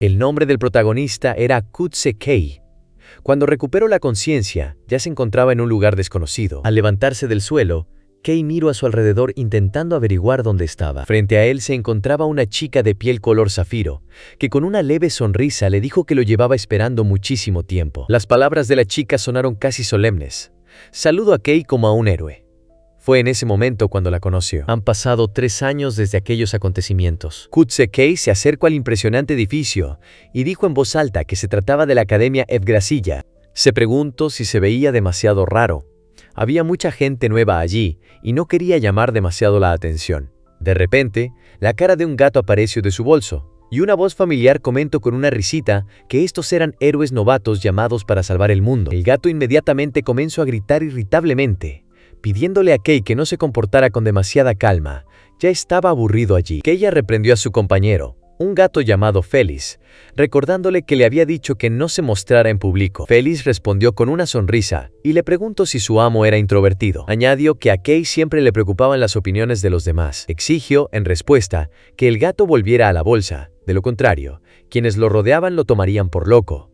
El nombre del protagonista era Kei. Cuando recuperó la conciencia, ya se encontraba en un lugar desconocido. Al levantarse del suelo, Kei miró a su alrededor intentando averiguar dónde estaba. Frente a él se encontraba una chica de piel color zafiro, que con una leve sonrisa le dijo que lo llevaba esperando muchísimo tiempo. Las palabras de la chica sonaron casi solemnes. Saludo a Kei como a un héroe. Fue en ese momento cuando la conoció. Han pasado 3 años desde aquellos acontecimientos. Kei se acercó al impresionante edificio y dijo en voz alta que se trataba de la Academia Evgrasilla. Se preguntó si se veía demasiado raro. Había mucha gente nueva allí y no quería llamar demasiado la atención. De repente, la cara de un gato apareció de su bolso y una voz familiar comentó con una risita que estos eran héroes novatos llamados para salvar el mundo. El gato inmediatamente comenzó a gritar irritablemente, pidiéndole a Kei que no se comportara con demasiada calma. Ya estaba aburrido allí. Kei reprendió a su compañero, un gato llamado Félix, recordándole que le había dicho que no se mostrara en público. Félix respondió con una sonrisa y le preguntó si su amo era introvertido. Añadió que a Kei siempre le preocupaban las opiniones de los demás. Exigió, en respuesta, que el gato volviera a la bolsa. De lo contrario, quienes lo rodeaban lo tomarían por loco.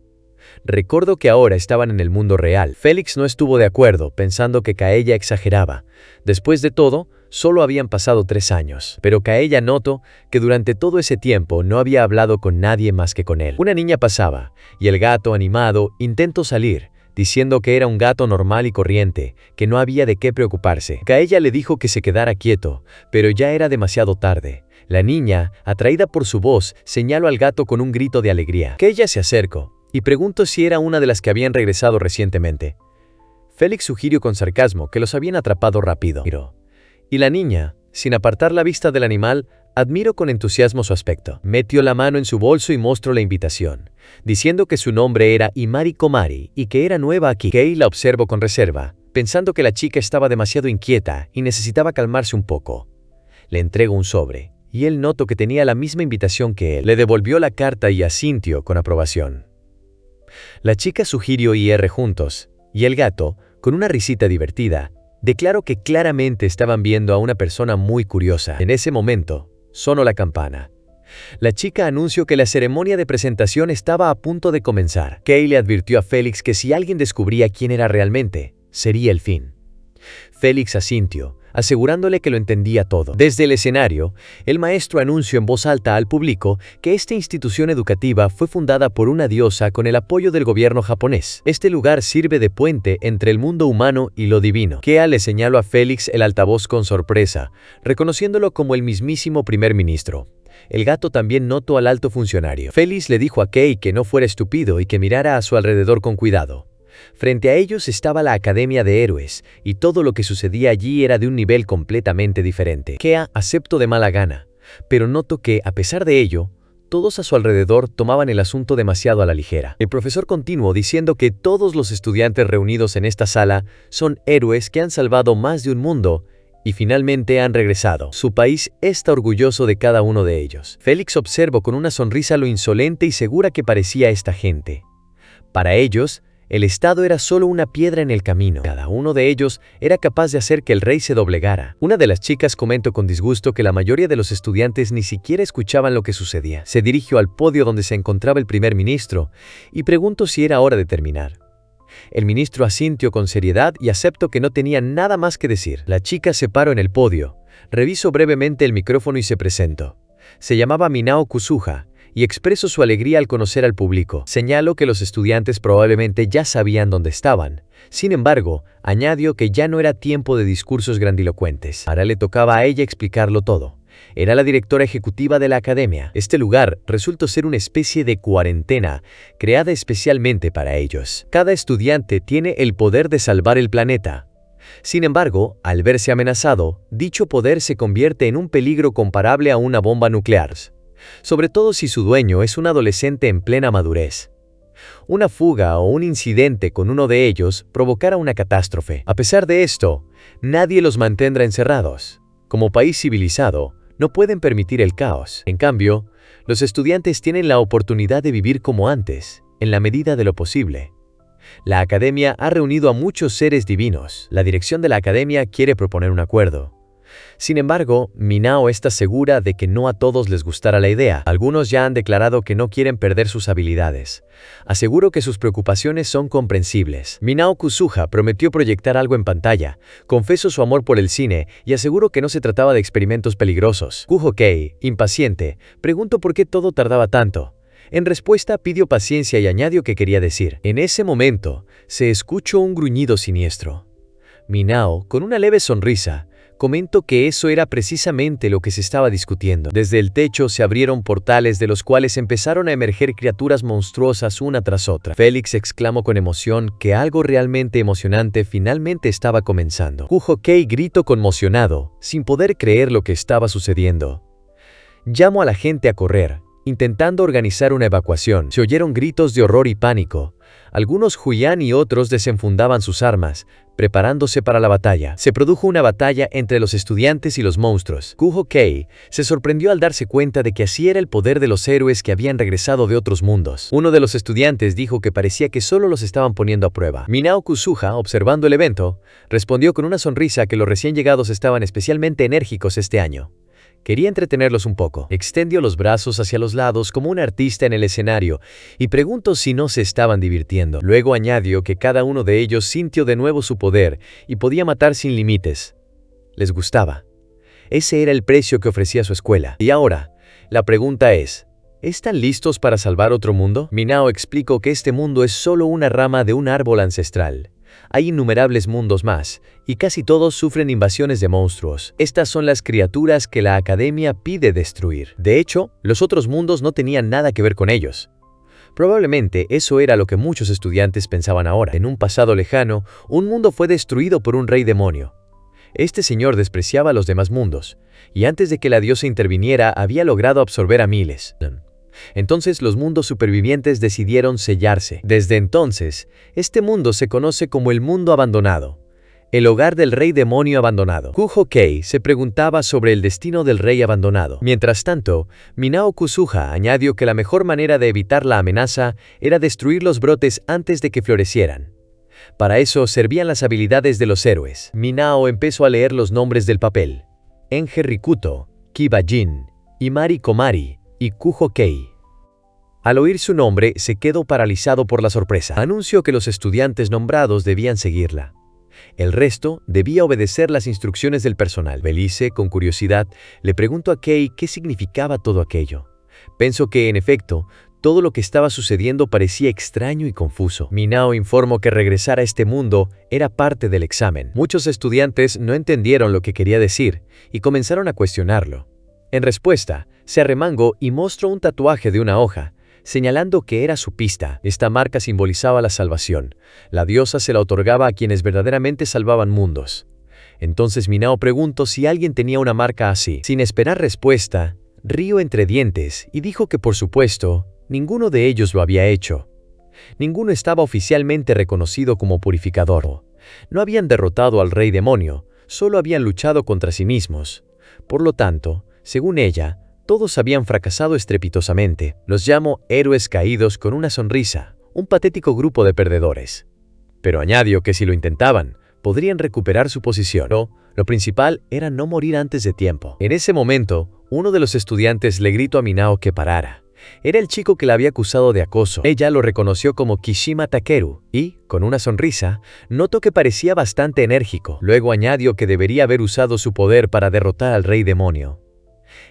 Recordó que ahora estaban en el mundo real. Félix no estuvo de acuerdo, pensando que Kaella exageraba. Después de todo, solo habían pasado 3 años, pero Kaella notó que durante todo ese tiempo no había hablado con nadie más que con él. Una niña pasaba, y el gato, animado, intentó salir, diciendo que era un gato normal y corriente, que no había de qué preocuparse. Kaella le dijo que se quedara quieto, pero ya era demasiado tarde. La niña, atraída por su voz, señaló al gato con un grito de alegría. Kaella se acercó y preguntó si era una de las que habían regresado recientemente. Félix sugirió con sarcasmo que los habían atrapado rápido. Y la niña, sin apartar la vista del animal, admiró con entusiasmo su aspecto. Metió la mano en su bolso y mostró la invitación, diciendo que su nombre era Imari Komari y que era nueva aquí. Kei la observó con reserva, pensando que la chica estaba demasiado inquieta y necesitaba calmarse un poco. Le entregó un sobre, y él notó que tenía la misma invitación que él. Le devolvió la carta y asintió con aprobación. La chica sugirió ir juntos, y el gato, con una risita divertida, declaró que claramente estaban viendo a una persona muy curiosa. En ese momento, sonó la campana. La chica anunció que la ceremonia de presentación estaba a punto de comenzar. Kei le advirtió a Félix que si alguien descubría quién era realmente, sería el fin. Félix asintió, asegurándole que lo entendía todo. Desde el escenario, el maestro anunció en voz alta al público que esta institución educativa fue fundada por una diosa con el apoyo del gobierno japonés. Este lugar sirve de puente entre el mundo humano y lo divino. Kea le señaló a Félix el altavoz con sorpresa, reconociéndolo como el mismísimo primer ministro. El gato también notó al alto funcionario. Félix le dijo a Kei que no fuera estúpido y que mirara a su alrededor con cuidado. Frente a ellos estaba la Academia de Héroes, y todo lo que sucedía allí era de un nivel completamente diferente. Kea aceptó de mala gana, pero notó que, a pesar de ello, todos a su alrededor tomaban el asunto demasiado a la ligera. El profesor continuó diciendo que todos los estudiantes reunidos en esta sala son héroes que han salvado más de un mundo y finalmente han regresado. Su país está orgulloso de cada uno de ellos. Félix observó con una sonrisa lo insolente y segura que parecía esta gente. Para ellos, el Estado era solo una piedra en el camino. Cada uno de ellos era capaz de hacer que el rey se doblegara. Una de las chicas comentó con disgusto que la mayoría de los estudiantes ni siquiera escuchaban lo que sucedía. Se dirigió al podio donde se encontraba el primer ministro y preguntó si era hora de terminar. El ministro asintió con seriedad y aceptó que no tenía nada más que decir. La chica se paró en el podio, revisó brevemente el micrófono y se presentó. Se llamaba Minao Kusuha y expresó su alegría al conocer al público. Señaló que los estudiantes probablemente ya sabían dónde estaban. Sin embargo, añadió que ya no era tiempo de discursos grandilocuentes. Ahora le tocaba a ella explicarlo todo. Era la directora ejecutiva de la academia. Este lugar resultó ser una especie de cuarentena creada especialmente para ellos. Cada estudiante tiene el poder de salvar el planeta. Sin embargo, al verse amenazado, dicho poder se convierte en un peligro comparable a una bomba nuclear. Sobre todo si su dueño es un adolescente en plena madurez. Una fuga o un incidente con uno de ellos provocará una catástrofe. A pesar de esto, nadie los mantendrá encerrados. Como país civilizado, no pueden permitir el caos. En cambio, los estudiantes tienen la oportunidad de vivir como antes, en la medida de lo posible. La academia ha reunido a muchos seres divinos. La dirección de la academia quiere proponer un acuerdo. Sin embargo, Minao está segura de que no a todos les gustará la idea. Algunos ya han declarado que no quieren perder sus habilidades. Aseguro que sus preocupaciones son comprensibles. Minao Kusuha prometió proyectar algo en pantalla, confesó su amor por el cine y aseguró que no se trataba de experimentos peligrosos. Kuho Kei, impaciente, preguntó por qué todo tardaba tanto. En respuesta, pidió paciencia y añadió que quería decir. En ese momento, se escuchó un gruñido siniestro. Minao, con una leve sonrisa, comentó que eso era precisamente lo que se estaba discutiendo. Desde el techo se abrieron portales de los cuales empezaron a emerger criaturas monstruosas una tras otra. Félix exclamó con emoción que algo realmente emocionante finalmente estaba comenzando. Kuho Kei gritó conmocionado, sin poder creer lo que estaba sucediendo. Llamó a la gente a correr, intentando organizar una evacuación. Se oyeron gritos de horror y pánico. Algunos huían y otros desenfundaban sus armas, preparándose para la batalla. Se produjo una batalla entre los estudiantes y los monstruos. Kuho Kei se sorprendió al darse cuenta de que así era el poder de los héroes que habían regresado de otros mundos. Uno de los estudiantes dijo que parecía que solo los estaban poniendo a prueba. Minao Kusuha, observando el evento, respondió con una sonrisa que los recién llegados estaban especialmente enérgicos este año. Quería entretenerlos un poco. Extendió los brazos hacia los lados como un artista en el escenario y preguntó si no se estaban divirtiendo. Luego añadió que cada uno de ellos sintió de nuevo su poder y podía matar sin límites. Les gustaba. Ese era el precio que ofrecía su escuela. Y ahora, la pregunta es, ¿están listos para salvar otro mundo? Minao explicó que este mundo es solo una rama de un árbol ancestral. Hay innumerables mundos más, y casi todos sufren invasiones de monstruos. Estas son las criaturas que la academia pide destruir. De hecho, los otros mundos no tenían nada que ver con ellos. Probablemente eso era lo que muchos estudiantes pensaban ahora. En un pasado lejano, un mundo fue destruido por un rey demonio. Este señor despreciaba a los demás mundos, y antes de que la diosa interviniera había logrado absorber a miles. Entonces los mundos supervivientes decidieron sellarse. Desde entonces, este mundo se conoce como el mundo abandonado, el hogar del rey demonio abandonado. Kuho Kei se preguntaba sobre el destino del rey abandonado. Mientras tanto, Minao Kusuha añadió que la mejor manera de evitar la amenaza era destruir los brotes antes de que florecieran. Para eso servían las habilidades de los héroes. Minao empezó a leer los nombres del papel: Enge Rikuto, Kiba-jin, Imari Komari y Kuho Kei. Al oír su nombre, se quedó paralizado por la sorpresa. Anunció que los estudiantes nombrados debían seguirla. El resto debía obedecer las instrucciones del personal. Belice, con curiosidad, le preguntó a Kei qué significaba todo aquello. Pensó que, en efecto, todo lo que estaba sucediendo parecía extraño y confuso. Minao informó que regresar a este mundo era parte del examen. Muchos estudiantes no entendieron lo que quería decir y comenzaron a cuestionarlo. En respuesta, se arremangó y mostró un tatuaje de una hoja, señalando que era su pista. Esta marca simbolizaba la salvación. La diosa se la otorgaba a quienes verdaderamente salvaban mundos. Entonces Minao preguntó si alguien tenía una marca así. Sin esperar respuesta, rió entre dientes y dijo que por supuesto, ninguno de ellos lo había hecho. Ninguno estaba oficialmente reconocido como purificador. No habían derrotado al rey demonio, solo habían luchado contra sí mismos. Por lo tanto, según ella, todos habían fracasado estrepitosamente. Los llamó héroes caídos con una sonrisa, un patético grupo de perdedores. Pero añadió que si lo intentaban, podrían recuperar su posición. Lo principal era no morir antes de tiempo. En ese momento, uno de los estudiantes le gritó a Minao que parara. Era el chico que la había acusado de acoso. Ella lo reconoció como Kishima Takeru y, con una sonrisa, notó que parecía bastante enérgico. Luego añadió que debería haber usado su poder para derrotar al rey demonio.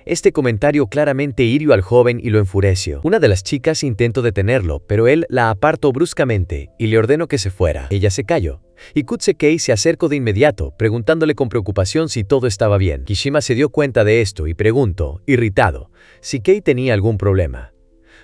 Este comentario claramente hirió al joven y lo enfureció. Una de las chicas intentó detenerlo, pero él la apartó bruscamente y le ordenó que se fuera. Ella se calló, y Kei se acercó de inmediato, preguntándole con preocupación si todo estaba bien. Kishima se dio cuenta de esto y preguntó, irritado, si Kei tenía algún problema.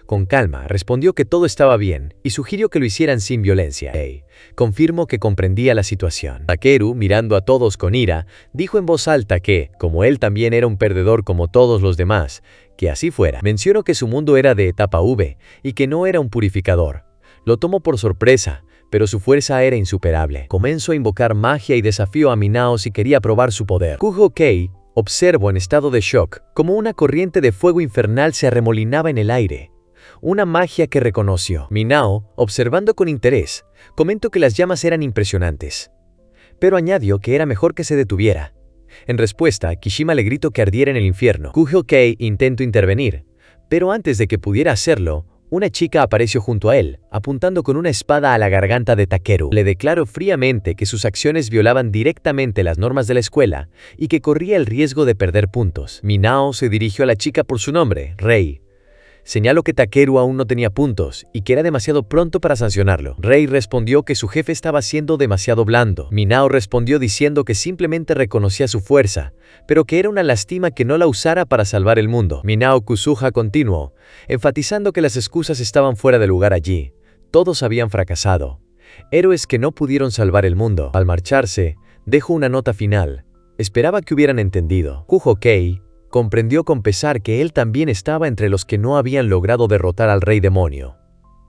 Con calma, respondió que todo estaba bien y sugirió que lo hicieran sin violencia. Kei confirmó que comprendía la situación. Takeru, mirando a todos con ira, dijo en voz alta que, como él también era un perdedor como todos los demás, que así fuera. Mencionó que su mundo era de etapa V y que no era un purificador. Lo tomó por sorpresa, pero su fuerza era insuperable. Comenzó a invocar magia y desafió a Minao si quería probar su poder. Kuho Kei observó en estado de shock como una corriente de fuego infernal se arremolinaba en el aire. Una magia que reconoció. Minao, observando con interés, comentó que las llamas eran impresionantes. Pero añadió que era mejor que se detuviera. En respuesta, Kishima le gritó que ardiera en el infierno. Kuho-kei intentó intervenir, pero antes de que pudiera hacerlo, una chica apareció junto a él, apuntando con una espada a la garganta de Takeru. Le declaró fríamente que sus acciones violaban directamente las normas de la escuela y que corría el riesgo de perder puntos. Minao se dirigió a la chica por su nombre, Rei. Señaló que Takeru aún no tenía puntos y que era demasiado pronto para sancionarlo. Rei respondió que su jefe estaba siendo demasiado blando. Minao respondió diciendo que simplemente reconocía su fuerza, pero que era una lástima que no la usara para salvar el mundo. Minao Kusuha continuó, enfatizando que las excusas estaban fuera de lugar allí. Todos habían fracasado. Héroes que no pudieron salvar el mundo. Al marcharse, dejó una nota final. Esperaba que hubieran entendido. Kuho-kei comprendió con pesar que él también estaba entre los que no habían logrado derrotar al rey demonio.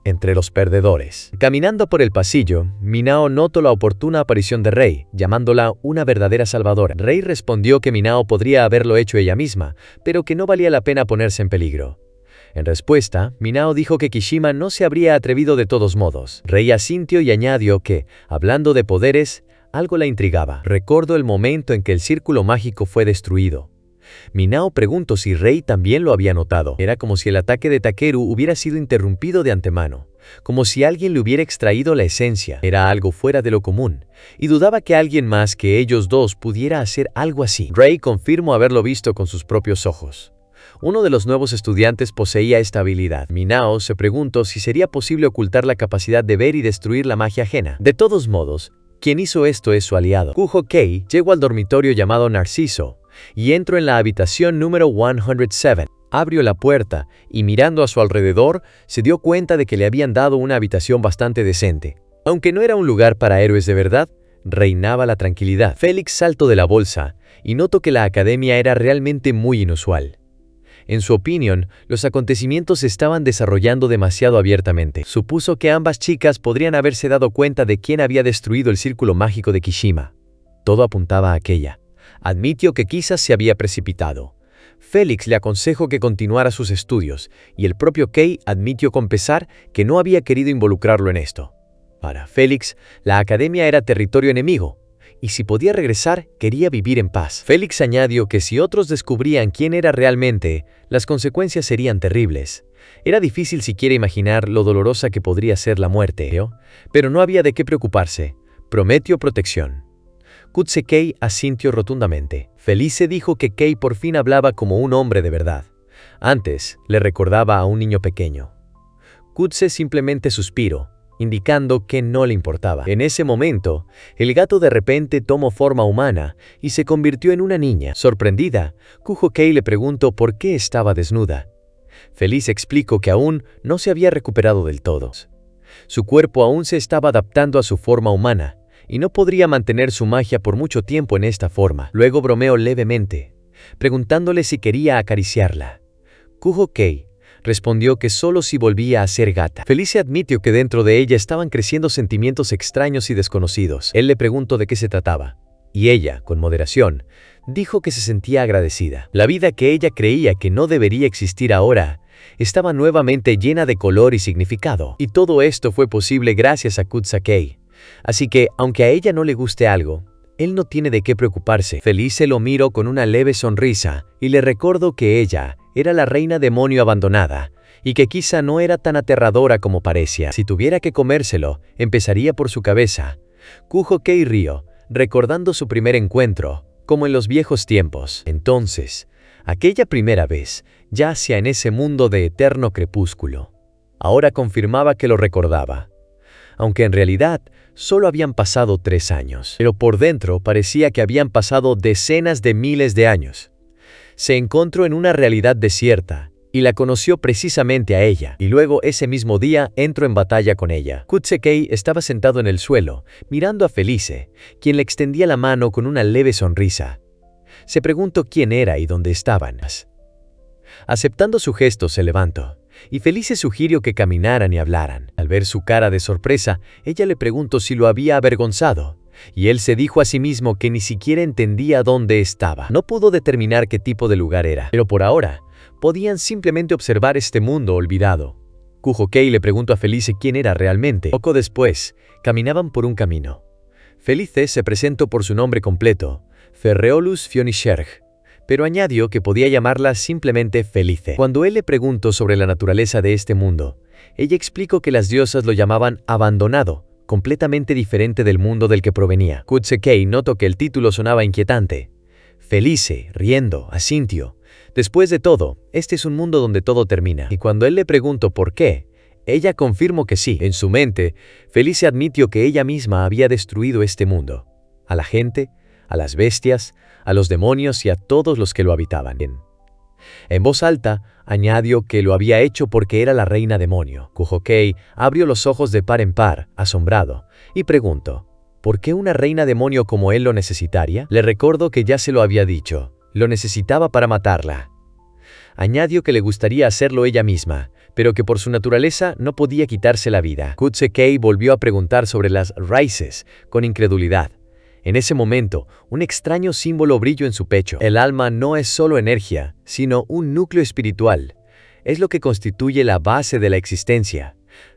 Entre los perdedores. Caminando por el pasillo, Minao notó la oportuna aparición de Rei, llamándola una verdadera salvadora. Rei respondió que Minao podría haberlo hecho ella misma, pero que no valía la pena ponerse en peligro. En respuesta, Minao dijo que Kishima no se habría atrevido de todos modos. Rei asintió y añadió que, hablando de poderes, algo la intrigaba. Recordó el momento en que el círculo mágico fue destruido. Minao preguntó si Rei también lo había notado. Era como si el ataque de Takeru hubiera sido interrumpido de antemano, como si alguien le hubiera extraído la esencia. Era algo fuera de lo común, y dudaba que alguien más que ellos dos pudiera hacer algo así. Rei confirmó haberlo visto con sus propios ojos. Uno de los nuevos estudiantes poseía esta habilidad. Minao se preguntó si sería posible ocultar la capacidad de ver y destruir la magia ajena. De todos modos, quien hizo esto es su aliado. Kuho-kei llegó al dormitorio llamado Narciso, y entró en la habitación número 107. Abrió la puerta y mirando a su alrededor, se dio cuenta de que le habían dado una habitación bastante decente. Aunque no era un lugar para héroes de verdad, reinaba la tranquilidad. Félix saltó de la bolsa y notó que la academia era realmente muy inusual. En su opinión, los acontecimientos se estaban desarrollando demasiado abiertamente. Supuso que ambas chicas podrían haberse dado cuenta de quién había destruido el círculo mágico de Kishima. Todo apuntaba a aquella. Admitió que quizás se había precipitado. Félix le aconsejó que continuara sus estudios, y el propio Kei admitió con pesar que no había querido involucrarlo en esto. Para Félix, la academia era territorio enemigo, y si podía regresar, quería vivir en paz. Félix añadió que si otros descubrían quién era realmente, las consecuencias serían terribles. Era difícil siquiera imaginar lo dolorosa que podría ser la muerte, pero no había de qué preocuparse. Prometió protección. Kei asintió rotundamente. Felice dijo que Kei por fin hablaba como un hombre de verdad. Antes, le recordaba a un niño pequeño. Kutse simplemente suspiró, indicando que no le importaba. En ese momento, el gato de repente tomó forma humana y se convirtió en una niña. Sorprendida, Kuho-kei le preguntó por qué estaba desnuda. Felice explicó que aún no se había recuperado del todo. Su cuerpo aún se estaba adaptando a su forma humana, y no podría mantener su magia por mucho tiempo en esta forma. Luego bromeó levemente, preguntándole si quería acariciarla. Kuho-kei respondió que solo si volvía a ser gata. Felice admitió que dentro de ella estaban creciendo sentimientos extraños y desconocidos. Él le preguntó de qué se trataba, y ella, con moderación, dijo que se sentía agradecida. La vida que ella creía que no debería existir ahora estaba nuevamente llena de color y significado. Y todo esto fue posible gracias a Kei. Así que, aunque a ella no le guste algo, él no tiene de qué preocuparse. Felice lo miró con una leve sonrisa y le recordó que ella era la reina demonio abandonada y que quizá no era tan aterradora como parecía. Si tuviera que comérselo, empezaría por su cabeza. Kuho-kei rió, recordando su primer encuentro, como en los viejos tiempos. Entonces, aquella primera vez, yacía en ese mundo de eterno crepúsculo. Ahora confirmaba que lo recordaba, aunque en realidad solo habían pasado 3 años. Pero por dentro parecía que habían pasado decenas de miles de años. Se encontró en una realidad desierta y la conoció precisamente a ella, y luego ese mismo día entró en batalla con ella. Kei estaba sentado en el suelo, mirando a Felice, quien le extendía la mano con una leve sonrisa. Se preguntó quién era y dónde estaban. Aceptando su gesto, se levantó, y Felice sugirió que caminaran y hablaran. Al ver su cara de sorpresa, ella le preguntó si lo había avergonzado, y él se dijo a sí mismo que ni siquiera entendía dónde estaba. No pudo determinar qué tipo de lugar era, pero por ahora, podían simplemente observar este mundo olvidado. Kuho-kei le preguntó a Felice quién era realmente. Poco después, caminaban por un camino. Felice se presentó por su nombre completo, Ferreolus Fionisherg, pero añadió que podía llamarla simplemente Felice. Cuando él le preguntó sobre la naturaleza de este mundo, ella explicó que las diosas lo llamaban abandonado, completamente diferente del mundo del que provenía. Kutsekei notó que el título sonaba inquietante. Felice, riendo, asintió. Después de todo, este es un mundo donde todo termina. Y cuando él le preguntó por qué, ella confirmó que sí. En su mente, Felice admitió que ella misma había destruido este mundo. A la gente, a las bestias, a los demonios y a todos los que lo habitaban. En voz alta, añadió que lo había hecho porque era la reina demonio. Kuhokei abrió los ojos de par en par, asombrado, y preguntó, ¿por qué una reina demonio como él lo necesitaría? Le recordó que ya se lo había dicho, lo necesitaba para matarla. Añadió que le gustaría hacerlo ella misma, pero que por su naturaleza no podía quitarse la vida. Kutsekei volvió a preguntar sobre las raíces, con incredulidad. En ese momento, un extraño símbolo brilló en su pecho. El alma no es solo energía, sino un núcleo espiritual. Es lo que constituye la base de la existencia.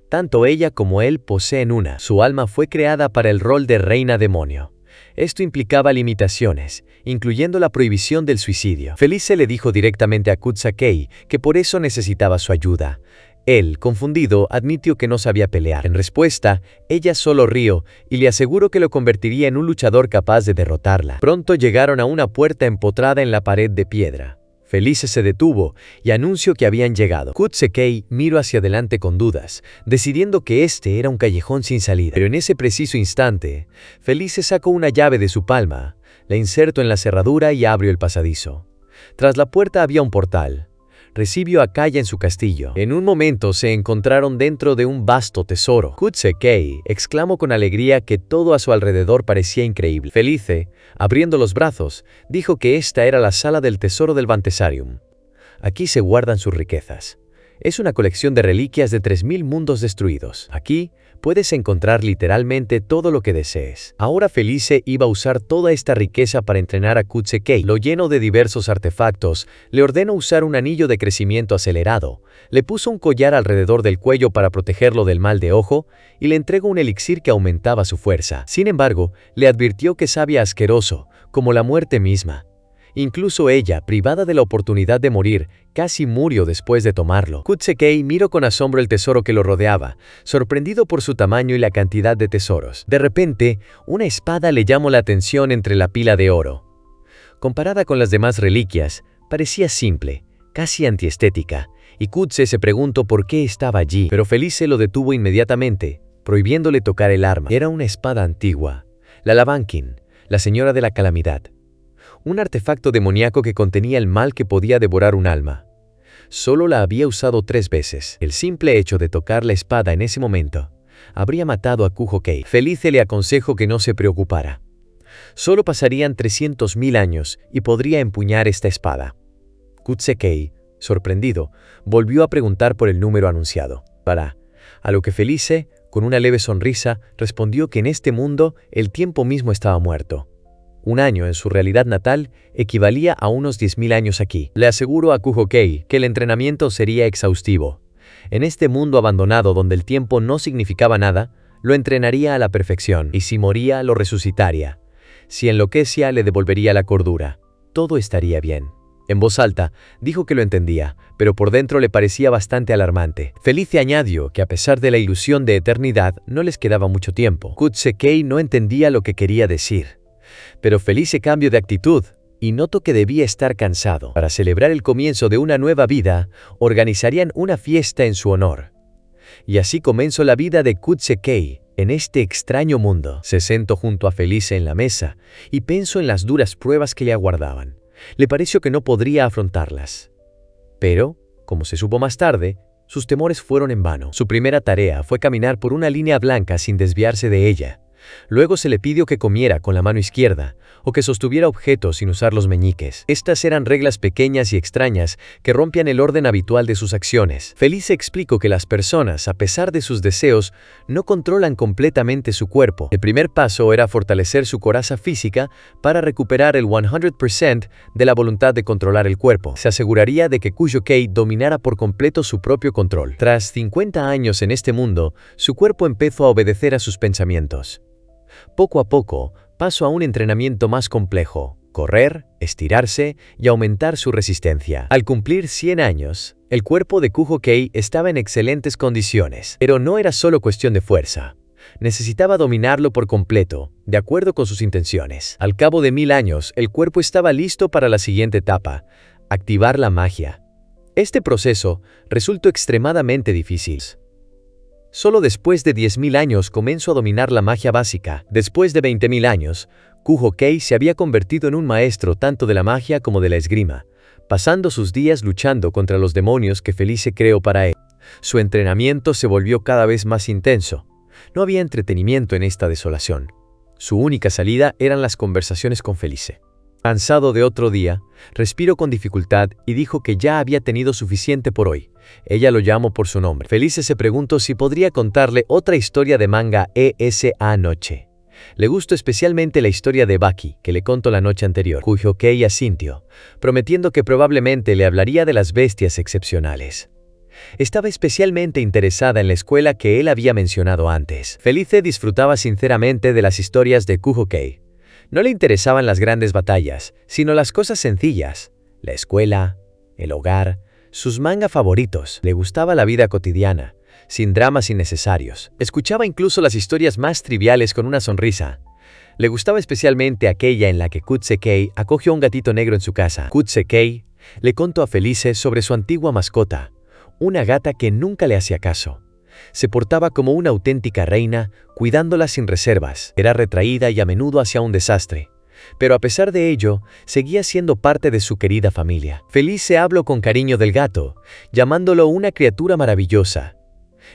Tanto ella como él poseen una. Su alma fue creada para el rol de reina demonio. Esto implicaba limitaciones, incluyendo la prohibición del suicidio. Felice le dijo directamente a Kutsekei que por eso necesitaba su ayuda. Él, confundido, admitió que no sabía pelear. En respuesta, ella solo rió y le aseguró que lo convertiría en un luchador capaz de derrotarla. Pronto llegaron a una puerta empotrada en la pared de piedra. Felice se detuvo y anunció que habían llegado. Kutsekei miró hacia adelante con dudas, decidiendo que este era un callejón sin salida. Pero en ese preciso instante, Felice sacó una llave de su palma, la insertó en la cerradura y abrió el pasadizo. Tras la puerta había un portal. Recibió a Kaya en su castillo. En un momento se encontraron dentro de un vasto tesoro. Kutsekei exclamó con alegría que todo a su alrededor parecía increíble. Felice, abriendo los brazos, dijo que esta era la sala del tesoro del Vantesarium. Aquí se guardan sus riquezas. Es una colección de reliquias de 3000 mundos destruidos. Aquí puedes encontrar literalmente todo lo que desees. Ahora Felice iba a usar toda esta riqueza para entrenar a Kutsekei. Lo llenó de diversos artefactos, le ordenó usar un anillo de crecimiento acelerado, le puso un collar alrededor del cuello para protegerlo del mal de ojo y le entregó un elixir que aumentaba su fuerza. Sin embargo, le advirtió que sabía asqueroso, como la muerte misma. Incluso ella, privada de la oportunidad de morir, casi murió después de tomarlo. Kutsekei miró con asombro el tesoro que lo rodeaba, sorprendido por su tamaño y la cantidad de tesoros. De repente, una espada le llamó la atención entre la pila de oro. Comparada con las demás reliquias, parecía simple, casi antiestética, y Kutse se preguntó por qué estaba allí. Pero Felice lo detuvo inmediatamente, prohibiéndole tocar el arma. Era una espada antigua, la Labankin, la señora de la calamidad. Un artefacto demoníaco que contenía el mal que podía devorar un alma. Solo la había usado 3 veces. El simple hecho de tocar la espada en ese momento habría matado a Kuhokei. Felice le aconsejó que no se preocupara. Solo pasarían 300.000 años y podría empuñar esta espada. Kutsekei, sorprendido, volvió a preguntar por el número anunciado. A lo que Felice, con una leve sonrisa, respondió que en este mundo el tiempo mismo estaba muerto. Un año en su realidad natal equivalía a unos 10.000 años aquí. Le aseguró a Kuhokei que el entrenamiento sería exhaustivo. En este mundo abandonado donde el tiempo no significaba nada, lo entrenaría a la perfección, y si moría, lo resucitaría. Si enloquecía, le devolvería la cordura. Todo estaría bien. En voz alta, dijo que lo entendía, pero por dentro le parecía bastante alarmante. Felice añadió que a pesar de la ilusión de eternidad, no les quedaba mucho tiempo. Kutsekei no entendía lo que quería decir. Pero Felice cambió de actitud y notó que debía estar cansado. Para celebrar el comienzo de una nueva vida, organizarían una fiesta en su honor. Y así comenzó la vida de Kutsekei en este extraño mundo. Se sentó junto a Felice en la mesa y pensó en las duras pruebas que le aguardaban. Le pareció que no podría afrontarlas. Pero, como se supo más tarde, sus temores fueron en vano. Su primera tarea fue caminar por una línea blanca sin desviarse de ella. Luego se le pidió que comiera con la mano izquierda o que sostuviera objetos sin usar los meñiques. Estas eran reglas pequeñas y extrañas que rompían el orden habitual de sus acciones. Felice explicó que las personas, a pesar de sus deseos, no controlan completamente su cuerpo. El primer paso era fortalecer su coraza física para recuperar el 100% de la voluntad de controlar el cuerpo. Se aseguraría de que Kuhokei dominara por completo su propio control. Tras 50 años en este mundo, su cuerpo empezó a obedecer a sus pensamientos. Poco a poco, pasó a un entrenamiento más complejo, correr, estirarse y aumentar su resistencia. Al cumplir 100 años, el cuerpo de Kuho-kei estaba en excelentes condiciones, pero no era solo cuestión de fuerza. Necesitaba dominarlo por completo, de acuerdo con sus intenciones. Al cabo de 1000 años, el cuerpo estaba listo para la siguiente etapa: activar la magia. Este proceso resultó extremadamente difícil. Solo después de 10.000 años comenzó a dominar la magia básica. Después de 20.000 años, Kuho-kei se había convertido en un maestro tanto de la magia como de la esgrima, pasando sus días luchando contra los demonios que Felice creó para él. Su entrenamiento se volvió cada vez más intenso. No había entretenimiento en esta desolación. Su única salida eran las conversaciones con Felice. Cansado de otro día, respiró con dificultad y dijo que ya había tenido suficiente por hoy. Ella lo llamó por su nombre. Felice se preguntó si podría contarle otra historia de manga esa noche. Le gustó especialmente la historia de Baki, que le contó la noche anterior. Kuho-kei asintió, prometiendo que probablemente le hablaría de las bestias excepcionales. Estaba especialmente interesada en la escuela que él había mencionado antes. Felice disfrutaba sinceramente de las historias de Kuho-kei. No le interesaban las grandes batallas, sino las cosas sencillas: la escuela, el hogar, sus manga favoritos. Le gustaba la vida cotidiana, sin dramas innecesarios. Escuchaba incluso las historias más triviales con una sonrisa. Le gustaba especialmente aquella en la que Kutsukei acogió un gatito negro en su casa. Kutsukei le contó a Felice sobre su antigua mascota, una gata que nunca le hacía caso. Se portaba como una auténtica reina, cuidándola sin reservas. Era retraída y a menudo hacía un desastre, pero a pesar de ello, seguía siendo parte de su querida familia. Felice habló con cariño del gato, llamándolo una criatura maravillosa.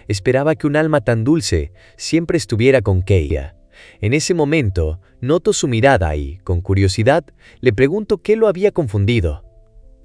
Esperaba que un alma tan dulce siempre estuviera con Kei. En ese momento, notó su mirada y, con curiosidad, le preguntó qué lo había confundido.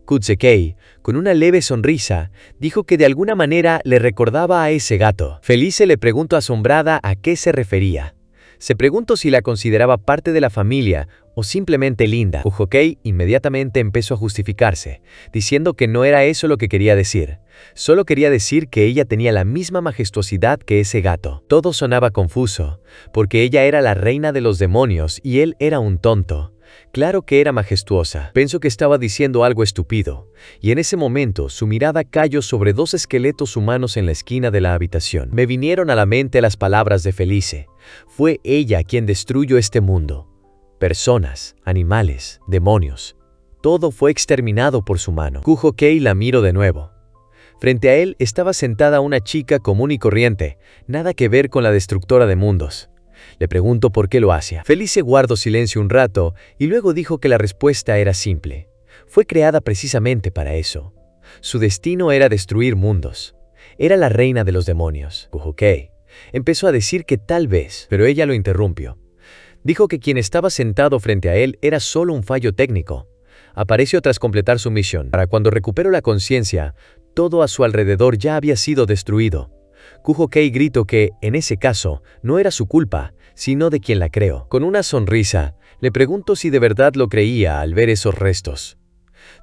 Kutsukei, con una leve sonrisa, dijo que de alguna manera le recordaba a ese gato. Felice le preguntó asombrada a qué se refería. Se preguntó si la consideraba parte de la familia o simplemente linda. Kuho-kei inmediatamente empezó a justificarse, diciendo que no era eso lo que quería decir. Solo quería decir que ella tenía la misma majestuosidad que ese gato. Todo sonaba confuso, porque ella era la reina de los demonios y él era un tonto. Claro que era majestuosa. Pensó que estaba diciendo algo estúpido, y en ese momento su mirada cayó sobre dos esqueletos humanos en la esquina de la habitación. Me vinieron a la mente las palabras de Felice. Fue ella quien destruyó este mundo. Personas, animales, demonios. Todo fue exterminado por su mano. Kuho-kei la miró de nuevo. Frente a él estaba sentada una chica común y corriente, nada que ver con la destructora de mundos. Le preguntó por qué lo hacía. Felice guardó silencio un rato y luego dijo que la respuesta era simple. Fue creada precisamente para eso. Su destino era destruir mundos. Era la reina de los demonios. Kuho-kei empezó a decir que tal vez, pero ella lo interrumpió. Dijo que quien estaba sentado frente a él era solo un fallo técnico. Apareció tras completar su misión. Para cuando recuperó la conciencia, todo a su alrededor ya había sido destruido. Kuho-kei gritó que, en ese caso, no era su culpa, sino de quien la creó. Con una sonrisa, le preguntó si de verdad lo creía al ver esos restos.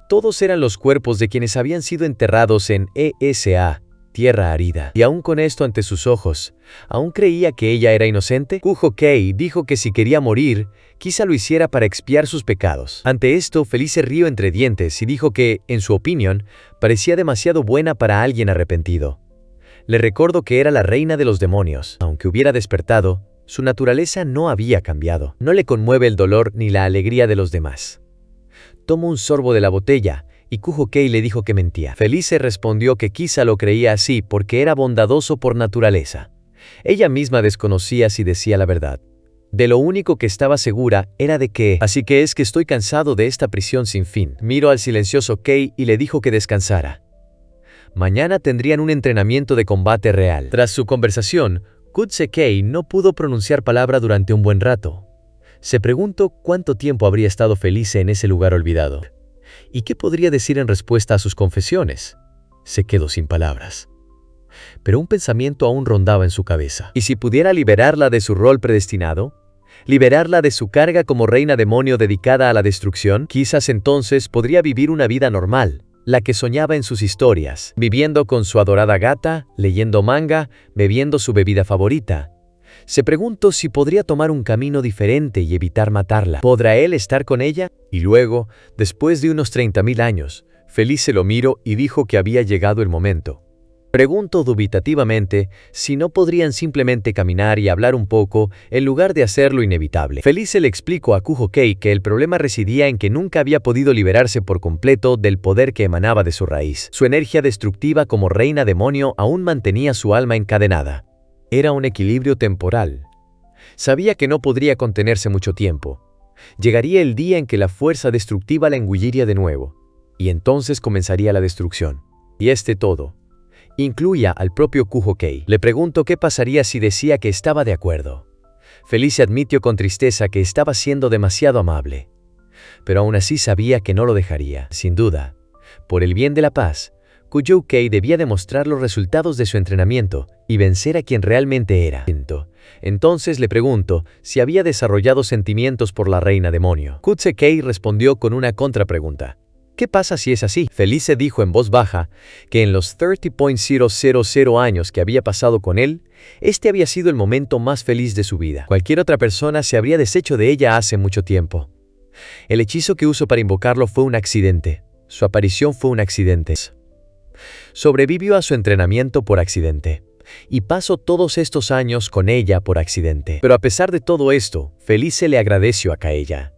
Todos eran los cuerpos de quienes habían sido enterrados en esa tierra árida. Y aún con esto ante sus ojos, ¿aún creía que ella era inocente? Kuho-kei dijo que si quería morir, quizá lo hiciera para expiar sus pecados. Ante esto, Felice rió entre dientes y dijo que, en su opinión, parecía demasiado buena para alguien arrepentido. Le recordó que era la reina de los demonios. Aunque hubiera despertado, su naturaleza no había cambiado. No le conmueve el dolor ni la alegría de los demás. Tomó un sorbo de la botella y Kuho-kei le dijo que mentía. Felice respondió que quizá lo creía así porque era bondadoso por naturaleza. Ella misma desconocía si decía la verdad. De lo único que estaba segura era de que, así que es que estoy cansado de esta prisión sin fin. Miró al silencioso Kei y le dijo que descansara. Mañana tendrían un entrenamiento de combate real. Tras su conversación, Kutsukei no pudo pronunciar palabra durante un buen rato. Se preguntó cuánto tiempo habría estado Felice en ese lugar olvidado. ¿Y qué podría decir en respuesta a sus confesiones? Se quedó sin palabras. Pero un pensamiento aún rondaba en su cabeza. ¿Y si pudiera liberarla de su rol predestinado? ¿Liberarla de su carga como reina demonio dedicada a la destrucción? Quizás entonces podría vivir una vida normal, la que soñaba en sus historias, viviendo con su adorada gata, leyendo manga, bebiendo su bebida favorita. Se preguntó si podría tomar un camino diferente y evitar matarla. ¿Podrá él estar con ella? Y luego, después de unos 30.000 años, Felice lo miró y dijo que había llegado el momento. Preguntó dubitativamente si no podrían simplemente caminar y hablar un poco en lugar de hacer lo inevitable. Felice le explicó a Kujo-kei que el problema residía en que nunca había podido liberarse por completo del poder que emanaba de su raíz. Su energía destructiva como reina demonio aún mantenía su alma encadenada. Era un equilibrio temporal. Sabía que no podría contenerse mucho tiempo. Llegaría el día en que la fuerza destructiva la engulliría de nuevo, y entonces comenzaría la destrucción. Y todo incluía al propio Kujo-kei. Le preguntó qué pasaría si decía que estaba de acuerdo. Felice admitió con tristeza que estaba siendo demasiado amable, pero aún así sabía que no lo dejaría. Sin duda, por el bien de la paz, Kujo-kei debía demostrar los resultados de su entrenamiento y vencer a quien realmente era. Entonces le preguntó si había desarrollado sentimientos por la reina demonio. Kujo-kei respondió con una contrapregunta. ¿Qué pasa si es así? Felice dijo en voz baja que en los 30.000 años que había pasado con él, este había sido el momento más feliz de su vida. Cualquier otra persona se habría deshecho de ella hace mucho tiempo. El hechizo que usó para invocarlo fue un accidente. Su aparición fue un accidente. Sobrevivió a su entrenamiento por accidente. Y pasó todos estos años con ella por accidente. Pero a pesar de todo esto, Felice le agradeció a ella.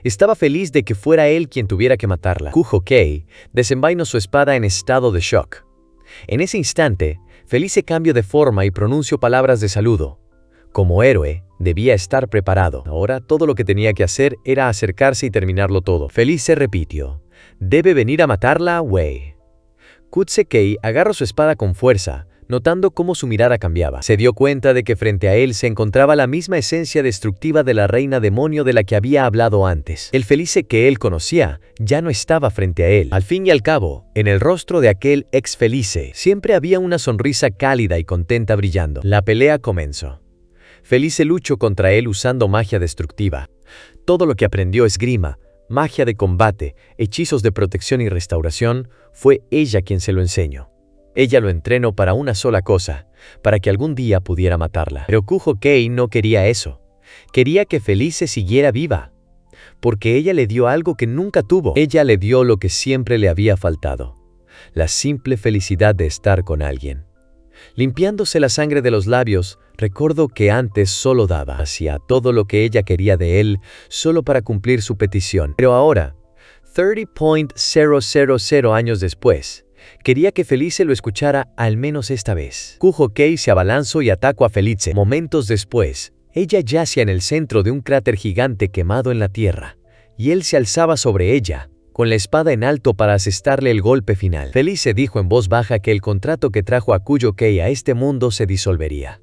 Estaba feliz de que fuera él quien tuviera que matarla. Kujo-kei desenvainó su espada en estado de shock. En ese instante, Felice cambió de forma y pronunció palabras de saludo. Como héroe, debía estar preparado. Ahora todo lo que tenía que hacer era acercarse y terminarlo todo. Felice repitió: «Debe venir a matarla, wey». Kujo-kei agarró su espada con fuerza, notando cómo su mirada cambiaba. Se dio cuenta de que frente a él se encontraba la misma esencia destructiva de la reina demonio de la que había hablado antes. El Felice que él conocía ya no estaba frente a él. Al fin y al cabo, en el rostro de aquel ex Felice siempre había una sonrisa cálida y contenta brillando. La pelea comenzó. Felice luchó contra él usando magia destructiva. Todo lo que aprendió esgrima, magia de combate, hechizos de protección y restauración, fue ella quien se lo enseñó. Ella lo entrenó para una sola cosa, para que algún día pudiera matarla. Pero Kujo-kei no quería eso. Quería que Felice siguiera viva, porque ella le dio algo que nunca tuvo. Ella le dio lo que siempre le había faltado: la simple felicidad de estar con alguien. Limpiándose la sangre de los labios, recordó que antes solo daba hacia todo lo que ella quería de él, solo para cumplir su petición. Pero ahora, 30.000 años después, quería que Felice lo escuchara al menos esta vez. Kujo-kei se abalanzó y atacó a Felice. Momentos después, ella yacía en el centro de un cráter gigante quemado en la tierra, y él se alzaba sobre ella, con la espada en alto para asestarle el golpe final. Felice dijo en voz baja que el contrato que trajo a Kujo-kei a este mundo se disolvería.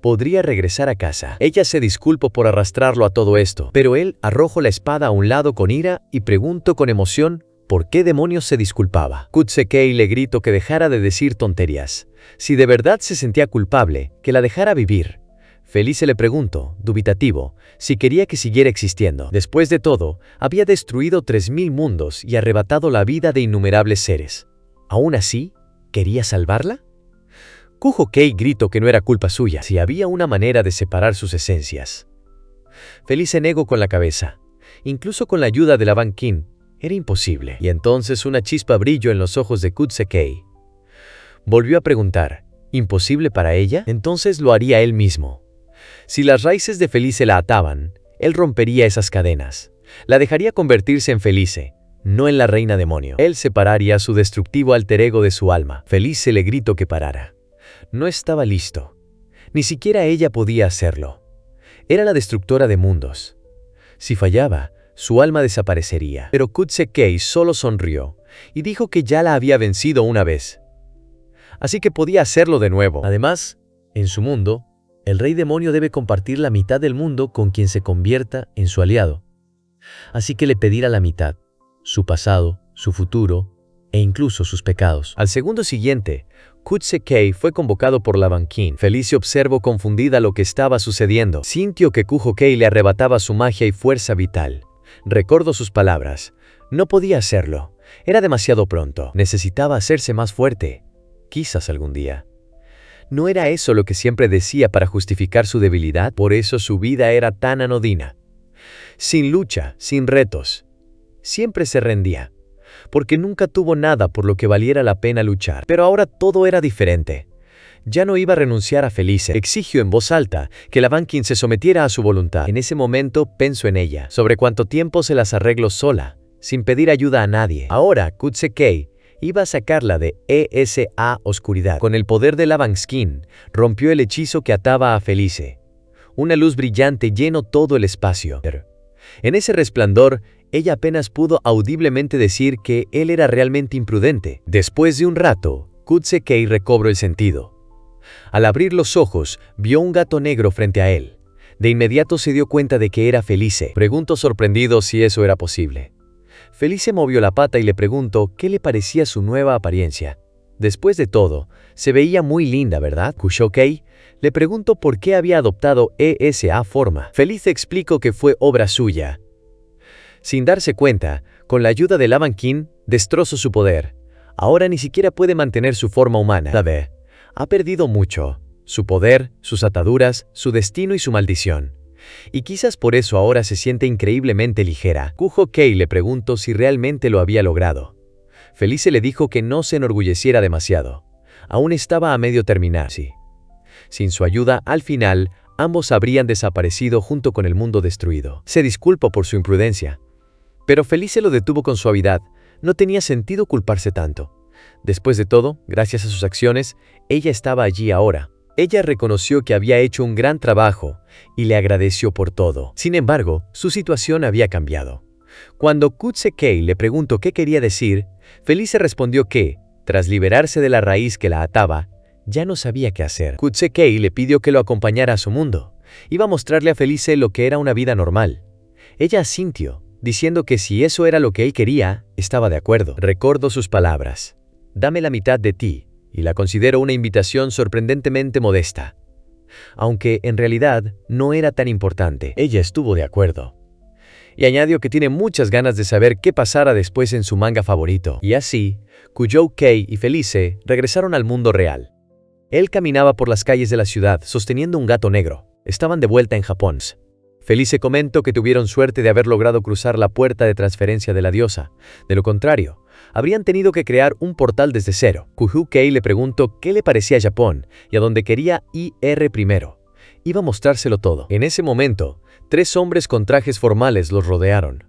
Podría regresar a casa. Ella se disculpó por arrastrarlo a todo esto, pero él arrojó la espada a un lado con ira y preguntó con emoción ¿por qué demonios se disculpaba? Kujo-kei le gritó que dejara de decir tonterías. Si de verdad se sentía culpable, que la dejara vivir. Felice le preguntó, dubitativo, si quería que siguiera existiendo. Después de todo, había destruido 3.000 mundos y arrebatado la vida de innumerables seres. ¿Aún así, quería salvarla? Kujo-kei gritó que no era culpa suya, si había una manera de separar sus esencias. Felice negó con la cabeza. Incluso con la ayuda de la banquín, era imposible. Y entonces una chispa brilló en los ojos de Kujo-kei. Volvió a preguntar, ¿imposible para ella? Entonces lo haría él mismo. Si las raíces de Felice la ataban, él rompería esas cadenas. La dejaría convertirse en Felice, no en la reina demonio. Él separaría su destructivo alter ego de su alma. Felice le gritó que parara. No estaba listo. Ni siquiera ella podía hacerlo. Era la destructora de mundos. Si fallaba, su alma desaparecería. Pero Kujo-kei solo sonrió y dijo que ya la había vencido una vez. Así que podía hacerlo de nuevo. Además, en su mundo, el rey demonio debe compartir la mitad del mundo con quien se convierta en su aliado. Así que le pedirá la mitad, su pasado, su futuro e incluso sus pecados. Al segundo siguiente, Kujo-kei fue convocado por la banquín. Felice observó confundida lo que estaba sucediendo. Sintió que Kujo-kei le arrebataba su magia y fuerza vital. Recordó sus palabras. No podía hacerlo. Era demasiado pronto. Necesitaba hacerse más fuerte. Quizás algún día. ¿No era eso lo que siempre decía para justificar su debilidad? Por eso su vida era tan anodina. Sin lucha, sin retos. Siempre se rendía, porque nunca tuvo nada por lo que valiera la pena luchar. Pero ahora todo era diferente. Ya no iba a renunciar a Felice. Exigió en voz alta que la Bankin se sometiera a su voluntad. En ese momento pensó en ella, sobre cuánto tiempo se las arregló sola, sin pedir ayuda a nadie. Ahora, Kutsekei iba a sacarla de esa oscuridad. Con el poder de la Bankin, rompió el hechizo que ataba a Felice. Una luz brillante llenó todo el espacio. En ese resplandor, ella apenas pudo audiblemente decir que él era realmente imprudente. Después de un rato, Kutsekei recobró el sentido. Al abrir los ojos, vio un gato negro frente a él. De inmediato se dio cuenta de que era Felice. Preguntó sorprendido si eso era posible. Felice movió la pata y le preguntó qué le parecía su nueva apariencia. Después de todo, se veía muy linda, ¿verdad? Kushokei le preguntó por qué había adoptado esa forma. Felice explicó que fue obra suya. Sin darse cuenta, con la ayuda de la Bankin, destrozó su poder. Ahora ni siquiera puede mantener su forma humana. Ha perdido mucho. Su poder, sus ataduras, su destino y su maldición. Y quizás por eso ahora se siente increíblemente ligera. Kuhokei le preguntó si realmente lo había logrado. Felice le dijo que no se enorgulleciera demasiado. Aún estaba a medio terminar. Sí. Sin su ayuda, al final, ambos habrían desaparecido junto con el mundo destruido. Se disculpó por su imprudencia. Pero Felice lo detuvo con suavidad. No tenía sentido culparse tanto. Después de todo, gracias a sus acciones, ella estaba allí ahora. Ella reconoció que había hecho un gran trabajo y le agradeció por todo. Sin embargo, su situación había cambiado. Cuando Kutsekei le preguntó qué quería decir, Felice respondió que, tras liberarse de la raíz que la ataba, ya no sabía qué hacer. Kutsekei le pidió que lo acompañara a su mundo. Iba a mostrarle a Felice lo que era una vida normal. Ella asintió, diciendo que si eso era lo que él quería, estaba de acuerdo. Recordó sus palabras. Dame la mitad de ti, y la considero una invitación sorprendentemente modesta. Aunque, en realidad, no era tan importante. Ella estuvo de acuerdo. Y añadió que tiene muchas ganas de saber qué pasara después en su manga favorito. Y así, Kuhokei y Felice regresaron al mundo real. Él caminaba por las calles de la ciudad sosteniendo un gato negro. Estaban de vuelta en Japón. Felice comentó que tuvieron suerte de haber logrado cruzar la puerta de transferencia de la diosa. De lo contrario, habrían tenido que crear un portal desde cero. Kuhokei le preguntó qué le parecía a Japón y a dónde quería ir primero. Iba a mostrárselo todo. En ese momento, 3 hombres con trajes formales los rodearon.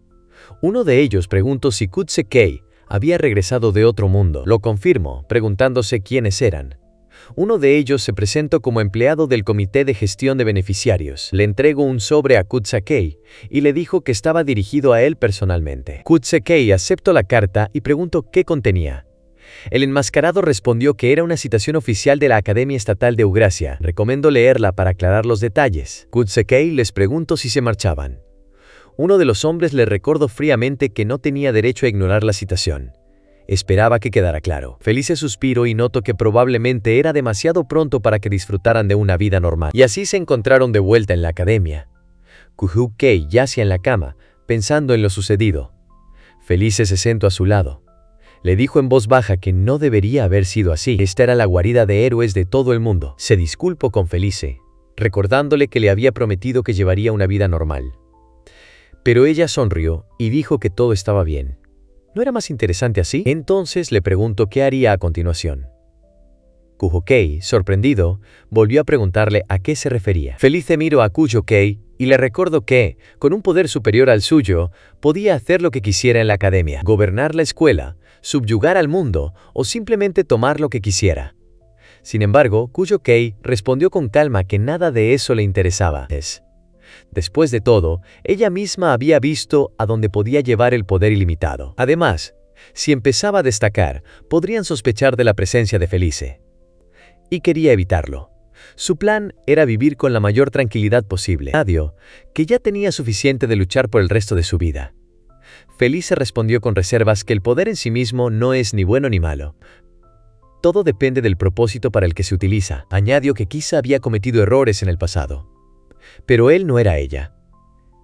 Uno de ellos preguntó si Kutsekei había regresado de otro mundo. Lo confirmó, preguntándose quiénes eran. Uno de ellos se presentó como empleado del Comité de Gestión de Beneficiarios. Le entregó un sobre a Kutsekei y le dijo que estaba dirigido a él personalmente. Kutsekei aceptó la carta y preguntó qué contenía. El enmascarado respondió que era una citación oficial de la Academia Estatal de Eugracia. Recomendó leerla para aclarar los detalles. Kutsekei les preguntó si se marchaban. Uno de los hombres le recordó fríamente que no tenía derecho a ignorar la citación. Esperaba que quedara claro. Felice suspiró y notó que probablemente era demasiado pronto para que disfrutaran de una vida normal. Y así se encontraron de vuelta en la academia. Kuhokei yacía en la cama, pensando en lo sucedido. Felice se sentó a su lado. Le dijo en voz baja que no debería haber sido así. Esta era la guarida de héroes de todo el mundo. Se disculpó con Felice, recordándole que le había prometido que llevaría una vida normal. Pero ella sonrió y dijo que todo estaba bien. ¿No era más interesante así? Entonces le preguntó qué haría a continuación. Kuhokei, sorprendido, volvió a preguntarle a qué se refería. Felice miró a Kuhokei y le recordó que, con un poder superior al suyo, podía hacer lo que quisiera en la academia, gobernar la escuela, subyugar al mundo o simplemente tomar lo que quisiera. Sin embargo, Kuhokei respondió con calma que nada de eso le interesaba. Después de todo, ella misma había visto a dónde podía llevar el poder ilimitado. Además, si empezaba a destacar, podrían sospechar de la presencia de Felice. Y quería evitarlo. Su plan era vivir con la mayor tranquilidad posible. Añadió que ya tenía suficiente de luchar por el resto de su vida. Felice respondió con reservas que el poder en sí mismo no es ni bueno ni malo. Todo depende del propósito para el que se utiliza. Añadió que quizá había cometido errores en el pasado. Pero él no era ella.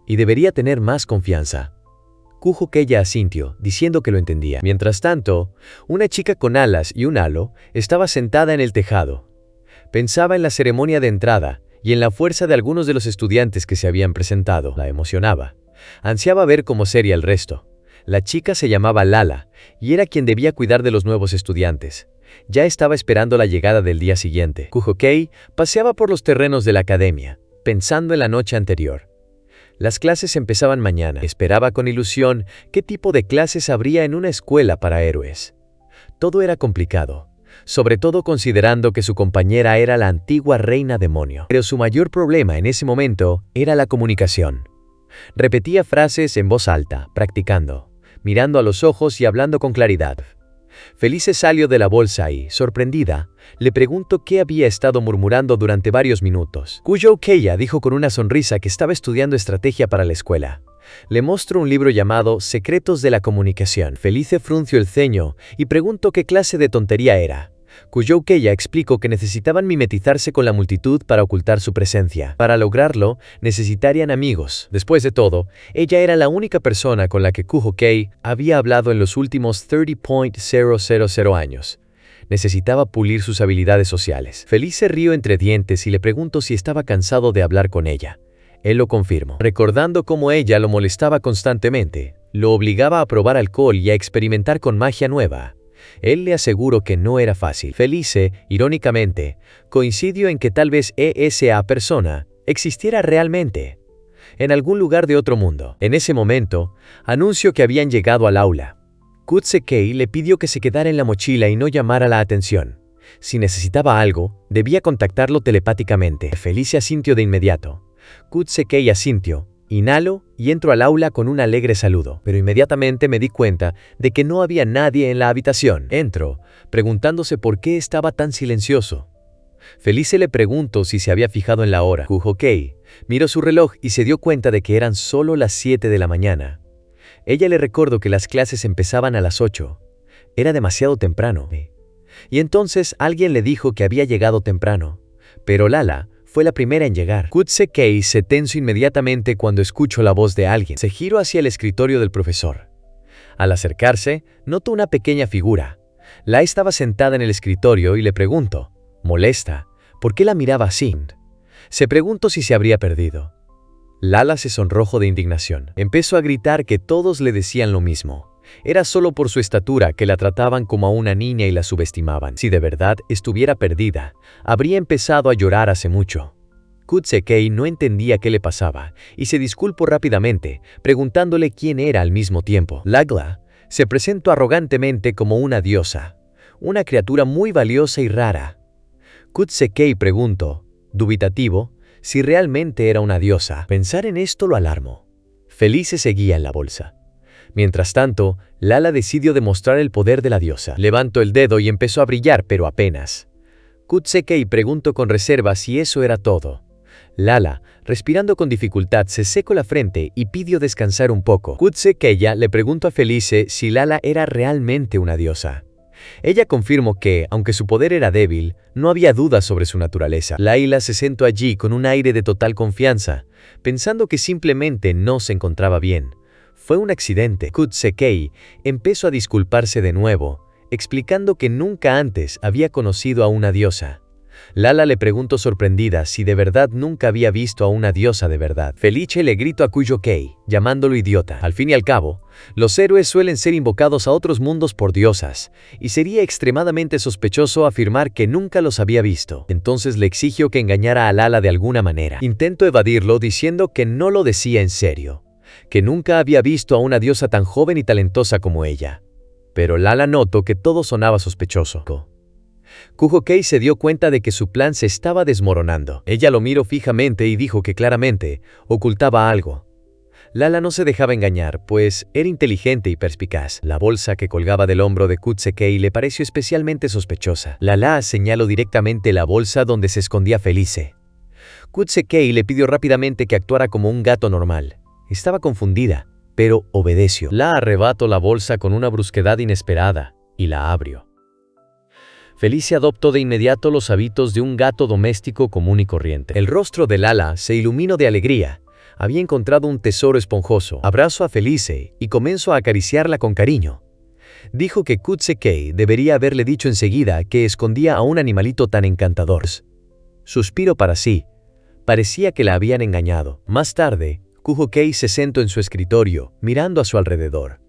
Y debería tener más confianza. Kuhokei asintió, diciendo que lo entendía. Mientras tanto, una chica con alas y un halo estaba sentada en el tejado. Pensaba en la ceremonia de entrada y en la fuerza de algunos de los estudiantes que se habían presentado. La emocionaba. Ansiaba ver cómo sería el resto. La chica se llamaba Lala y era quien debía cuidar de los nuevos estudiantes. Ya estaba esperando la llegada del día siguiente. Kujo-kei paseaba por los terrenos de la academia, pensando en la noche anterior. Las clases empezaban mañana. Esperaba con ilusión qué tipo de clases habría en una escuela para héroes. Todo era complicado, sobre todo considerando que su compañera era la antigua reina demonio. Pero su mayor problema en ese momento era la comunicación. Repetía frases en voz alta, practicando, mirando a los ojos y hablando con claridad. Felice salió de la bolsa y, sorprendida, le preguntó qué había estado murmurando durante varios minutos. Kujo-kei dijo con una sonrisa que estaba estudiando estrategia para la escuela. Le mostró un libro llamado Secretos de la Comunicación. Felice frunció el ceño y preguntó qué clase de tontería era. Kujo-kei explicó que necesitaban mimetizarse con la multitud para ocultar su presencia. Para lograrlo, necesitarían amigos. Después de todo, ella era la única persona con la que Kujo-kei había hablado en los últimos 30.000 años. Necesitaba pulir sus habilidades sociales. Felice rió entre dientes y le preguntó si estaba cansado de hablar con ella. Él lo confirmó, recordando cómo ella lo molestaba constantemente, lo obligaba a probar alcohol y a experimentar con magia nueva. Él le aseguró que no era fácil. Felice, irónicamente, coincidió en que tal vez esa persona existiera realmente, en algún lugar de otro mundo. En ese momento, anunció que habían llegado al aula. Kutsukei le pidió que se quedara en la mochila y no llamara la atención. Si necesitaba algo, debía contactarlo telepáticamente. Felice asintió de inmediato. Kutsukei asintió, inhaló y entró al aula con un alegre saludo. Pero inmediatamente me di cuenta de que no había nadie en la habitación. Entró, preguntándose por qué estaba tan silencioso. Felice le preguntó si se había fijado en la hora. Kujo-kei miró su reloj y se dio cuenta de que eran solo las 7 de la mañana. Ella le recordó que las clases empezaban a las 8. Era demasiado temprano. Y entonces alguien le dijo que había llegado temprano. Pero Lala fue la primera en llegar. Kutsukei se tensó inmediatamente cuando escuchó la voz de alguien. Se giró hacia el escritorio del profesor. Al acercarse, notó una pequeña figura. La estaba sentada en el escritorio y le preguntó, molesta, ¿por qué la miraba así? Se preguntó si se habría perdido. Lala se sonrojó de indignación. Empezó a gritar que todos le decían lo mismo. Era solo por su estatura que la trataban como a una niña y la subestimaban. Si de verdad estuviera perdida, habría empezado a llorar hace mucho. Kutsukei no entendía qué le pasaba y se disculpó rápidamente, preguntándole quién era al mismo tiempo. Lala se presentó arrogantemente como una diosa, una criatura muy valiosa y rara. Kutsukei preguntó, dubitativo, si realmente era una diosa. Pensar en esto lo alarmó. Felice seguía en la bolsa. Mientras tanto, Lala decidió demostrar el poder de la diosa. Levantó el dedo y empezó a brillar, pero apenas. Kutsukei preguntó con reserva si eso era todo. Lala, respirando con dificultad, se secó la frente y pidió descansar un poco. Kutsukei le preguntó a Felice si Lala era realmente una diosa. Ella confirmó que, aunque su poder era débil, no había dudas sobre su naturaleza. Laila se sentó allí con un aire de total confianza, pensando que simplemente no se encontraba bien. Fue un accidente. Kutsukei empezó a disculparse de nuevo, explicando que nunca antes había conocido a una diosa. Lala le preguntó sorprendida si de verdad nunca había visto a una diosa de verdad. Felice le gritó a Kujo-kei, llamándolo idiota. Al fin y al cabo, los héroes suelen ser invocados a otros mundos por diosas, y sería extremadamente sospechoso afirmar que nunca los había visto. Entonces le exigió que engañara a Lala de alguna manera. Intentó evadirlo diciendo que no lo decía en serio, que nunca había visto a una diosa tan joven y talentosa como ella. Pero Lala notó que todo sonaba sospechoso. Kujo-kei se dio cuenta de que su plan se estaba desmoronando. Ella lo miró fijamente y dijo que claramente ocultaba algo. Lala no se dejaba engañar, pues era inteligente y perspicaz. La bolsa que colgaba del hombro de Kutsukei le pareció especialmente sospechosa. Lala señaló directamente la bolsa donde se escondía Felice. Kutsukei le pidió rápidamente que actuara como un gato normal. Estaba confundida, pero obedeció. La arrebató la bolsa con una brusquedad inesperada y la abrió. Felice adoptó de inmediato los hábitos de un gato doméstico común y corriente. El rostro de Lala se iluminó de alegría. Había encontrado un tesoro esponjoso. Abrazó a Felice y comenzó a acariciarla con cariño. Dijo que Kutsukei debería haberle dicho enseguida que escondía a un animalito tan encantador. suspiró para sí. Parecía que la habían engañado. Más tarde, Kuho-kei se sentó en su escritorio, mirando a su alrededor.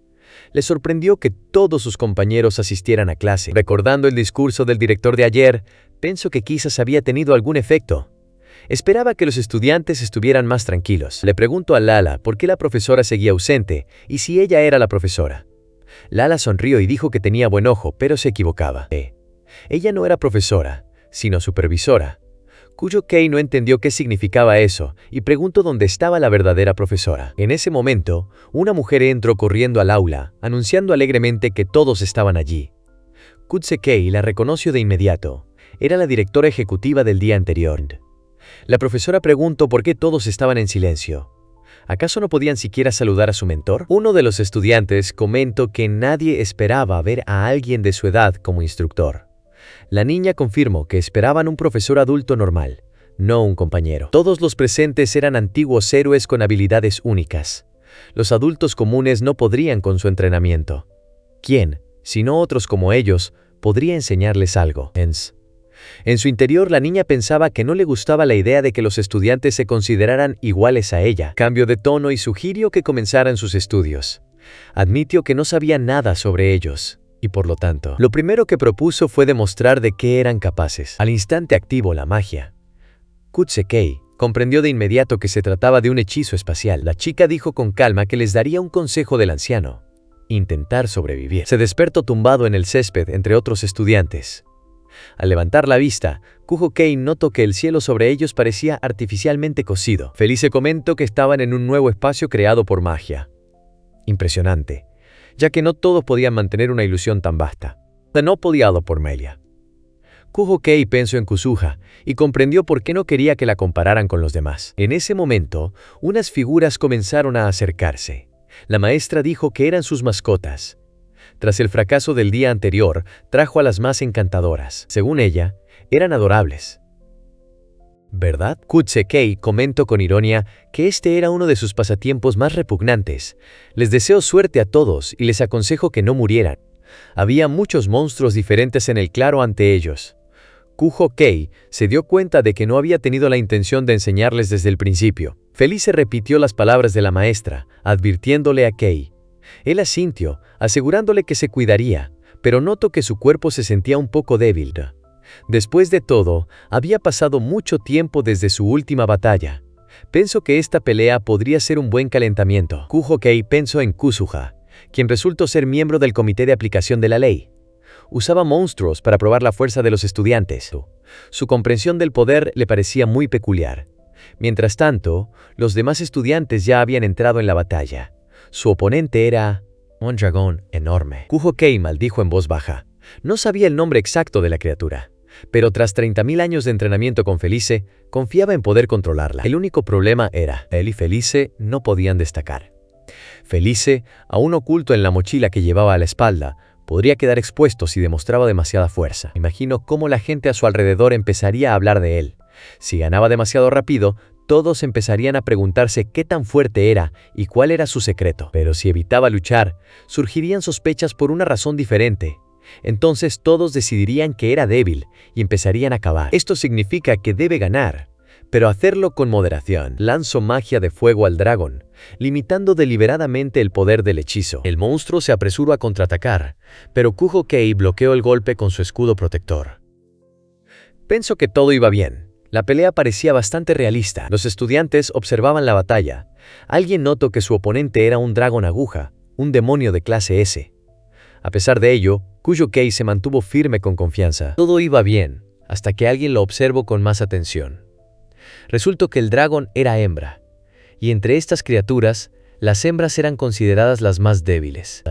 Le sorprendió que todos sus compañeros asistieran a clase. Recordando el discurso del director de ayer, pensó que quizás había tenido algún efecto. Esperaba que los estudiantes estuvieran más tranquilos. Le preguntó a Lala por qué la profesora seguía ausente y si ella era la profesora. Lala sonrió y dijo que tenía buen ojo, pero se equivocaba. Ella no era profesora, sino supervisora. Kuho-kei no entendió qué significaba eso y preguntó dónde estaba la verdadera profesora. En ese momento, una mujer entró corriendo al aula, anunciando alegremente que todos estaban allí. Kuho-kei la reconoció de inmediato. Era la directora ejecutiva del día anterior. La profesora preguntó por qué todos estaban en silencio. ¿Acaso no podían siquiera saludar a su mentor? Uno de los estudiantes comentó que nadie esperaba ver a alguien de su edad como instructor. La niña confirmó que esperaban un profesor adulto normal, no un compañero. Todos los presentes eran antiguos héroes con habilidades únicas. Los adultos comunes no podrían con su entrenamiento. ¿Quién, sino otros como ellos, podría enseñarles algo? En su interior, la niña pensaba que no le gustaba la idea de que los estudiantes se consideraran iguales a ella. Cambió de tono y sugirió que comenzaran sus estudios. Admitió que no sabía nada sobre ellos. Y por lo tanto, lo primero que propuso fue demostrar de qué eran capaces. Al instante activó la magia. Kuho-kei comprendió de inmediato que se trataba de un hechizo espacial. La chica dijo con calma que les daría un consejo del anciano: intentar sobrevivir. Se despertó tumbado en el césped entre otros estudiantes. Al levantar la vista, Kuho-kei notó que el cielo sobre ellos parecía artificialmente cosido. Felice comentó que estaban en un nuevo espacio creado por magia. Impresionante, ya que no todos podían mantener una ilusión tan vasta. No podiado por Melia. Kuho-kei pensó en Kusuha y comprendió por qué no quería que la compararan con los demás. En ese momento, unas figuras comenzaron a acercarse. La maestra dijo que eran sus mascotas. Tras el fracaso del día anterior, trajo a las más encantadoras. Según ella, eran adorables. ¿Verdad? Kuho-kei comentó con ironía que este era uno de sus pasatiempos más repugnantes. Les deseo suerte a todos y les aconsejo que no murieran. Había muchos monstruos diferentes en el claro ante ellos. Kuho-kei se dio cuenta de que no había tenido la intención de enseñarles desde el principio. Felice repitió las palabras de la maestra, advirtiéndole a Kei. Él asintió, asegurándole que se cuidaría, pero notó que su cuerpo se sentía un poco débil. Después de todo, había pasado mucho tiempo desde su última batalla. Pensó que esta pelea podría ser un buen calentamiento. Kuho-kei pensó en Kusuha, quien resultó ser miembro del comité de aplicación de la ley. Usaba monstruos para probar la fuerza de los estudiantes. Su comprensión del poder le parecía muy peculiar. Mientras tanto, los demás estudiantes ya habían entrado en la batalla. Su oponente era un dragón enorme. Kuho-kei maldijo en voz baja. No sabía el nombre exacto de la criatura, pero tras 30.000 años de entrenamiento con Felice, confiaba en poder controlarla. El único problema era, él y Felice no podían destacar. Felice, aún oculto en la mochila que llevaba a la espalda, podría quedar expuesto si demostraba demasiada fuerza. Imagino cómo la gente a su alrededor empezaría a hablar de él. Si ganaba demasiado rápido, todos empezarían a preguntarse qué tan fuerte era y cuál era su secreto. Pero si evitaba luchar, surgirían sospechas por una razón diferente. Entonces todos decidirían que era débil y empezarían a acabar. Esto significa que debe ganar, pero hacerlo con moderación. Lanzó magia de fuego al dragón, limitando deliberadamente el poder del hechizo. El monstruo se apresuró a contraatacar, pero Kuho-kei bloqueó el golpe con su escudo protector. Pensó que todo iba bien. La pelea parecía bastante realista. Los estudiantes observaban la batalla. Alguien notó que su oponente era un dragón aguja, un demonio de clase S. A pesar de ello, Kuho-kei se mantuvo firme con confianza. Todo iba bien, hasta que alguien lo observó con más atención. Resultó que el dragón era hembra, y entre estas criaturas, las hembras eran consideradas las más débiles.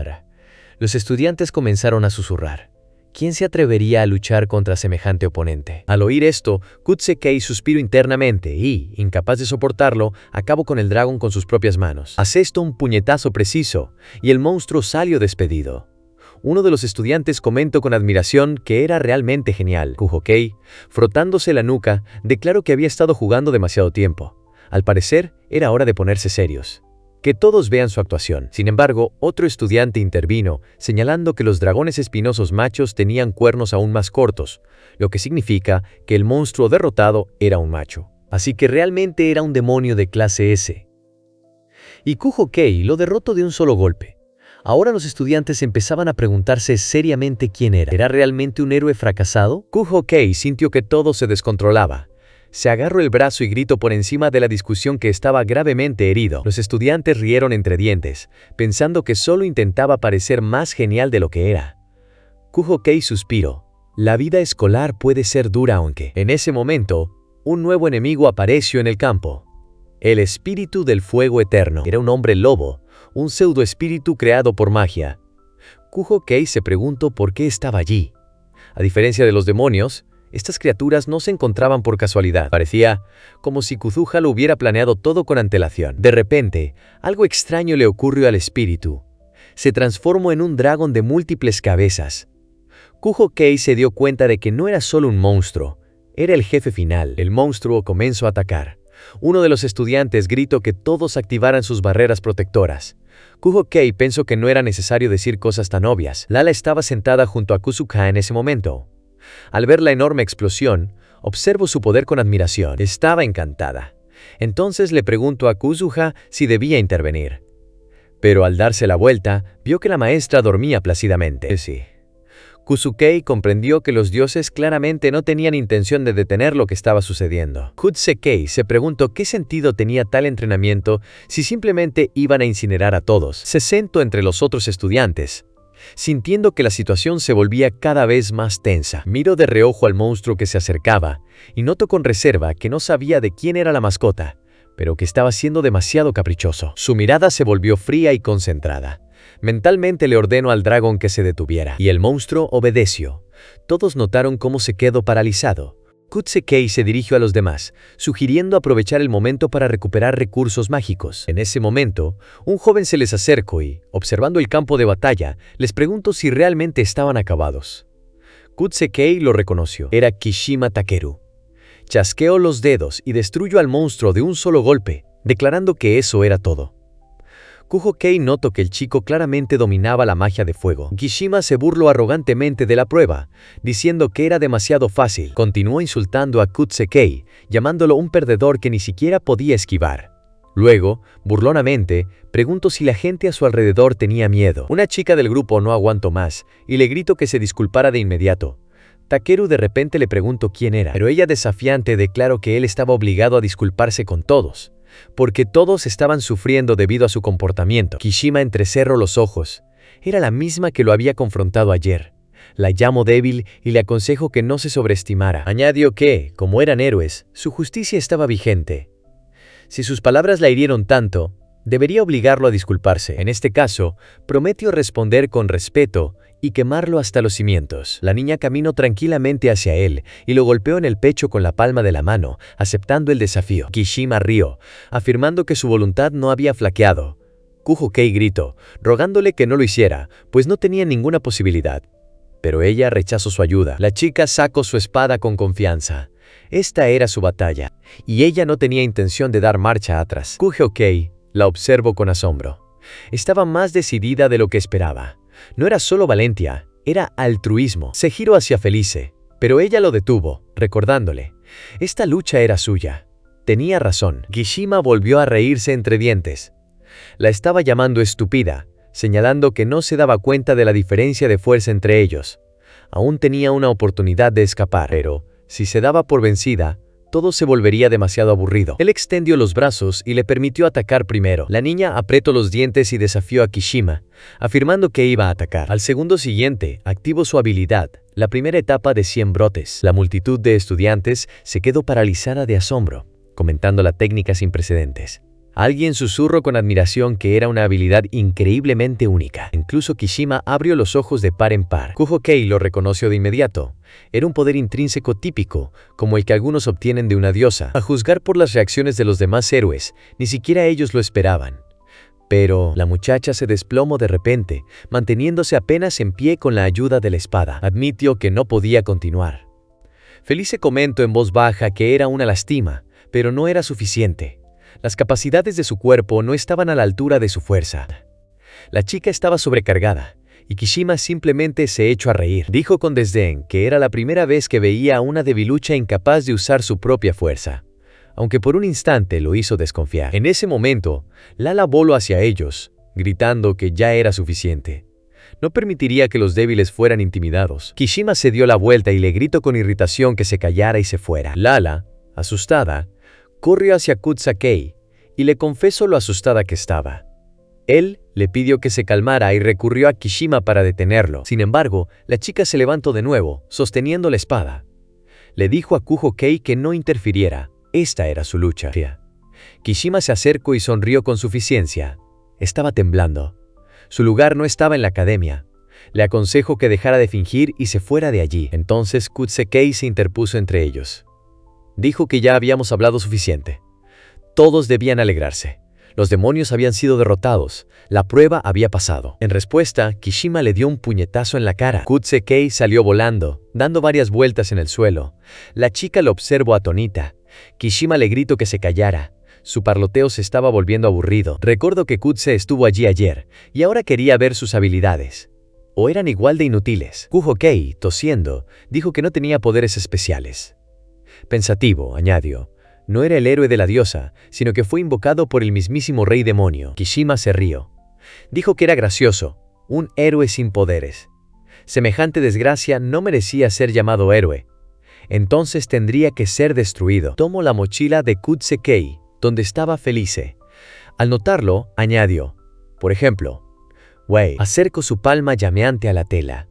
Los estudiantes comenzaron a susurrar. ¿Quién se atrevería a luchar contra semejante oponente? Al oír esto, Kuho-kei suspiró internamente y, incapaz de soportarlo, acabó con el dragón con sus propias manos. Asestó un puñetazo preciso, y el monstruo salió despedido. Uno de los estudiantes comentó con admiración que era realmente genial. Kuho-kei, frotándose la nuca, declaró que había estado jugando demasiado tiempo. Al parecer, era hora de ponerse serios. Que todos vean su actuación. Sin embargo, otro estudiante intervino, señalando que los dragones espinosos machos tenían cuernos aún más cortos, lo que significa que el monstruo derrotado era un macho. Así que realmente era un demonio de clase S. Y Kujo Kei lo derrotó de un solo golpe. Ahora los estudiantes empezaban a preguntarse seriamente quién era. ¿Era realmente un héroe fracasado? Kujo Kei sintió que todo se descontrolaba. Se agarró el brazo y gritó por encima de la discusión que estaba gravemente herido. Los estudiantes rieron entre dientes, pensando que solo intentaba parecer más genial de lo que era. Kujo Kei suspiró. La vida escolar puede ser dura aunque. En ese momento, un nuevo enemigo apareció en el campo. El espíritu del fuego eterno. Era un hombre lobo, un pseudoespíritu creado por magia. Kujo Kei se preguntó por qué estaba allí. A diferencia de los demonios, estas criaturas no se encontraban por casualidad. Parecía como si Kuzuha lo hubiera planeado todo con antelación. De repente, algo extraño le ocurrió al espíritu. Se transformó en un dragón de múltiples cabezas. Kujo Kei se dio cuenta de que no era solo un monstruo, era el jefe final. El monstruo comenzó a atacar. Uno de los estudiantes gritó que todos activaran sus barreras protectoras. Kujo Kei pensó que no era necesario decir cosas tan obvias. Lala estaba sentada junto a Kuzuha en ese momento. Al ver la enorme explosión, observó su poder con admiración. Estaba encantada. Entonces le preguntó a Kuzuha si debía intervenir. Pero al darse la vuelta, vio que la maestra dormía plácidamente. Sí. Kusukei comprendió que los dioses claramente no tenían intención de detener lo que estaba sucediendo. Kutsekei se preguntó qué sentido tenía tal entrenamiento si simplemente iban a incinerar a todos. Se sentó entre los otros estudiantes, sintiendo que la situación se volvía cada vez más tensa. Miró de reojo al monstruo que se acercaba y notó con reserva que no sabía de quién era la mascota, pero que estaba siendo demasiado caprichoso. Su mirada se volvió fría y concentrada. Mentalmente le ordenó al dragón que se detuviera, y el monstruo obedeció. Todos notaron cómo se quedó paralizado. Kutsekei se dirigió a los demás, sugiriendo aprovechar el momento para recuperar recursos mágicos. En ese momento, un joven se les acercó y, observando el campo de batalla, les preguntó si realmente estaban acabados. Kutsekei lo reconoció. Era Kishima Takeru. Chasqueó los dedos y destruyó al monstruo de un solo golpe, declarando que eso era todo. Kujo Kei notó que el chico claramente dominaba la magia de fuego. Kishima se burló arrogantemente de la prueba, diciendo que era demasiado fácil. Continuó insultando a Kutsekei, llamándolo un perdedor que ni siquiera podía esquivar. Luego, burlonamente, preguntó si la gente a su alrededor tenía miedo. Una chica del grupo no aguantó más y le gritó que se disculpara de inmediato. Takeru de repente le preguntó quién era, pero ella desafiante declaró que él estaba obligado a disculparse con todos, porque todos estaban sufriendo debido a su comportamiento. Kishima entrecerró los ojos. Era la misma que lo había confrontado ayer. La llamo débil y le aconsejó que no se sobreestimara. Añadió que, como eran héroes, su justicia estaba vigente. Si sus palabras la hirieron tanto, debería obligarlo a disculparse. En este caso, prometió responder con respeto y quemarlo hasta los cimientos. La niña caminó tranquilamente hacia él y lo golpeó en el pecho con la palma de la mano, aceptando el desafío. Kishima rió, afirmando que su voluntad no había flaqueado. Kujo Kei gritó, rogándole que no lo hiciera, pues no tenía ninguna posibilidad. Pero ella rechazó su ayuda. La chica sacó su espada con confianza. Esta era su batalla, y ella no tenía intención de dar marcha atrás. Kujo Kei la observó con asombro. Estaba más decidida de lo que esperaba. No era solo valentía, era altruismo. Se giró hacia Felice, pero ella lo detuvo, recordándole. Esta lucha era suya. Tenía razón. Kishima volvió a reírse entre dientes. La estaba llamando estúpida, señalando que no se daba cuenta de la diferencia de fuerza entre ellos. Aún tenía una oportunidad de escapar, pero, si se daba por vencida, todo se volvería demasiado aburrido. Él extendió los brazos y le permitió atacar primero. La niña apretó los dientes y desafió a Kishima, afirmando que iba a atacar. Al segundo siguiente, activó su habilidad, la primera etapa de 100 brotes. La multitud de estudiantes se quedó paralizada de asombro, comentando la técnica sin precedentes. Alguien susurró con admiración que era una habilidad increíblemente única. Incluso Kishima abrió los ojos de par en par. Kujo Kei lo reconoció de inmediato. Era un poder intrínseco típico, como el que algunos obtienen de una diosa. A juzgar por las reacciones de los demás héroes, ni siquiera ellos lo esperaban. Pero la muchacha se desplomó de repente, manteniéndose apenas en pie con la ayuda de la espada. Admitió que no podía continuar. Felice comentó en voz baja que era una lástima, pero no era suficiente. Las capacidades de su cuerpo no estaban a la altura de su fuerza. La chica estaba sobrecargada, y Kishima simplemente se echó a reír. Dijo con desdén que era la primera vez que veía a una debilucha incapaz de usar su propia fuerza, aunque por un instante lo hizo desconfiar. En ese momento, Lala voló hacia ellos, gritando que ya era suficiente. No permitiría que los débiles fueran intimidados. Kishima se dio la vuelta y le gritó con irritación que se callara y se fuera. Lala, asustada, corrió hacia Kutsakei y le confesó lo asustada que estaba. Él le pidió que se calmara y recurrió a Kishima para detenerlo. Sin embargo, la chica se levantó de nuevo, sosteniendo la espada. Le dijo a Kuho-kei que no interfiriera. Esta era su lucha. Kishima se acercó y sonrió con suficiencia. Estaba temblando. Su lugar no estaba en la academia. Le aconsejó que dejara de fingir y se fuera de allí. Entonces Kutsakei se interpuso entre ellos. Dijo que ya habíamos hablado suficiente. Todos debían alegrarse. Los demonios habían sido derrotados. La prueba había pasado. En respuesta, Kishima le dio un puñetazo en la cara. Kutsakei salió volando, dando varias vueltas en el suelo. La chica lo observó atónita. Kishima le gritó que se callara. Su parloteo se estaba volviendo aburrido. Recordó que Kutse estuvo allí ayer, y ahora quería ver sus habilidades. O eran igual de inútiles. Kuho-kei, tosiendo, dijo que no tenía poderes especiales. Pensativo, añadió. No era el héroe de la diosa, sino que fue invocado por el mismísimo rey demonio. Kishima se rió. Dijo que era gracioso, un héroe sin poderes. Semejante desgracia no merecía ser llamado héroe. Entonces tendría que ser destruido. Tomó la mochila de Kutsakei, donde estaba Felice. Al notarlo, añadió, por ejemplo, acercó su palma llameante a la tela.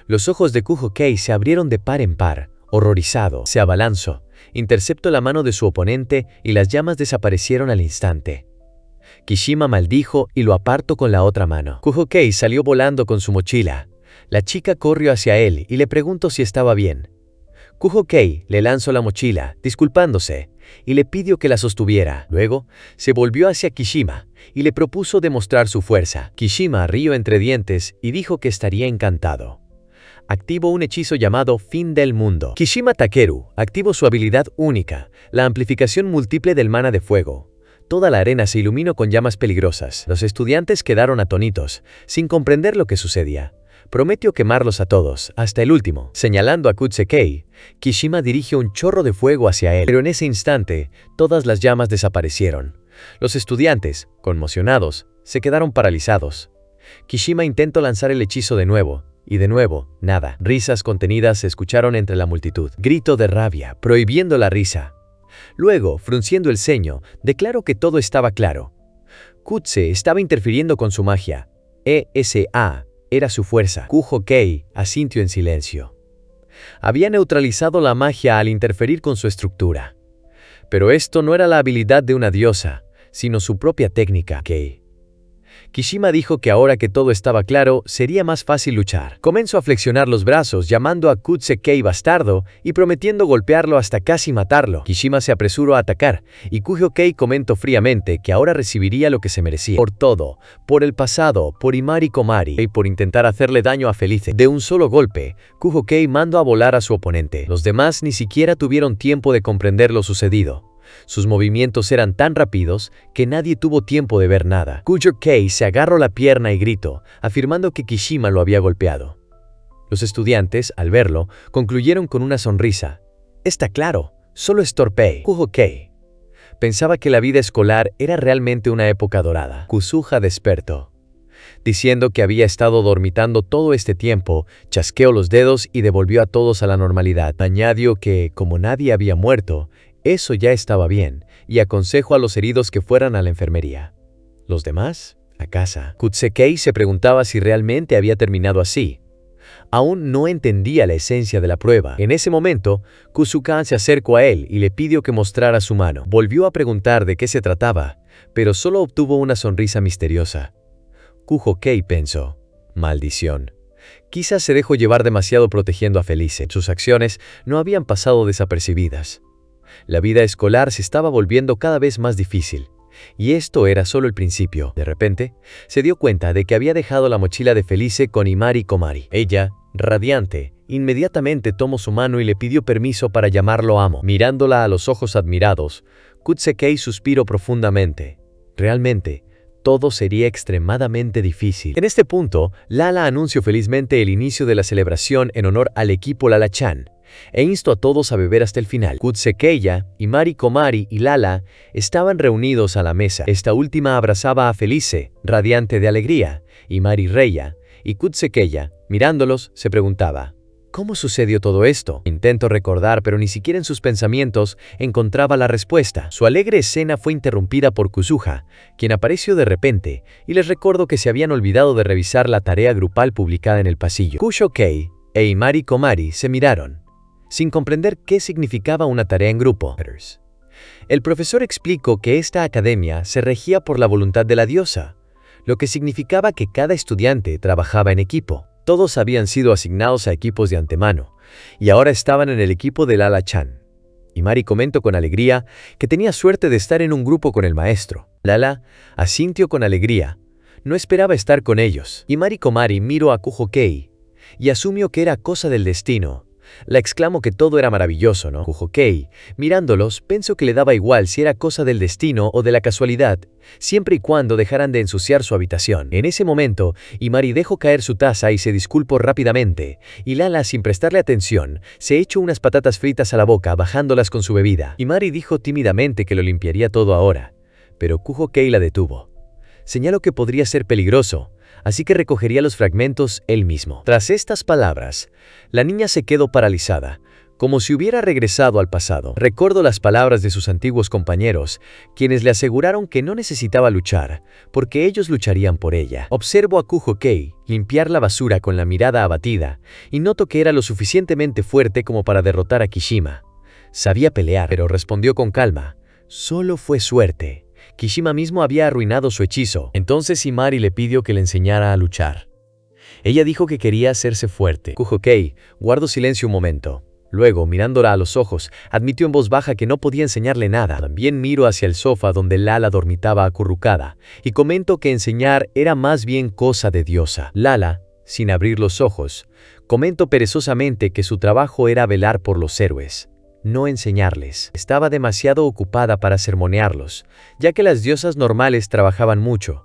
Los ojos de Kuho-kei se abrieron de par en par, horrorizado. Se abalanzó, interceptó la mano de su oponente y las llamas desaparecieron al instante. Kishima maldijo y lo apartó con la otra mano. Kuho-kei salió volando con su mochila. La chica corrió hacia él y le preguntó si estaba bien. Kuho-kei le lanzó la mochila, disculpándose, y le pidió que la sostuviera. Luego, se volvió hacia Kishima y le propuso demostrar su fuerza. Kishima rió entre dientes y dijo que estaría encantado. Activó un hechizo llamado Fin del Mundo. Kishima Takeru activó su habilidad única, la amplificación múltiple del mana de fuego. Toda la arena se iluminó con llamas peligrosas. Los estudiantes quedaron atónitos, sin comprender lo que sucedía. Prometió quemarlos a todos, hasta el último. Señalando a Kutsakei, Kishima dirigió un chorro de fuego hacia él. Pero en ese instante, todas las llamas desaparecieron. Los estudiantes, conmocionados, se quedaron paralizados. Kishima intentó lanzar el hechizo de nuevo, y de nuevo, nada. Risas contenidas se escucharon entre la multitud. Grito de rabia, prohibiendo la risa. Luego, frunciendo el ceño, declaró que todo estaba claro. Kutse estaba interfiriendo con su magia. ESA era su fuerza. Kuho-kei asintió en silencio. Había neutralizado la magia al interferir con su estructura. Pero esto no era la habilidad de una diosa, sino su propia técnica. Kishima dijo que ahora que todo estaba claro, sería más fácil luchar. Comenzó a flexionar los brazos, llamando a Kutsakei bastardo y prometiendo golpearlo hasta casi matarlo. Kishima se apresuró a atacar, y Kuho-kei comentó fríamente que ahora recibiría lo que se merecía. Por todo, por el pasado, por Imari Komari y por intentar hacerle daño a Felice. De un solo golpe, Kuho-kei mandó a volar a su oponente. Los demás ni siquiera tuvieron tiempo de comprender lo sucedido. Sus movimientos eran tan rápidos que nadie tuvo tiempo de ver nada. Kuho-kei se agarró la pierna y gritó, afirmando que Kishima lo había golpeado. Los estudiantes, al verlo, concluyeron con una sonrisa. Está claro, solo es torpe. Kuho-kei pensaba que la vida escolar era realmente una época dorada. Kusuha despertó. Diciendo que había estado dormitando todo este tiempo, chasqueó los dedos y devolvió a todos a la normalidad. Añadió que, como nadie había muerto, eso ya estaba bien, y aconsejó a los heridos que fueran a la enfermería. Los demás, a casa. Kutsakei se preguntaba si realmente había terminado así. Aún no entendía la esencia de la prueba. En ese momento, Kusukan se acercó a él y le pidió que mostrara su mano. Volvió a preguntar de qué se trataba, pero solo obtuvo una sonrisa misteriosa. Kuho-kei pensó, maldición. Quizás se dejó llevar demasiado protegiendo a Felice. Sus acciones no habían pasado desapercibidas. La vida escolar se estaba volviendo cada vez más difícil, y esto era solo el principio. De repente, se dio cuenta de que había dejado la mochila de Felice con Imari Komari. Ella, radiante, inmediatamente tomó su mano y le pidió permiso para llamarlo amo. Mirándola a los ojos admirados, Kutsakei suspiró profundamente. Realmente, todo sería extremadamente difícil. En este punto, Lala anunció felizmente el inicio de la celebración en honor al equipo Lala-chan, e instó a todos a beber hasta el final. Kutsukeya, Imari Komari y Lala estaban reunidos a la mesa. Esta última abrazaba a Felice, radiante de alegría, Imari reía, y Kutsukeya, mirándolos, se preguntaba: ¿cómo sucedió todo esto? Intento recordar, pero ni siquiera en sus pensamientos encontraba la respuesta. Su alegre escena fue interrumpida por Kuzuha, quien apareció de repente, y les recordó que se habían olvidado de revisar la tarea grupal publicada en el pasillo. Kushokei e Imari Komari se miraron, sin comprender qué significaba una tarea en grupo. El profesor explicó que esta academia se regía por la voluntad de la diosa, lo que significaba que cada estudiante trabajaba en equipo. Todos habían sido asignados a equipos de antemano, y ahora estaban en el equipo de Lala-chan. Imari comentó con alegría que tenía suerte de estar en un grupo con el maestro. Lala asintió con alegría. No esperaba estar con ellos. Imari Komari miró a Kuhokei y asumió que era cosa del destino. La exclamó que todo era maravilloso, ¿no? Kuhokei, mirándolos, pensó que le daba igual si era cosa del destino o de la casualidad, siempre y cuando dejaran de ensuciar su habitación. En ese momento, Imari dejó caer su taza y se disculpó rápidamente, y Lala, sin prestarle atención, se echó unas patatas fritas a la boca, bajándolas con su bebida. Imari dijo tímidamente que lo limpiaría todo ahora, pero Kuhokei la detuvo. Señaló que podría ser peligroso, así que recogería los fragmentos él mismo. Tras estas palabras, la niña se quedó paralizada, como si hubiera regresado al pasado. Recordó las palabras de sus antiguos compañeros, quienes le aseguraron que no necesitaba luchar, porque ellos lucharían por ella. Observó a Kuhokei limpiar la basura con la mirada abatida, y notó que era lo suficientemente fuerte como para derrotar a Kishima. Sabía pelear, pero respondió con calma: solo fue suerte. Kishima mismo había arruinado su hechizo. Entonces Imari le pidió que le enseñara a luchar. Ella dijo que quería hacerse fuerte. Kuhokei guardó silencio un momento. Luego, mirándola a los ojos, admitió en voz baja que no podía enseñarle nada. También miró hacia el sofá donde Lala dormitaba acurrucada, y comentó que enseñar era más bien cosa de diosa. Lala, sin abrir los ojos, comentó perezosamente que su trabajo era velar por los héroes, no enseñarles. Estaba demasiado ocupada para sermonearlos, ya que las diosas normales trabajaban mucho,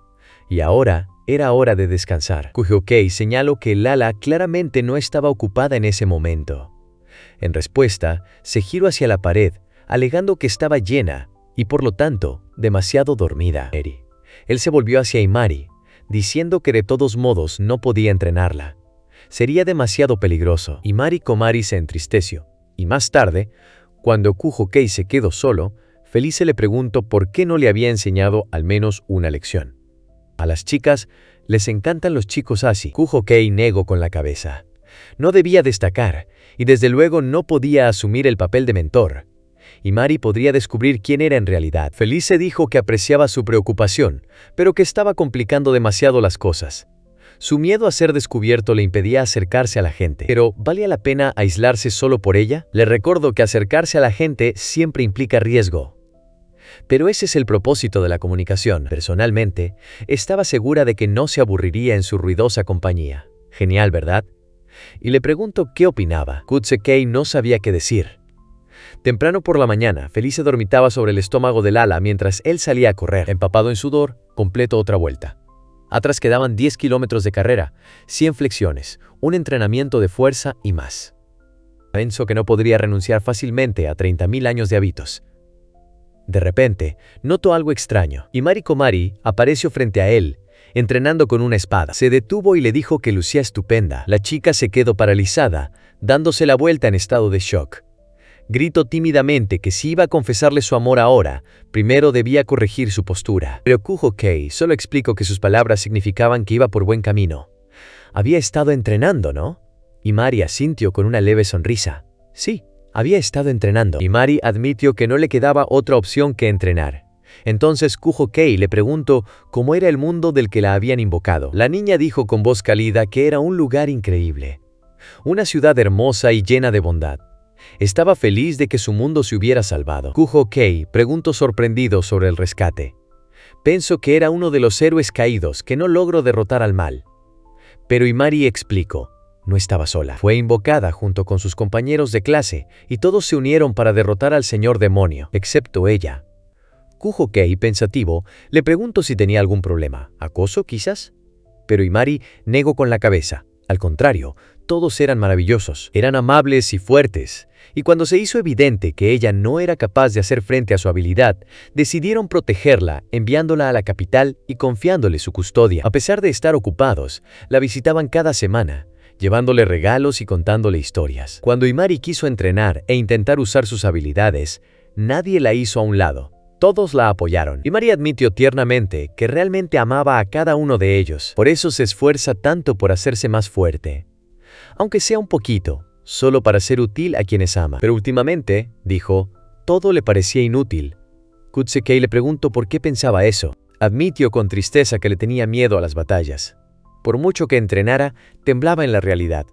y ahora era hora de descansar. Kuhokei señaló que Lala claramente no estaba ocupada en ese momento. En respuesta, se giró hacia la pared, alegando que estaba llena y por lo tanto demasiado dormida. Él se volvió hacia Imari, diciendo que de todos modos no podía entrenarla. Sería demasiado peligroso. Imari Komari se entristeció. Y más tarde, cuando Kuhokei se quedó solo, Felice le preguntó por qué no le había enseñado al menos una lección. A las chicas les encantan los chicos así. Kuhokei negó con la cabeza. No debía destacar, y desde luego no podía asumir el papel de mentor. Imari podría descubrir quién era en realidad. Felice dijo que apreciaba su preocupación, pero que estaba complicando demasiado las cosas. Su miedo a ser descubierto le impedía acercarse a la gente. Pero, ¿valía la pena aislarse solo por ella? Le recordó que acercarse a la gente siempre implica riesgo. Pero ese es el propósito de la comunicación. Personalmente, estaba segura de que no se aburriría en su ruidosa compañía. Genial, ¿verdad? Y le preguntó qué opinaba. Kutsukeei no sabía qué decir. Temprano por la mañana, Felice dormitaba sobre el estómago de Lala mientras él salía a correr. Empapado en sudor, completó otra vuelta. Atrás quedaban 10 kilómetros de carrera, 100 flexiones, un entrenamiento de fuerza y más. Pensó que no podría renunciar fácilmente a 30.000 años de hábitos. De repente, notó algo extraño. Imari Komari apareció frente a él, entrenando con una espada. Se detuvo y le dijo que lucía estupenda. La chica se quedó paralizada, dándose la vuelta en estado de shock. Gritó tímidamente que si iba a confesarle su amor ahora, primero debía corregir su postura. Pero Kuhokei solo explicó que sus palabras significaban que iba por buen camino. Había estado entrenando, ¿no? Imari asintió con una leve sonrisa. Sí, había estado entrenando. Imari admitió que no le quedaba otra opción que entrenar. Entonces Kuhokei le preguntó cómo era el mundo del que la habían invocado. La niña dijo con voz cálida que era un lugar increíble. Una ciudad hermosa y llena de bondad. Estaba feliz de que su mundo se hubiera salvado. Kuhokei preguntó sorprendido sobre el rescate. Pensó que era uno de los héroes caídos que no logró derrotar al mal. Pero Imari explicó, no estaba sola. Fue invocada junto con sus compañeros de clase y todos se unieron para derrotar al señor demonio, excepto ella. Kuho-kei, pensativo, le preguntó si tenía algún problema. ¿Acoso, quizás? Pero Imari negó con la cabeza. Al contrario, todos eran maravillosos, eran amables y fuertes. Y cuando se hizo evidente que ella no era capaz de hacer frente a su habilidad, decidieron protegerla, enviándola a la capital y confiándole su custodia. A pesar de estar ocupados, la visitaban cada semana, llevándole regalos y contándole historias. Cuando Imari quiso entrenar e intentar usar sus habilidades, nadie la hizo a un lado. Todos la apoyaron. Imari admitió tiernamente que realmente amaba a cada uno de ellos. Por eso se esfuerza tanto por hacerse más fuerte. Aunque sea un poquito, solo para ser útil a quienes ama. Pero últimamente, dijo, todo le parecía inútil. Kutsekei le preguntó por qué pensaba eso. Admitió con tristeza que le tenía miedo a las batallas. Por mucho que entrenara, temblaba en la realidad.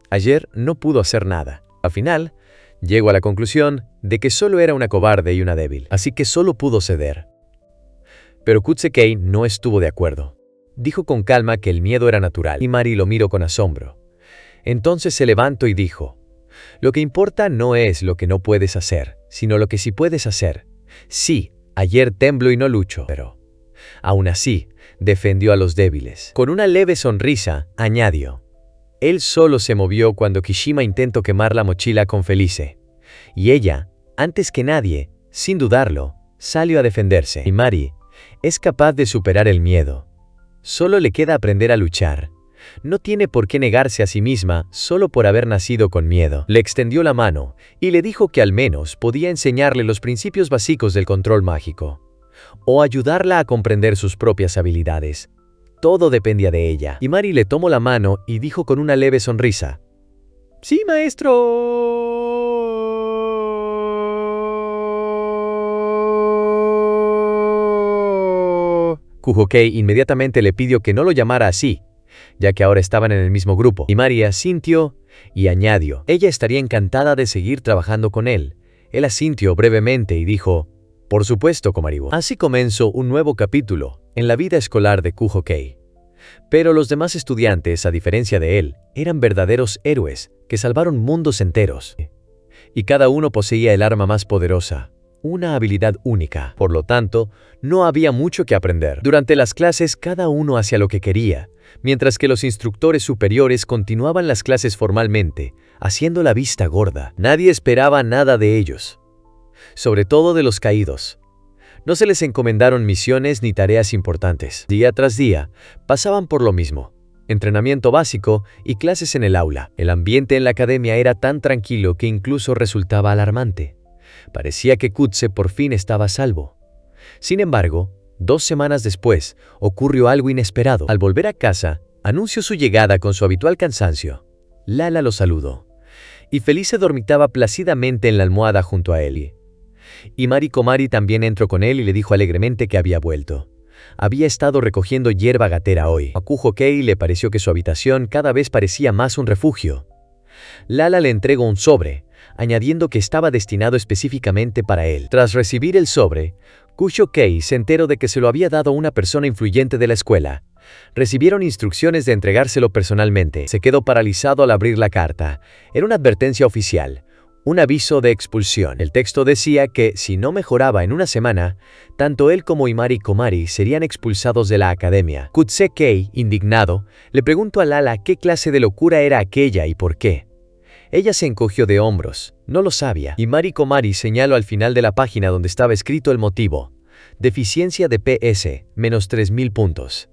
Ayer no pudo hacer nada. Al final, llegó a la conclusión de que solo era una cobarde y una débil, así que solo pudo ceder. Pero Kutsekei no estuvo de acuerdo. Dijo con calma que el miedo era natural. Imari lo miró con asombro. Entonces se levantó y dijo, lo que importa no es lo que no puedes hacer, sino lo que sí puedes hacer. Sí, ayer temblo y no lucho, pero aún así, defendió a los débiles. Con una leve sonrisa, añadió, él solo se movió cuando Kishima intentó quemar la mochila con Felice. Y ella, antes que nadie, sin dudarlo, salió a defenderse. Imari es capaz de superar el miedo. Solo le queda aprender a luchar. No tiene por qué negarse a sí misma solo por haber nacido con miedo. Le extendió la mano y le dijo que al menos podía enseñarle los principios básicos del control mágico. O ayudarla a comprender sus propias habilidades. Todo dependía de ella. Imari le tomó la mano y dijo con una leve sonrisa, «Sí, maestro». Kuho-kei inmediatamente le pidió que no lo llamara así, ya que ahora estaban en el mismo grupo. Imari asintió y añadió, ella estaría encantada de seguir trabajando con él. Él asintió brevemente y dijo, «Por supuesto, Komaribo». Así comenzó un nuevo capítulo en la vida escolar de Kuho-kei. Pero los demás estudiantes, a diferencia de él, eran verdaderos héroes que salvaron mundos enteros. Y cada uno poseía el arma más poderosa, una habilidad única. Por lo tanto, no había mucho que aprender. Durante las clases, cada uno hacía lo que quería, mientras que los instructores superiores continuaban las clases formalmente, haciendo la vista gorda. Nadie esperaba nada de ellos, sobre todo de los caídos. No se les encomendaron misiones ni tareas importantes. Día tras día, pasaban por lo mismo. Entrenamiento básico y clases en el aula. El ambiente en la academia era tan tranquilo que incluso resultaba alarmante. Parecía que Kutse por fin estaba a salvo. Sin embargo, 2 semanas después, ocurrió algo inesperado. Al volver a casa, anunció su llegada con su habitual cansancio. Lala lo saludó. Y Felice dormitaba plácidamente en la almohada junto a él. Imari Komari también entró con él y le dijo alegremente que había vuelto. Había estado recogiendo hierba gatera hoy. A Kuho-kei le pareció que su habitación cada vez parecía más un refugio. Lala le entregó un sobre, añadiendo que estaba destinado específicamente para él. Tras recibir el sobre, Kuho-kei se enteró de que se lo había dado una persona influyente de la escuela. Recibieron instrucciones de entregárselo personalmente. Se quedó paralizado al abrir la carta. Era una advertencia oficial. Un aviso de expulsión. El texto decía que, si no mejoraba en una semana, tanto él como Imari Komari serían expulsados de la academia. Kutsekei, indignado, le preguntó a Lala qué clase de locura era aquella y por qué. Ella se encogió de hombros. No lo sabía. Imari Komari señaló al final de la página donde estaba escrito el motivo. Deficiencia de PS, menos 3000 puntos.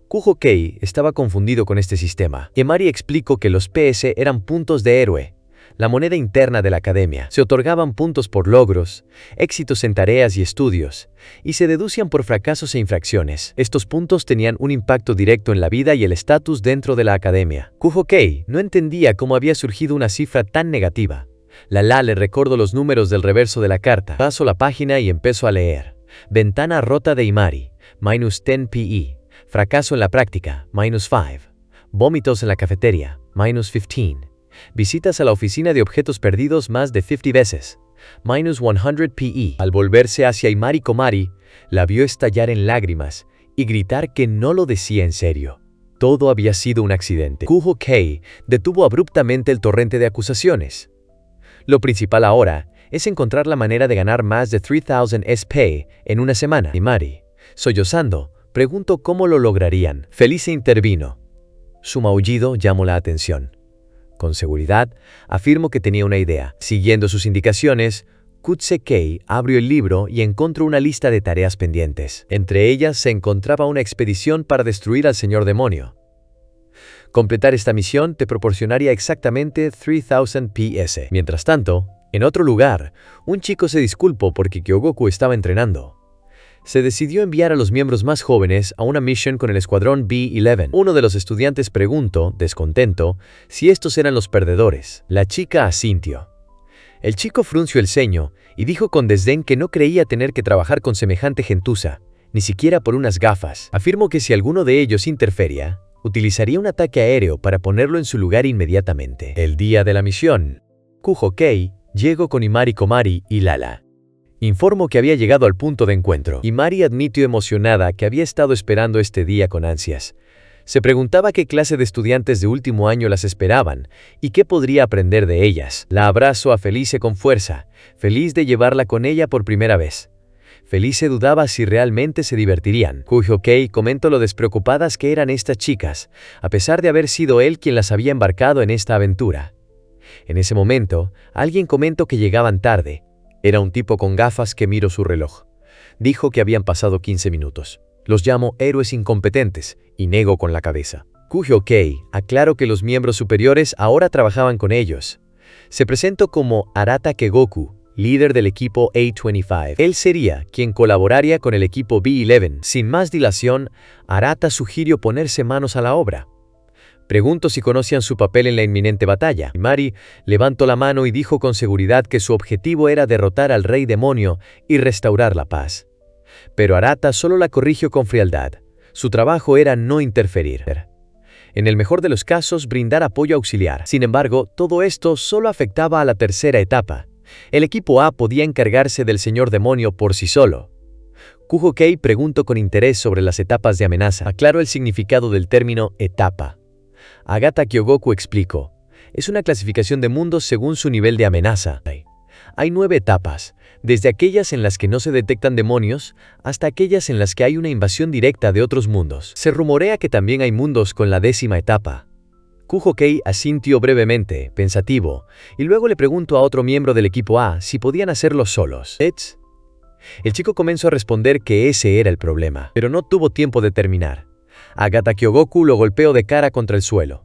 Kuho-kei estaba confundido con este sistema. Imari explicó que los PS eran puntos de héroe, la moneda interna de la academia. Se otorgaban puntos por logros, éxitos en tareas y estudios, y se deducían por fracasos e infracciones. Estos puntos tenían un impacto directo en la vida y el estatus dentro de la academia. Kuho-kei no entendía cómo había surgido una cifra tan negativa. Lala le recordó los números del reverso de la carta. Pasó la página y empezó a leer. Ventana rota de Imari, -10 PE. Fracaso en la práctica, -5. Vómitos en la cafeteria, -15. Visitas a la oficina de objetos perdidos más de 50 veces, -100 PE. Al volverse hacia Imari Komari, la vio estallar en lágrimas y gritar que no lo decía en serio. Todo había sido un accidente. Kuho-kei detuvo abruptamente el torrente de acusaciones. Lo principal ahora es encontrar la manera de ganar más de 3,000 SP en una semana. Imari, sollozando, preguntó cómo lo lograrían. Felice intervino. Su maullido llamó la atención. Con seguridad, afirmó que tenía una idea. Siguiendo sus indicaciones, Kutsekei abrió el libro y encontró una lista de tareas pendientes. Entre ellas se encontraba una expedición para destruir al señor demonio. Completar esta misión te proporcionaría exactamente 3,000 PS. Mientras tanto, en otro lugar, un chico se disculpó porque Kyogoku estaba entrenando. Se decidió enviar a los miembros más jóvenes a una misión con el escuadrón B-11. Uno de los estudiantes preguntó, descontento, si estos eran los perdedores. La chica asintió. El chico frunció el ceño y dijo con desdén que no creía tener que trabajar con semejante gentuza, ni siquiera por unas gafas. Afirmó que si alguno de ellos interfería, utilizaría un ataque aéreo para ponerlo en su lugar inmediatamente. El día de la misión, Kuho-kei llegó con Imari Komari y Lala. Informó que había llegado al punto de encuentro. Imari admitió emocionada que había estado esperando este día con ansias. Se preguntaba qué clase de estudiantes de último año las esperaban y qué podría aprender de ellas. La abrazó a Felice con fuerza, feliz de llevarla con ella por primera vez. Felice dudaba si realmente se divertirían. Kuho-kei comentó lo despreocupadas que eran estas chicas, a pesar de haber sido él quien las había embarcado en esta aventura. En ese momento, alguien comentó que llegaban tarde. Era un tipo con gafas que miró su reloj. Dijo que habían pasado 15 minutos. Los llamo héroes incompetentes y negó con la cabeza. Kuho-kei aclaró que los miembros superiores ahora trabajaban con ellos. Se presentó como Arata Kegoku, líder del equipo A25. Él sería quien colaboraría con el equipo B11. Sin más dilación, Arata sugirió ponerse manos a la obra. Preguntó si conocían su papel en la inminente batalla. Imari levantó la mano y dijo con seguridad que su objetivo era derrotar al rey demonio y restaurar la paz. Pero Arata solo la corrigió con frialdad. Su trabajo era no interferir. En el mejor de los casos, brindar apoyo auxiliar. Sin embargo, todo esto solo afectaba a la tercera etapa. El equipo A podía encargarse del señor demonio por sí solo. Kuho-kei preguntó con interés sobre las etapas de amenaza. Aclaró el significado del término etapa. Agata Kyogoku explicó, es una clasificación de mundos según su nivel de amenaza. Hay 9 etapas, desde aquellas en las que no se detectan demonios hasta aquellas en las que hay una invasión directa de otros mundos. Se rumorea que también hay mundos con la 10ª etapa. Kuho-kei asintió brevemente, pensativo, y luego le preguntó a otro miembro del equipo A si podían hacerlo solos. El chico comenzó a responder que ese era el problema, pero no tuvo tiempo de terminar. Agata Kyogoku lo golpeó de cara contra el suelo.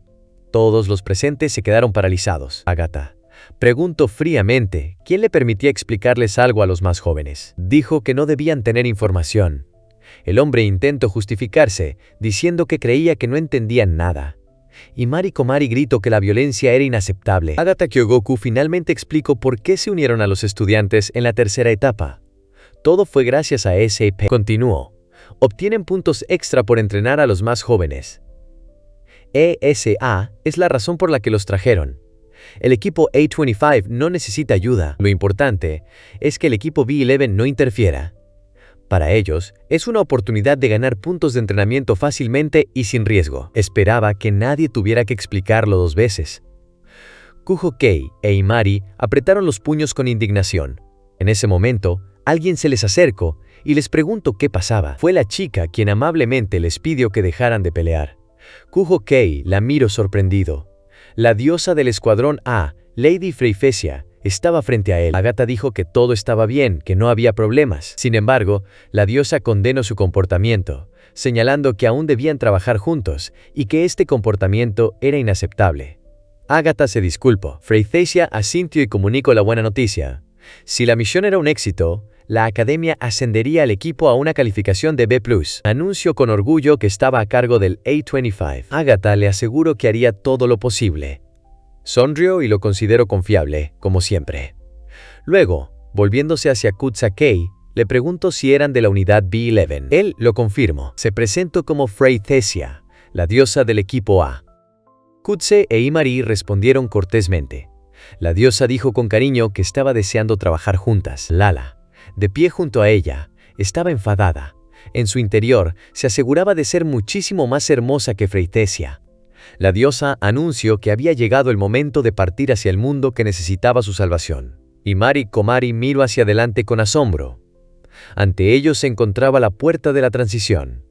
Todos los presentes se quedaron paralizados. Agata preguntó fríamente quién le permitía explicarles algo a los más jóvenes. Dijo que no debían tener información. El hombre intentó justificarse, diciendo que creía que no entendían nada. Imari Komari gritó que la violencia era inaceptable. Agata Kyogoku finalmente explicó por qué se unieron a los estudiantes en la tercera etapa. Todo fue gracias a SP. Continuó. Obtienen puntos extra por entrenar a los más jóvenes. ESA es la razón por la que los trajeron. El equipo A25 no necesita ayuda. Lo importante es que el equipo B11 no interfiera. Para ellos, es una oportunidad de ganar puntos de entrenamiento fácilmente y sin riesgo. Esperaba que nadie tuviera que explicarlo 2 veces. Kuho-kei e Imari apretaron los puños con indignación. En ese momento, alguien se les acercó y les preguntó qué pasaba. Fue la chica quien amablemente les pidió que dejaran de pelear. Kuho-kei la miró sorprendido. La diosa del escuadrón A, Lady Freifesia, estaba frente a él. Agata dijo que todo estaba bien, que no había problemas. Sin embargo, la diosa condenó su comportamiento, señalando que aún debían trabajar juntos y que este comportamiento era inaceptable. Agata se disculpó. Freifesia asintió y comunicó la buena noticia. Si la misión era un éxito, la academia ascendería al equipo a una calificación de B+. Anunció con orgullo que estaba a cargo del A25. Agata le aseguró que haría todo lo posible. Sonrió y lo consideró confiable, como siempre. Luego, volviéndose hacia Kutsekei, le preguntó si eran de la unidad B11. Él lo confirmó. Se presentó como Freifesia, la diosa del equipo A. Kutse e Imari respondieron cortésmente. La diosa dijo con cariño que estaba deseando trabajar juntas. Lala, de pie junto a ella, estaba enfadada. En su interior, se aseguraba de ser muchísimo más hermosa que Freifesia. La diosa anunció que había llegado el momento de partir hacia el mundo que necesitaba su salvación. Imari y Komari miró hacia adelante con asombro. Ante ellos se encontraba la puerta de la transición.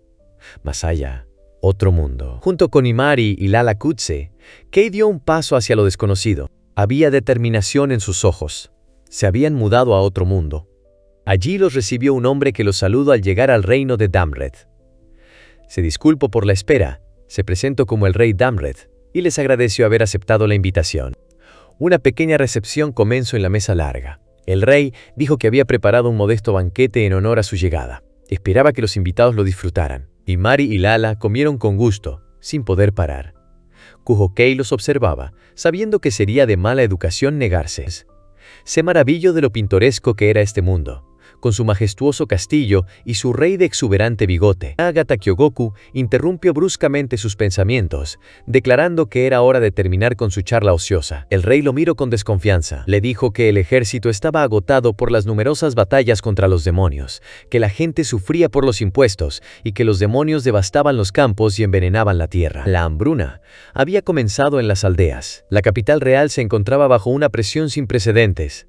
Más allá, otro mundo. Junto con Imari y Lala Kutse, Kei dio un paso hacia lo desconocido. Había determinación en sus ojos. Se habían mudado a otro mundo. Allí los recibió un hombre que los saludó al llegar al reino de Damred. Se disculpó por la espera, se presentó como el rey Damred y les agradeció haber aceptado la invitación. Una pequeña recepción comenzó en la mesa larga. El rey dijo que había preparado un modesto banquete en honor a su llegada. Esperaba que los invitados lo disfrutaran. Imari y Lala comieron con gusto, sin poder parar. Kuho-kei los observaba, sabiendo que sería de mala educación negarse. Se maravilló de lo pintoresco que era este mundo, con su majestuoso castillo y su rey de exuberante bigote. Agatha Kyogoku interrumpió bruscamente sus pensamientos, declarando que era hora de terminar con su charla ociosa. El rey lo miró con desconfianza. Le dijo que el ejército estaba agotado por las numerosas batallas contra los demonios, que la gente sufría por los impuestos y que los demonios devastaban los campos y envenenaban la tierra. La hambruna había comenzado en las aldeas. La capital real se encontraba bajo una presión sin precedentes.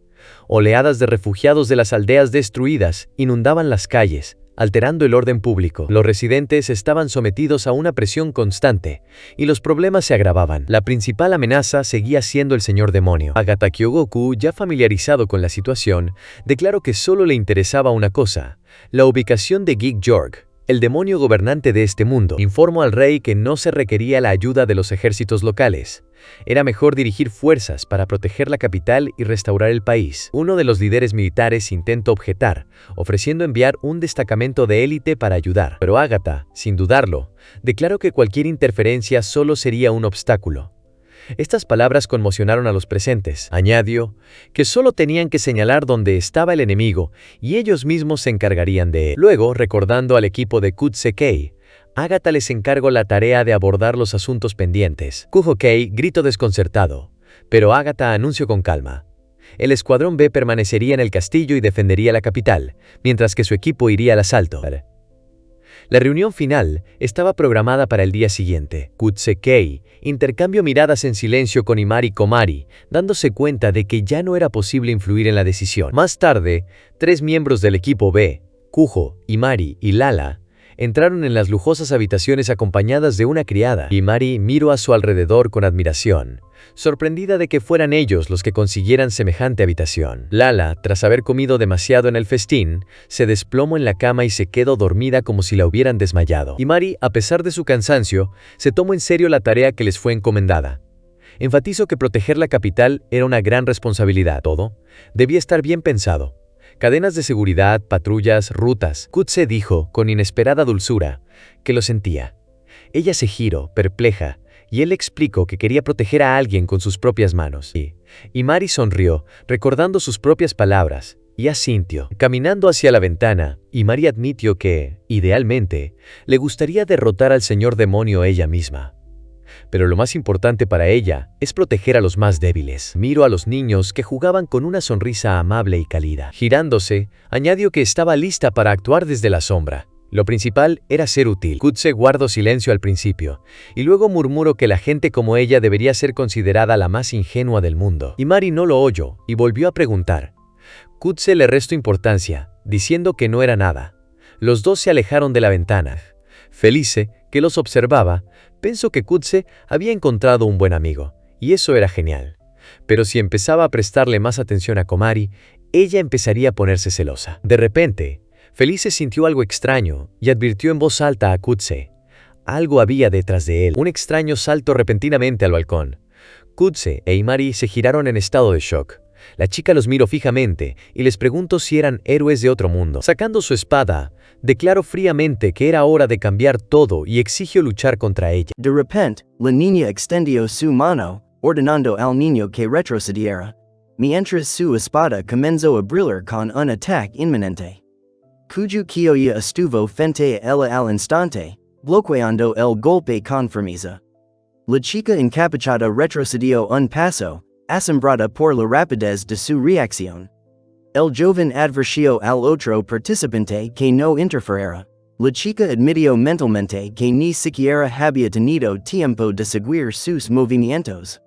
Oleadas de refugiados de las aldeas destruidas inundaban las calles, alterando el orden público. Los residentes estaban sometidos a una presión constante, y los problemas se agravaban. La principal amenaza seguía siendo el señor demonio. Agatha Kyogoku, ya familiarizado con la situación, declaró que solo le interesaba una cosa: la ubicación de Geek-Jorg, el demonio gobernante de este mundo. Informó al rey que no se requería la ayuda de los ejércitos locales. Era mejor dirigir fuerzas para proteger la capital y restaurar el país. Uno de los líderes militares intentó objetar, ofreciendo enviar un destacamento de élite para ayudar. Pero Agatha, sin dudarlo, declaró que cualquier interferencia solo sería un obstáculo. Estas palabras conmocionaron a los presentes. Añadió que solo tenían que señalar dónde estaba el enemigo y ellos mismos se encargarían de él. Luego, recordando al equipo de Kutse-kei, Agatha les encargó la tarea de abordar los asuntos pendientes. Kuho-kei gritó desconcertado, pero Agatha anunció con calma. El escuadrón B permanecería en el castillo y defendería la capital, mientras que su equipo iría al asalto. La reunión final estaba programada para el día siguiente. Kutse-kei intercambió miradas en silencio con Imari y Komari, dándose cuenta de que ya no era posible influir en la decisión. Más tarde, 3 miembros del equipo B, Kuho, Imari y Lala, entraron en las lujosas habitaciones acompañadas de una criada. Imari miró a su alrededor con admiración, sorprendida de que fueran ellos los que consiguieran semejante habitación. Lala, tras haber comido demasiado en el festín, se desplomó en la cama y se quedó dormida como si la hubieran desmayado. Imari, a pesar de su cansancio, se tomó en serio la tarea que les fue encomendada. Enfatizó que proteger la capital era una gran responsabilidad. Todo debía estar bien pensado. Cadenas de seguridad, patrullas, rutas. Kutse dijo, con inesperada dulzura, que lo sentía. Ella se giró, perpleja, y él explicó que quería proteger a alguien con sus propias manos. Y Mari sonrió, recordando sus propias palabras, y asintió. Caminando hacia la ventana, Imari admitió que, idealmente, le gustaría derrotar al señor demonio ella misma. Pero lo más importante para ella es proteger a los más débiles. Miró a los niños que jugaban con una sonrisa amable y cálida. Girándose, añadió que estaba lista para actuar desde la sombra. Lo principal era ser útil. Kutse guardó silencio al principio, y luego murmuró que la gente como ella debería ser considerada la más ingenua del mundo. Imari no lo oyó y volvió a preguntar. Kutse le restó importancia, diciendo que no era nada. Los dos se alejaron de la ventana. Felice, que los observaba, pensó que Kutse había encontrado un buen amigo, y eso era genial. Pero si empezaba a prestarle más atención a Komari, ella empezaría a ponerse celosa. De repente, Felice sintió algo extraño y advirtió en voz alta a Kutse. Algo había detrás de él. Un extraño saltó repentinamente al balcón. Kutse e Imari se giraron en estado de shock. La chica los miró fijamente y les preguntó si eran héroes de otro mundo. Sacando su espada, declaró fríamente que era hora de cambiar todo y exigió luchar contra ella. De repente, la niña extendió su mano, ordenando al niño que retrocediera, mientras su espada comenzó a brillar con un ataque inminente. Cuyo Kiyoya estuvo frente a ella al instante, bloqueando el golpe con firmeza. La chica encapuchada retrocedió un paso, asombrada por la rapidez de su reacción. El joven advirtió al otro participante que no interferiera. La chica admitió mentalmente que ni siquiera había tenido tiempo de seguir sus movimientos.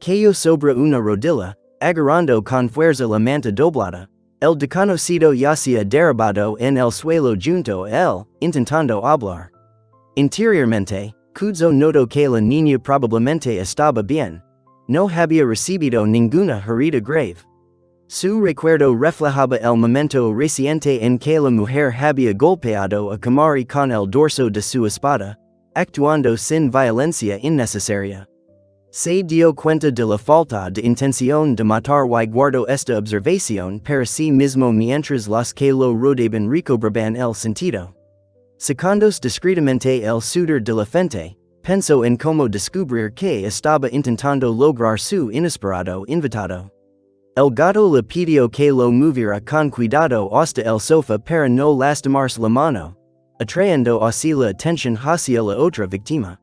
Cayó sobre una rodilla, agarrando con fuerza la manta doblada, el desconocido yacía derribado en el suelo junto a él, intentando hablar. Interiormente, Kuzo notó que la niña probablemente estaba bien. No había recibido ninguna herida grave. Su recuerdo reflejaba el momento reciente en que la mujer había golpeado a Kamari con el dorso de su espada, actuando sin violencia innecesaria. Se dio cuenta de la falta de intención de matar y guardó esta observación para sí mismo mientras los que lo rodeaban recobraban el sentido. Sacándose discretamente el sudor de la frente, pensó en cómo descubrir que estaba intentando lograr su inesperado invitado. El gato le pidió que lo moviera con cuidado hasta el sofá para no lastimarse la mano, atrayendo así la atención hacia la otra víctima.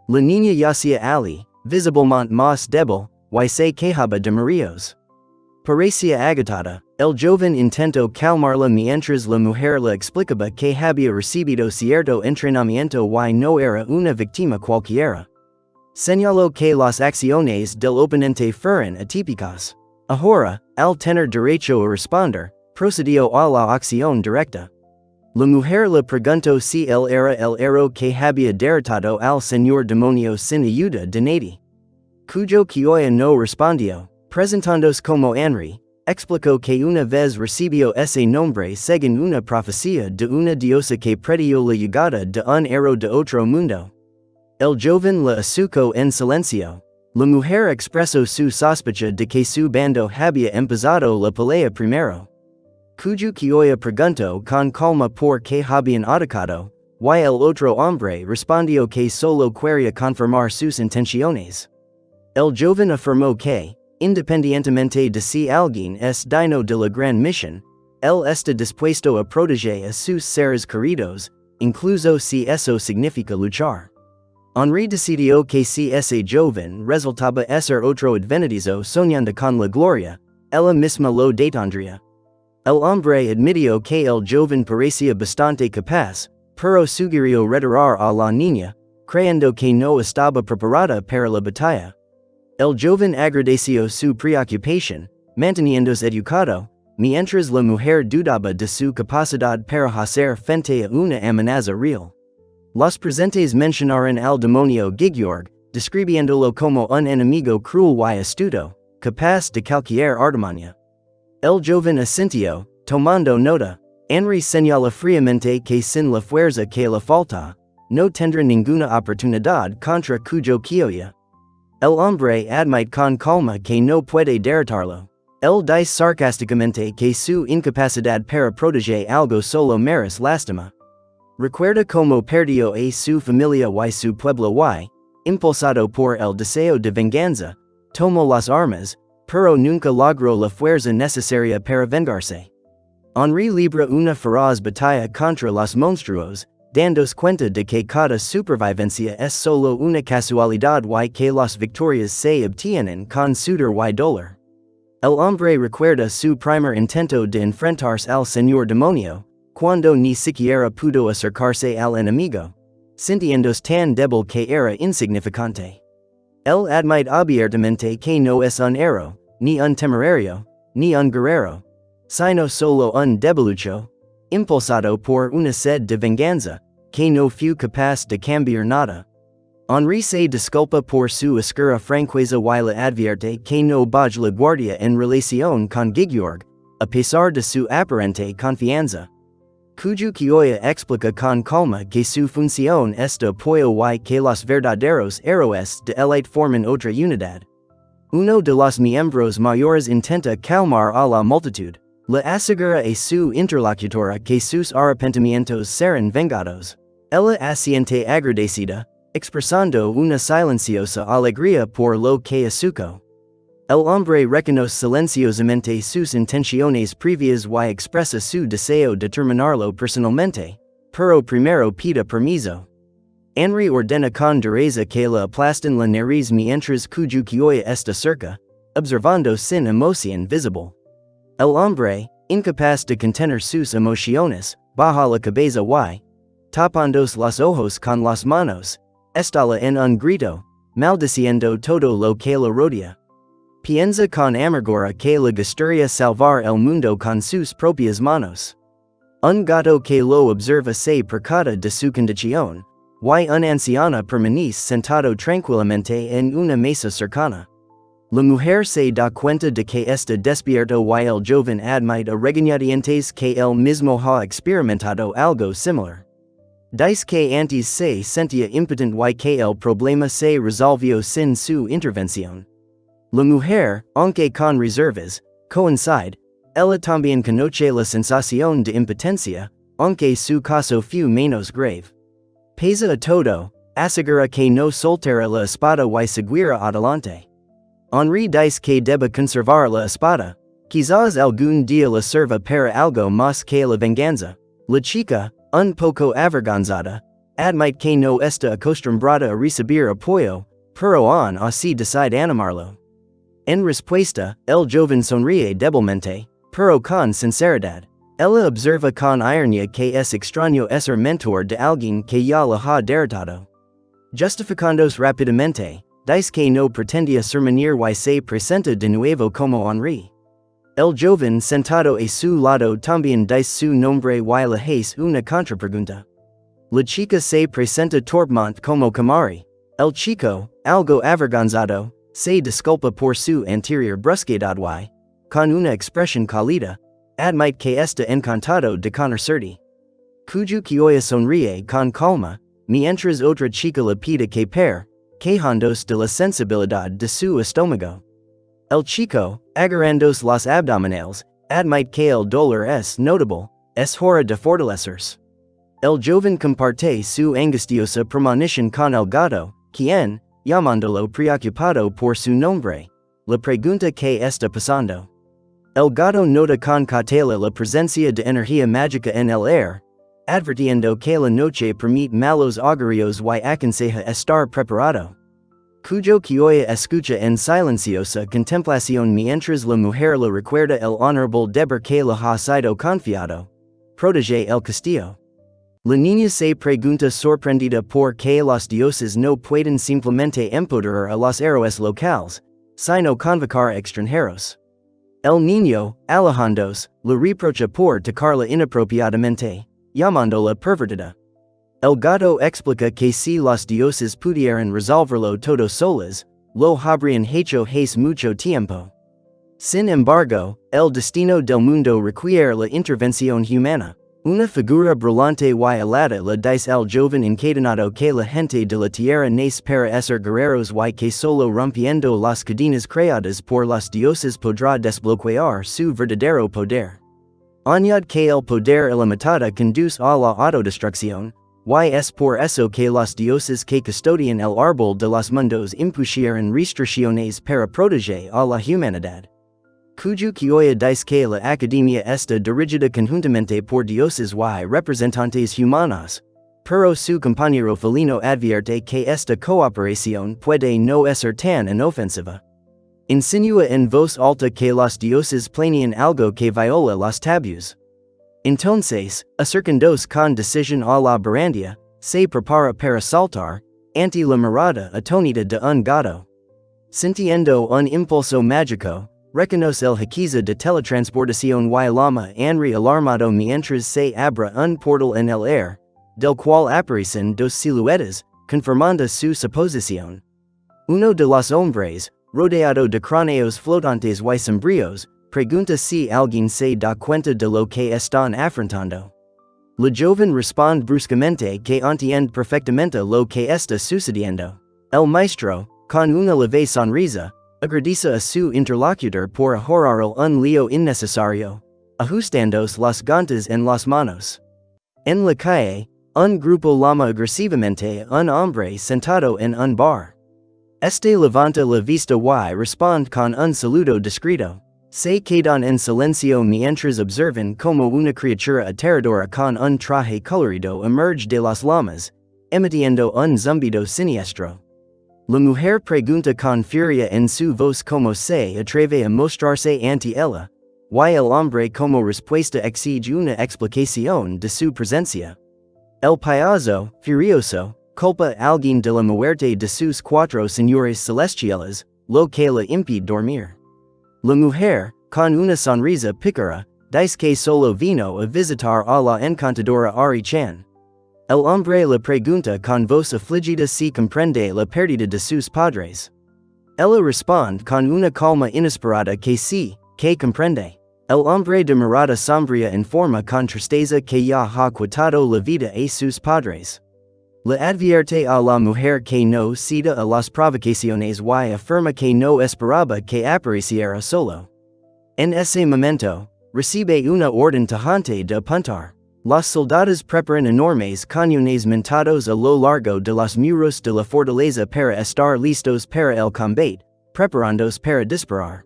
La niña yacía allí, visiblemente más débil, y se quejaba de mareos. Parecía agotada, el joven intentó calmarla mientras la mujer le explicaba que había recibido cierto entrenamiento y no era una víctima cualquiera. Señaló que las acciones del oponente fueron atípicas. Ahora, al tener derecho a responder, procedió a la acción directa. La mujer le preguntó si él era el héroe que había derrotado al señor demonio sin ayuda de nadie. Cuyo Kyoya no respondió, presentándose como Henry, explicó que una vez recibió ese nombre según una profecía de una diosa que predijo la llegada de un héroe de otro mundo. El joven le escuchó en silencio. La mujer expresó su sospecha de que su bando había empezado la pelea primero. Cuyo Kyoya preguntó con calma por qué habían atacado, y el otro hombre respondió que solo quería confirmar sus intenciones. El joven afirmó que, independientemente de si alguien es digno de la gran misión, él está dispuesto a proteger a sus seres queridos, incluso si eso significa luchar. Henri decidió que si ese joven resultaba ser otro advenedizo soñando con la gloria, ella misma lo detendría. El hombre admitió que el joven parecía bastante capaz, pero sugirió retirar a la niña, creyendo que no estaba preparada para la batalla. El joven agradeció su preocupación, manteniéndose educado, mientras la mujer dudaba de su capacidad para hacer frente a una amenaza real. Los presentes mencionaron al demonio Gigyorg, describiéndolo como un enemigo cruel y astuto, capaz de cualquier artimaña. El joven asintió, tomando nota. Henry señala fríamente que sin la fuerza que le falta, no tendrá ninguna oportunidad contra Cuyo Kyoya. El hombre admite con calma que no puede derrotarlo. Él dice sarcásticamente que su incapacidad para proteger algo solo merece lástima. Recuerda cómo perdió a su familia y su pueblo y, impulsado por el deseo de venganza, tomó las armas, pero nunca logró la fuerza necesaria para vengarse. Henri libra una feroz batalla contra los monstruos, dándose cuenta de que cada supervivencia es solo una casualidad y que las victorias se obtienen con sudor y dolor. El hombre recuerda su primer intento de enfrentarse al señor demonio, cuando ni siquiera pudo acercarse al enemigo, sintiéndose tan débil que era insignificante. Él admite abiertamente que no es un héroe, ni un temerario, ni un guerrero, sino solo un debilucho, impulsado por una sed de venganza, que no fue capaz de cambiar nada. Henri se disculpa por su oscura franqueza y le advierte que no baje la guardia en relación con Gigyorg, a pesar de su aparente confianza. Cuyo Kyoya explica con calma que su función es de apoyo y que los verdaderos héroes de élite forman otra unidad. Uno de los miembros mayores intenta calmar a la multitud, le asegura a su interlocutora que sus arrepentimientos serán vengados. Ella asiente agradecida, expresando una silenciosa alegría por lo que escuchó. El hombre reconoce silenciosamente sus intenciones previas y expresa su deseo de terminarlo personalmente, pero primero pide permiso. Henri ordena con dureza que le aplasten la nariz mientras Cuyo Kyoya está cerca, observando sin emoción visible. El hombre, incapaz de contener sus emociones, baja la cabeza y, tapándose los ojos con las manos, estalla en un grito, maldiciendo todo lo que lo rodea. Piensa con amargura que le gustaría salvar el mundo con sus propias manos. Un gato que lo observa se percata de su condición, y un anciano permanece sentado tranquilamente en una mesa cercana. La mujer se da cuenta de que está despierto y el joven admite a regañadientes que él mismo ha experimentado algo similar. Dice que antes se sentía impotente y que el problema se resolvió sin su intervención. La mujer, aunque con reservas, coincide, ella también conoce la sensación de impotencia, aunque su caso fue menos grave. Pese a todo, asegura que no soltará la espada y seguirá adelante. Henri dice que debe conservar la espada, quizás algún día la sirva para algo más que la venganza. La chica, un poco avergonzada, admite que no está acostumbrada a recibir apoyo, pero aún así decide animarlo. En respuesta, el joven sonríe débilmente, pero con sinceridad. Ella observa con ironía que es extraño ser mentor de alguien que ya la ha derrotado. Justificándose rápidamente, dice que no pretendía sermonir y se presenta de nuevo como Henri. El joven sentado a su lado también dice su nombre y le hace una contrapregunta. La chica se presenta torpemente como Kamari. El chico, algo avergonzado, se disculpa por su anterior brusquedad y, con una expresión cálida, admite que está encantado de conocerte. Cuyo Kioya sonríe con calma, mientras otra chica le pide que pare, quejándose de la sensibilidad de su estómago. El chico, agarrándose los abdominales, admite que el dolor es notable, es hora de fortalecerse. El joven comparte su angustiosa premonición con el gato, quien, llamándolo preocupado por su nombre, le pregunta qué está pasando. El gato nota con cautela la presencia de energía mágica en el aire, advirtiendo que la noche permite malos augurios y aconseja estar preparado. Cuyo Kioya escucha en silenciosa contemplación mientras la mujer le recuerda el honorable deber que le ha sido confiado. Protege el castillo. La niña se pregunta sorprendida por qué los dioses no pueden simplemente empoderar a los héroes locales, sino convocar extranjeros. El niño, alejándose, le reprocha por tocarla inapropiadamente, llamándola pervertida. El gato explica que si los dioses pudieran resolverlo todo solos, lo habrían hecho hace mucho tiempo. Sin embargo, el destino del mundo requiere la intervención humana. Una figura brillante y alada le dice al joven encadenado que la gente de la tierra nace para ser guerreros y que solo rompiendo las cadenas creadas por los dioses podrá desbloquear su verdadero poder. Añade que el poder ilimitado conduce a la autodestrucción, y es por eso que los dioses que custodian el árbol de los mundos impusieron restricciones para proteger a la humanidad. Cuyo Kioya dice que la academia está dirigida conjuntamente por dioses y representantes humanos, pero su compañero felino advierte que esta cooperación puede no ser tan inofensiva. Insinúa en voz alta que los dioses planean algo que viola los tabús. Entonces, acercándose con decisión a la barandilla, se prepara para saltar, ante la mirada atónita de un gato. Sintiendo un impulso mágico, reconoce el hechizo de teletransportación y llama Henri alarmado mientras se abre un portal en el aire, del cual aparecen dos siluetas, confirmando su suposición. Uno de los hombres, rodeado de cráneos flotantes y sombríos, pregunta si alguien se da cuenta de lo que están afrontando. La joven responde bruscamente que entiende perfectamente lo que está sucediendo. El maestro, con una leve sonrisa, agradece a su interlocutor por ahorrar un lío innecesario, ajustándose las gantas en las manos. En la calle, un grupo llama agresivamente a un hombre sentado en un bar. Este levanta la vista y responde con un saludo discreto. Se quedan en silencio mientras observan como una criatura aterradora con un traje colorido emerge de las llamas, emitiendo un zumbido siniestro. La mujer pregunta con furia en su voz cómo se atreve a mostrarse ante ella, y el hombre como respuesta exige una explicación de su presencia. El payaso, furioso, culpa a alguien de la muerte de sus cuatro señores celestiales, lo que la impide dormir. La mujer, con una sonrisa pícara, dice que solo vino a visitar a la encantadora Ari-chan. El hombre le pregunta con voz afligida si comprende la pérdida de sus padres. Ella responde con una calma inesperada que sí, que comprende. El hombre de mirada sombría informa con tristeza que ya ha quitado la vida a sus padres. Le advierte a la mujer que no ceda a las provocaciones y afirma que no esperaba que apareciera solo. En ese momento, recibe una orden tajante de apuntar. Los soldados preparan enormes cañones montados a lo largo de los muros de la fortaleza para estar listos para el combate, preparándose para disparar.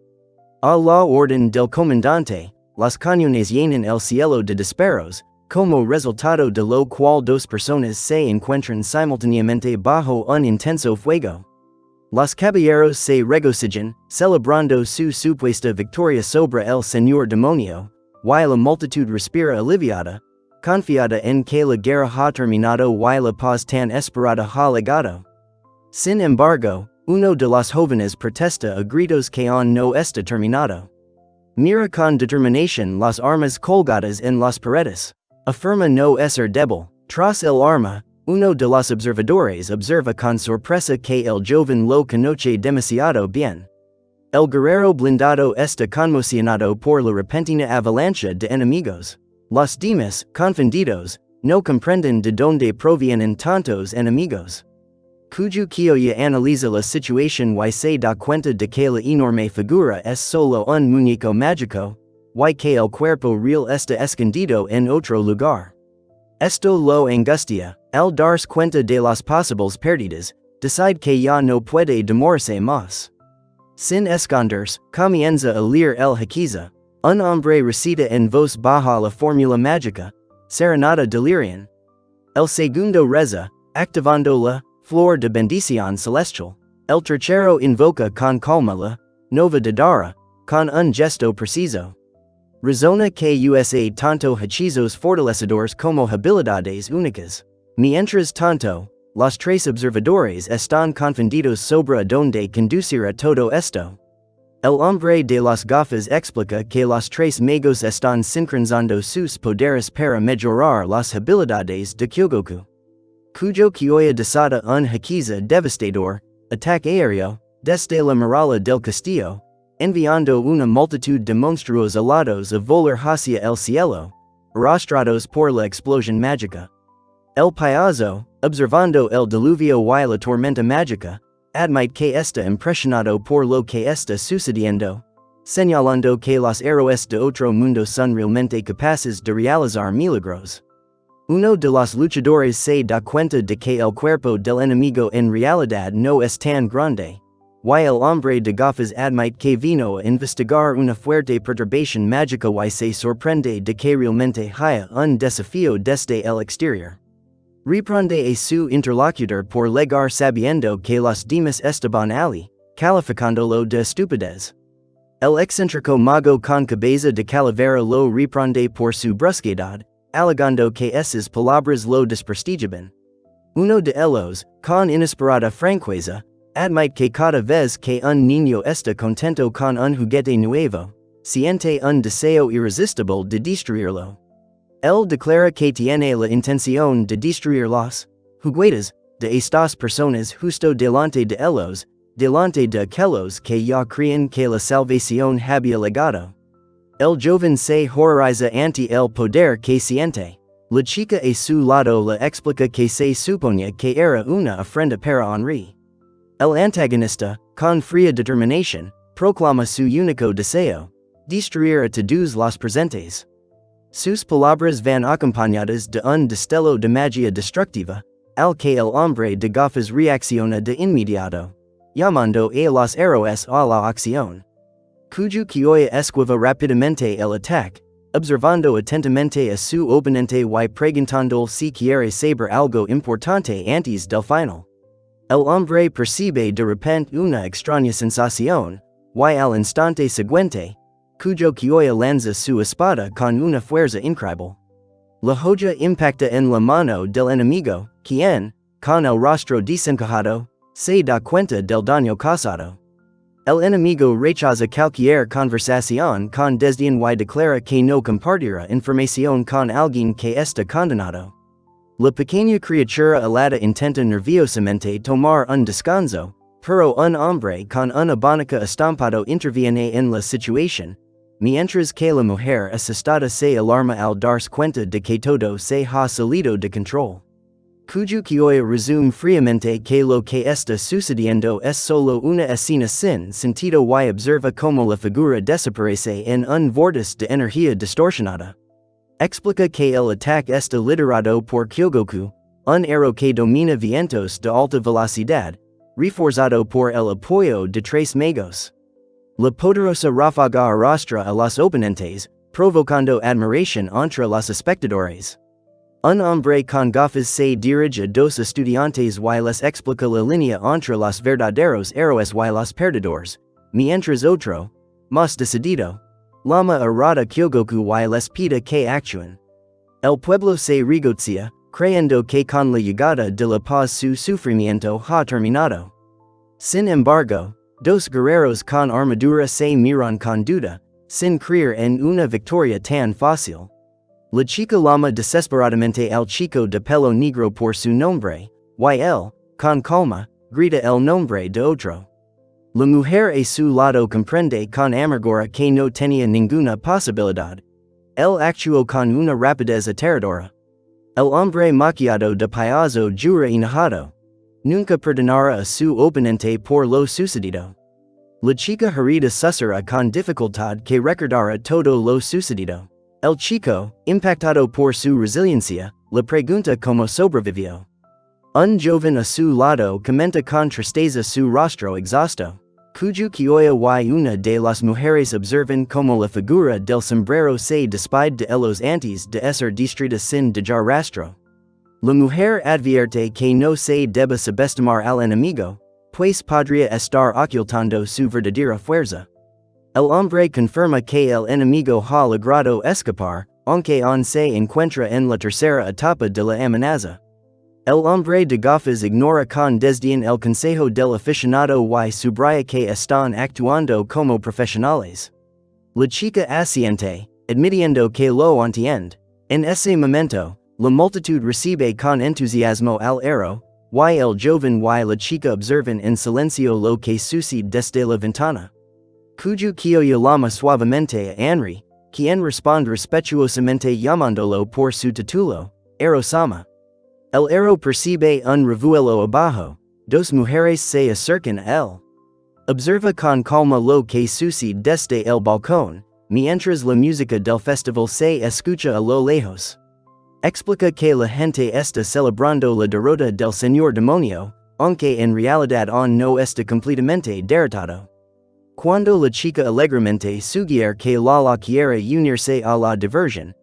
A la orden del comandante, los cañones llenan el cielo de disparos, como resultado de lo cual dos personas se encuentran simultáneamente bajo un intenso fuego. Los caballeros se regocijan, celebrando su supuesta victoria sobre el señor demonio, y la multitud respira aliviada, confiada en que la guerra ha terminado y la paz tan esperada ha llegado. Sin embargo, uno de los jóvenes protesta a gritos que aún no está terminado. Mira con determinación las armas colgadas en las paredes. Afirma no ser débil. Tras el arma, uno de los observadores observa con sorpresa que el joven lo conoce demasiado bien. El guerrero blindado está conmocionado por la repentina avalancha de enemigos. Los demás, confundidos, no comprenden de dónde provienen tantos enemigos. Cuyo Kiyoya analiza la situación y se da cuenta de que la enorme figura es solo un muñeco mágico, y que el cuerpo real está escondido en otro lugar. Esto lo angustia, al darse cuenta de las posibles pérdidas, decide que ya no puede demorarse más. Sin esconderse, comienza a leer el Hakiza. Un hombre recita en voz baja la fórmula mágica, Serenata Delirium. El segundo reza, activando la flor de bendición celestial. El tercero invoca con calma la nova de Dara, con un gesto preciso. Razona que usa tanto hechizos fortalecedores como habilidades únicas. Mientras tanto, los tres observadores están confundidos sobre dónde conducirá todo esto. El hombre de las gafas explica que los tres magos están sincronizando sus poderes para mejorar las habilidades de Kyogoku. Cuyo Kyoya desata un Hakiza devastador, ataque aéreo, desde la muralla del castillo, enviando una multitud de monstruos alados a volar hacia el cielo, arrastrados por la explosión mágica. El payaso, observando el diluvio y la tormenta mágica, admite que está impresionado por lo que está sucediendo, señalando que los héroes de otro mundo son realmente capaces de realizar milagros. Uno de los luchadores se da cuenta de que el cuerpo del enemigo en realidad no es tan grande, y el hombre de gafas admite que vino a investigar una fuerte perturbación mágica y se sorprende de que realmente haya un desafío desde el exterior. Reprende a su interlocutor por llegar sabiendo que los demás estaban allí, calificándolo de estupidez. El excéntrico mago con cabeza de calavera lo reprende por su brusquedad, alegando que esas palabras lo desprestigiaban. Uno de ellos, con inesperada franqueza, admite que cada vez que un niño está contento con un juguete nuevo, siente un deseo irresistible de destruirlo. Él declara que tiene la intención de destruir los juguetes de estas personas justo delante de ellos, delante de aquellos que ya creen que la salvación había llegado. El joven se horroriza ante el poder que siente. La chica a su lado le explica que se suponía que era una ofrenda para Henri. El antagonista, con fría determinación, proclama su único deseo: destruir a todos los presentes. Sus palabras van acompañadas de un destello de magia destructiva, al que el hombre de gafas reacciona de inmediato, llamando a los héroes a la acción. Cuyo Kyoya esquiva rápidamente el ataque, observando atentamente a su oponente y preguntándole si quiere saber algo importante antes del final. El hombre percibe de repente una extraña sensación, y al instante siguiente, Cuyo Kyoya lanza su espada con una fuerza increíble. La joya impacta en la mano del enemigo, quien, con el rostro desencajado, se da cuenta del daño causado. El enemigo rechaza cualquier conversación con desdén y declara que no compartirá información con alguien que está condenado. La pequeña criatura alada intenta nerviosamente tomar un descanso, pero un hombre con una abanico estampado interviene en la situación, mientras que la mujer asustada se alarma al darse cuenta de que todo se ha salido de control. Cuyo Kyoya resume fríamente que lo que está sucediendo es solo una escena sin sentido y observa como la figura desaparece en un vortiz de energía distorsionada. Explica que el ataque está liderado por Kyogoku, un aero que domina vientos de alta velocidad, reforzado por el apoyo de tres magos. La poderosa ráfaga arrastra a los oponentes, provocando admiración entre los espectadores. Un hombre con gafas se dirige a dos estudiantes y les explica la línea entre los verdaderos héroes y los perdedores, mientras otro, más decidido, llama a Rada Kyogoku y les pide que actúen. El pueblo se regocija, creyendo que con la llegada de la paz su sufrimiento ha terminado. Sin embargo, dos guerreros con armadura se miran con duda, sin creer en una victoria tan fácil. La chica llama desesperadamente al chico de pelo negro por su nombre, y él, con calma, grita el nombre de otro. La mujer a su lado comprende con amargura que no tenía ninguna posibilidad. Él actuó con una rapidez aterradora. El hombre maquillado de payaso jura enojado. Nunca perdonará a su oponente por lo sucedido. La chica herida susurra con dificultad que recordará todo lo sucedido. El chico, impactado por su resiliencia, le pregunta cómo sobrevivió. Un joven a su lado comenta con tristeza su rostro exhausto, cuyo Kyoya y una de las mujeres observan como la figura del sombrero se despide de ellos antes de ser distrita sin dejar rastro. La mujer advierte que no se debe subestimar al enemigo, pues podría estar ocultando su verdadera fuerza. El hombre confirma que el enemigo ha logrado escapar, aunque aún se encuentra en la tercera etapa de la amenaza. El hombre de gafas ignora con desdén el consejo del aficionado y subraya que están actuando como profesionales. La chica asiente, admitiendo que lo entiende. En ese momento, la multitud recibe con entusiasmo al héroe, y el joven y la chica observan en silencio lo que sucede desde la ventana. Cuyo Kyoya llama suavemente a Henry, quien responde respetuosamente llamándolo por su título, Ero-sama. El héroe percibe un revuelo abajo, dos mujeres se acercan a él. Observa con calma lo que sucede desde el balcón, mientras la música del festival se escucha a lo lejos. Explica que la gente está celebrando la derrota del señor demonio, aunque en realidad aún no está completamente derrotado. Cuando la chica alegremente sugiere que la quiere unirse a la diversión,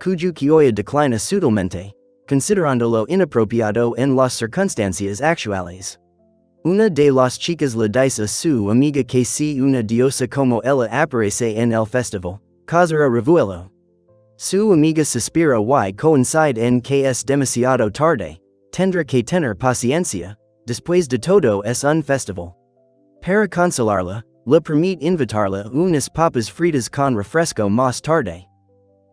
cuyo Kyoya declina sutilmente, considerándolo inapropiado en las circunstancias actuales. Una de las chicas le dice a su amiga que si una diosa como ella aparece en el festival, causará revuelo. Su amiga suspira y coincide en que es demasiado tarde, tendrá que tener paciencia, después de todo es un festival. Para consolarla, le permite invitarla unas papas fritas con refresco más tarde.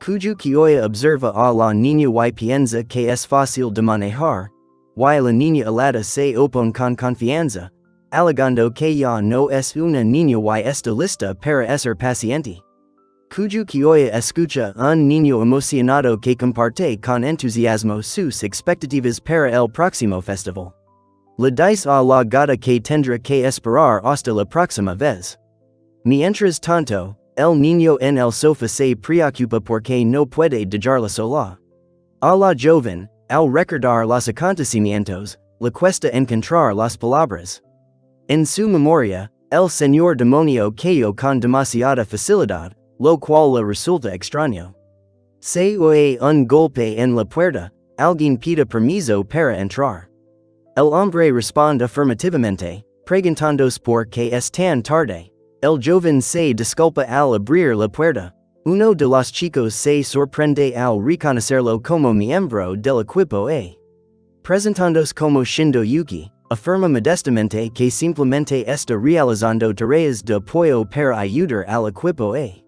Cuyo Kyoya observa a la niña y piensa que es fácil de manejar, y la niña alada se opone con confianza, alegando que ya no es una niña y está lista para ser paciente. Cuyo Kyoya escucha un niño emocionado que comparte con entusiasmo sus expectativas para el próximo festival. Le dice a la gata que tendrá que esperar hasta la próxima vez. Mientras tanto, el niño en el sofá se preocupa porque no puede dejarla sola. A la joven, al recordar los acontecimientos, le cuesta encontrar las palabras. En su memoria, el señor demonio cayó con demasiada facilidad, lo cual le resulta extraño. Se oye un golpe en la puerta, alguien pide permiso para entrar. El hombre responde afirmativamente, preguntándose por qué es tan tarde. El joven se disculpa al abrir la puerta. Uno de los chicos se sorprende al reconocerlo como miembro del equipo A. Presentándose como Shindo Yuki, Afirma modestamente que simplemente está realizando tareas de apoyo para ayudar al equipo a.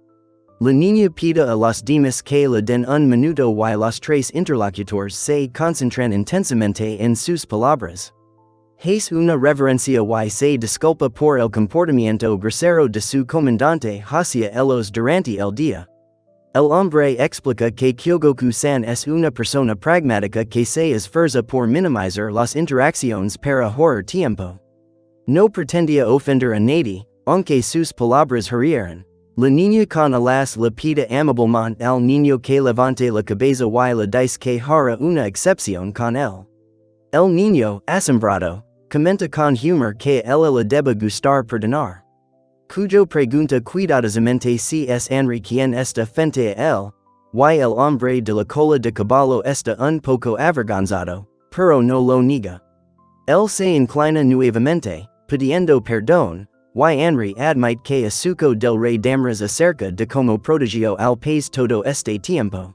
La niña pide a los demás que le den un minuto y los tres interlocutores se concentran intensamente en sus palabras. Es una reverencia y se disculpa por el comportamiento grosero de su comandante hacia ellos durante el día. El hombre explica que Kyogoku-san es una persona pragmática que se esfuerza por minimizar las interacciones para ahorrar tiempo. No pretendía ofender a nadie, aunque sus palabras hirieran. La niña con alas le pide amablemente al niño que levante la cabeza y le dice que hará una excepción con él. El niño, asombrado, comenta con humor que ella le debe gustar perdonar. Cuyo pregunta cuidadosamente si es Henry quien está frente a él, y el hombre de la cola de caballo está un poco avergonzado, pero no lo niega. Él se inclina nuevamente, pidiendo perdón, y Henry admite que asuco del rey Damras acerca de como protegió al país todo este tiempo.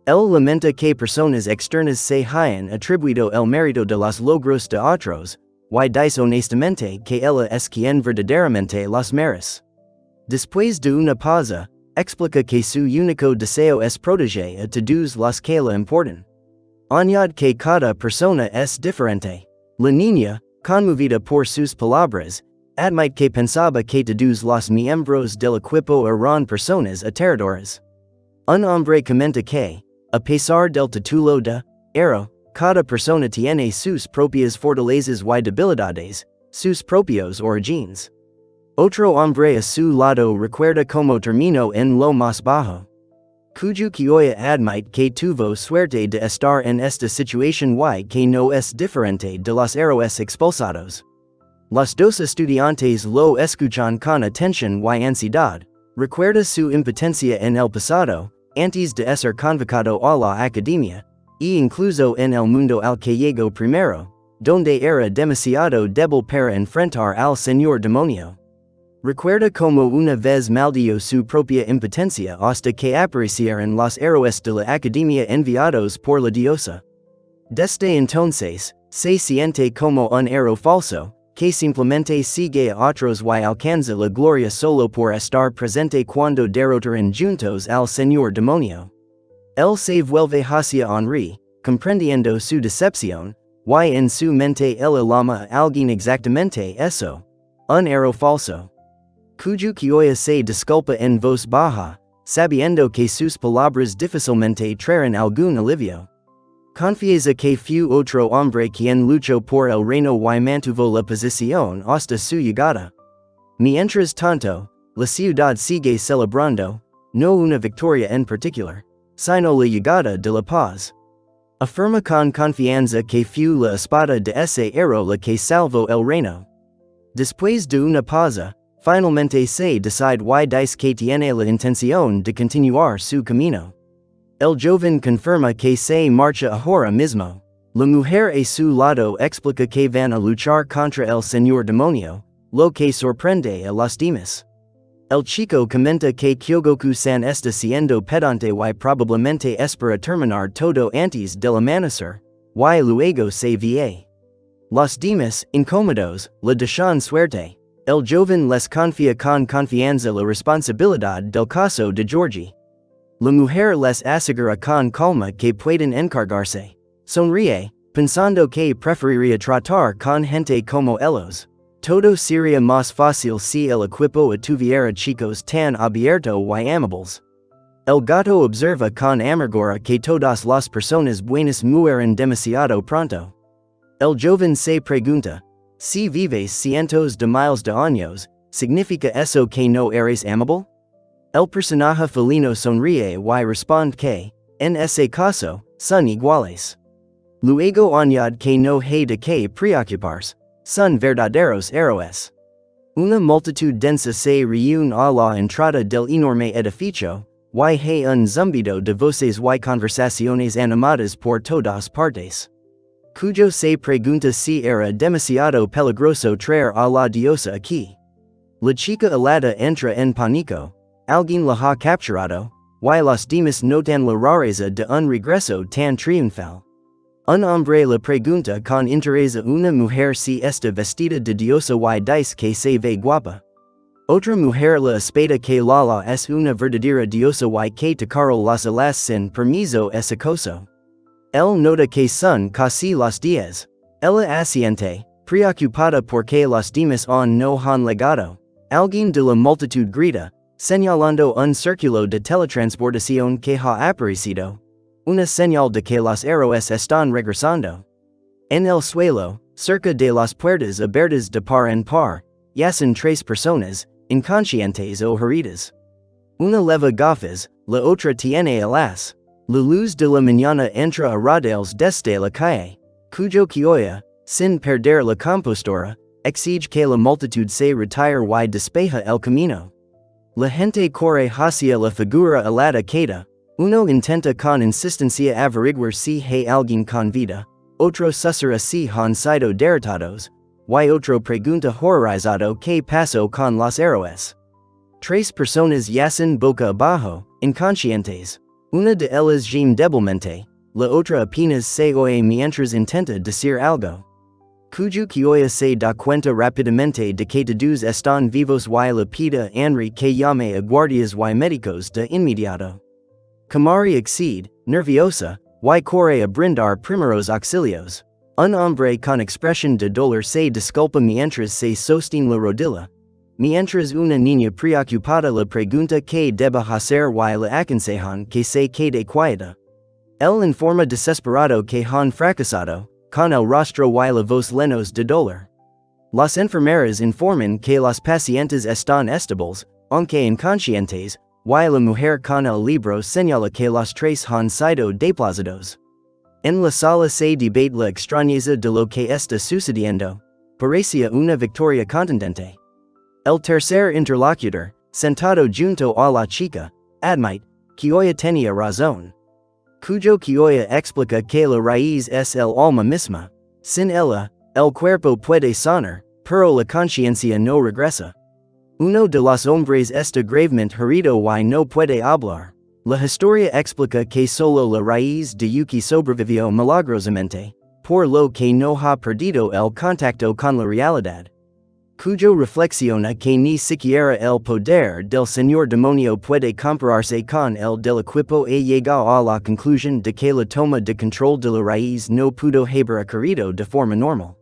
Él lamenta que personas externas se hayan atribuido el mérito de los logros de otros, y dice honestamente que ella es quien verdaderamente los merece. Después de una pausa, explica que su único deseo es proteger a todos los que le importan. Añade que cada persona es diferente. La niña, conmovida por sus palabras, admite que pensaba que todos los miembros del equipo eran personas aterradoras. Un hombre comenta que, a pesar del título de héroe, cada persona tiene sus propias fortalezas y debilidades, sus propios orígenes. Otro hombre a su lado recuerda cómo terminó en lo más bajo. Cuyo Kyoya admite que tuvo suerte de estar en esta situación y que no es diferente de los héroes expulsados. Los dos estudiantes lo escuchan con atención y ansiedad, recuerda su impotencia en el pasado, antes de ser convocado a la academia, e incluso en el mundo al que llegó primero, donde era demasiado débil para enfrentar al señor demonio. Recuerda como una vez maldijo su propia impotencia hasta que aparecieron los héroes de la academia enviados por la diosa. Desde entonces, se siente como un héroe falso, que simplemente sigue a otros y alcanza la gloria solo por estar presente cuando derrotaron juntos al señor demonio. Él se vuelve hacia Henry, comprendiendo su decepción, y en su mente él llama a alguien exactamente eso, un héroe falso. Cuyo Kyoya se disculpa en voz baja, sabiendo que sus palabras difícilmente traerán algún alivio. Confiesa que fue otro hombre quien luchó por el reino y mantuvo la posición hasta su llegada. Mientras tanto, la ciudad sigue celebrando, no una victoria en particular, sino la llegada de la paz. Afirma con confianza que fue la espada de ese héroe la que salvó el reino. Después de una pausa, finalmente se decide y dice que tiene la intención de continuar su camino. El joven confirma que se marcha ahora mismo. La mujer a su lado explica que van a luchar contra el señor demonio, lo que sorprende a los demás. El chico comenta que Kyogoku-san está siendo pedante y probablemente espera terminar todo antes del amanecer, y luego se va. Los demás, incómodos, le dejan suerte. El joven les confía con confianza la responsabilidad del caso de Georgie. La mujer les asegura con calma que pueden encargarse. Sonríe, pensando que preferiría tratar con gente como ellos. Todo sería más fácil si el equipo tuviera chicos tan abiertos y amables. El gato observa con amargura que todas las personas buenas mueren demasiado pronto. El joven se pregunta, si vives cientos de miles de años, ¿significa eso que no eres amable? El personaje felino sonríe y responde que, en ese caso, son iguales. Luego añade que no hay de qué preocuparse, son verdaderos héroes. Una multitud densa se reúne a la entrada del enorme edificio, y hay un zumbido de voces y conversaciones animadas por todas partes. Cuyo se pregunta si era demasiado peligroso traer a la diosa aquí. La chica alada entra en pánico. Alguien la ha capturado, y los demás notan la rareza de un regreso tan triunfal. Un hombre le pregunta con interesa una mujer si está vestida de diosa y dice que se ve guapa. Otra mujer le espera que Lala es una verdadera diosa y que tocaron las alas sin permiso es acoso. Él nota que son casi los días. Ella asiente, preocupada porque los demás no han legado. Alguien de la multitud grita, señalando un círculo de teletransportación que ha aparecido. Una señal de que los héroes están regresando. En el suelo, cerca de las puertas abiertas de par en par, yacen tres personas, inconscientes o heridas. Una leva gafas, la otra tiene alas. La luz de la mañana entra a raudales desde la calle, cuyo quioya, sin perder la compostura, exige que la multitud se retire y despeja el camino. La gente corre hacia la figura alada queda. Uno intenta con insistencia averiguar si hay alguien con vida, otro susurra si han sido derrotados, y otro pregunta horrorizado qué pasó con los héroes. Tres personas yacen boca abajo, inconscientes. Una de ellas gime débilmente, la otra apenas se oye mientras intenta decir algo. Cuyo quioya se da cuenta rápidamente de que todos están vivos y le pide Henry que llame a guardias y médicos de inmediato. Kamari exceed, nerviosa, y corre a brindar primeros auxilios. Un hombre con expresión de dolor se disculpa mientras se sostiene la rodilla. Mientras una niña preocupada le pregunta qué debe hacer y le aconsejan que se quede quieta. Él informa desesperado que han fracasado, con el rostro y la voz llenos de dolor. Las enfermeras informan que los pacientes están estables, aunque inconscientes, y la mujer con el libro señala que los tres han sido desplazados. En la sala se debate la extrañeza de lo que está sucediendo. Parecía una victoria contundente. El tercer interlocutor, sentado junto a la chica, admite, Kioya tenía razón. Cuyo Kioya explica que la raíz es el alma misma. Sin ella, el cuerpo puede sanar, pero la conciencia no regresa. Uno de los hombres está gravemente herido y no puede hablar. La historia explica que solo la raíz de Yuki sobrevivió milagrosamente, por lo que no ha perdido el contacto con la realidad. Cuyo reflexiona que ni siquiera el poder del señor demonio puede compararse con el del equipo e llegó a la conclusión de que la toma de control de la raíz no pudo haber ocurrido de forma normal.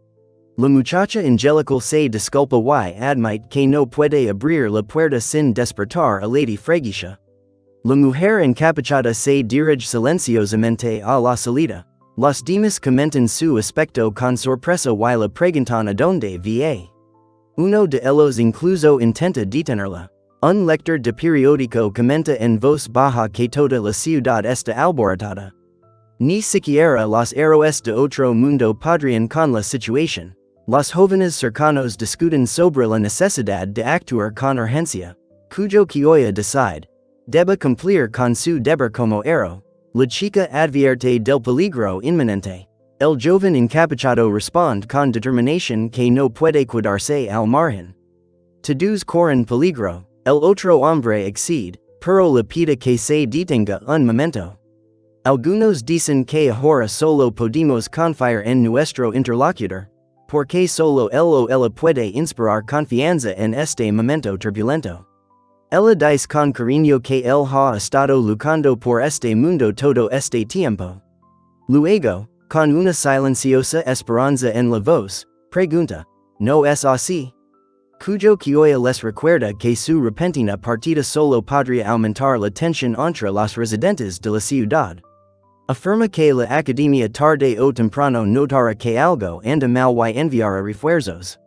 La muchacha angelical se disculpa y admite que no puede abrir la puerta sin despertar a Lady Fregisha. La mujer encapuchada se dirige silenciosamente a la salida. Los demás comentan su aspecto con sorpresa y le preguntan a donde vive. Uno de ellos incluso intenta detenerla. Un lector de periódico comenta en voz baja que toda la ciudad está alborotada. Ni siquiera los héroes de otro mundo podrían con la situación. Los jóvenes cercanos discuten sobre la necesidad de actuar con urgencia. Cuyo Kioya decide. Debe cumplir con su deber como héroe. La chica advierte del peligro inminente. El joven encapuchado responde con determinación que no puede quedarse al margen. Todos corren peligro. El otro hombre excede, pero le pide que se detenga un momento. Algunos dicen que ahora solo podemos confiar en nuestro interlocutor, porque solo él o ella puede inspirar confianza en este momento turbulento. Ella dice con cariño que él ha estado luchando por este mundo todo este tiempo. Luego, con una silenciosa esperanza en la voz, pregunta, ¿no es así? Cuyo Kioya les recuerda que su repentina partida solo podría aumentar la tensión entre los residentes de la ciudad. Afirma que la academia tarde o temprano notará que algo anda mal y enviará refuerzos.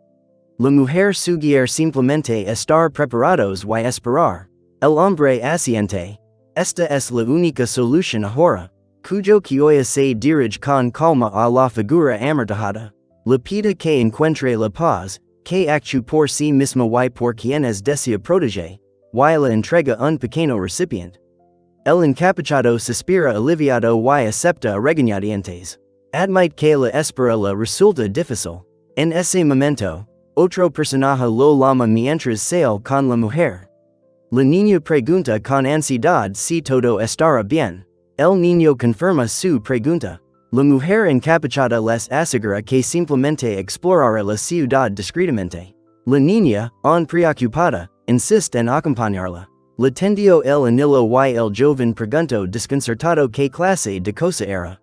La mujer sugiere simplemente estar preparados y esperar. El hombre asiente. Esta es la única solución ahora. Cuyo Kioya se dirige con calma a la figura amortajada. Le pide que encuentre la paz, que actúe por sí misma y por quienes desea proteger, y le entrega un pequeño recipiente. El encapuchado suspira aliviado y acepta a regañadientes. Admite que la espera le resulta difícil. En ese momento, otro personaje lo llama mientras sale con la mujer. La niña pregunta con ansiedad si todo estará bien. El niño confirma su pregunta. La mujer encapuchada les asegura que simplemente explorará la ciudad discretamente. La niña, aún preocupada, insiste en acompañarla. Le tendió el anillo y el joven preguntó desconcertado qué clase de cosa era.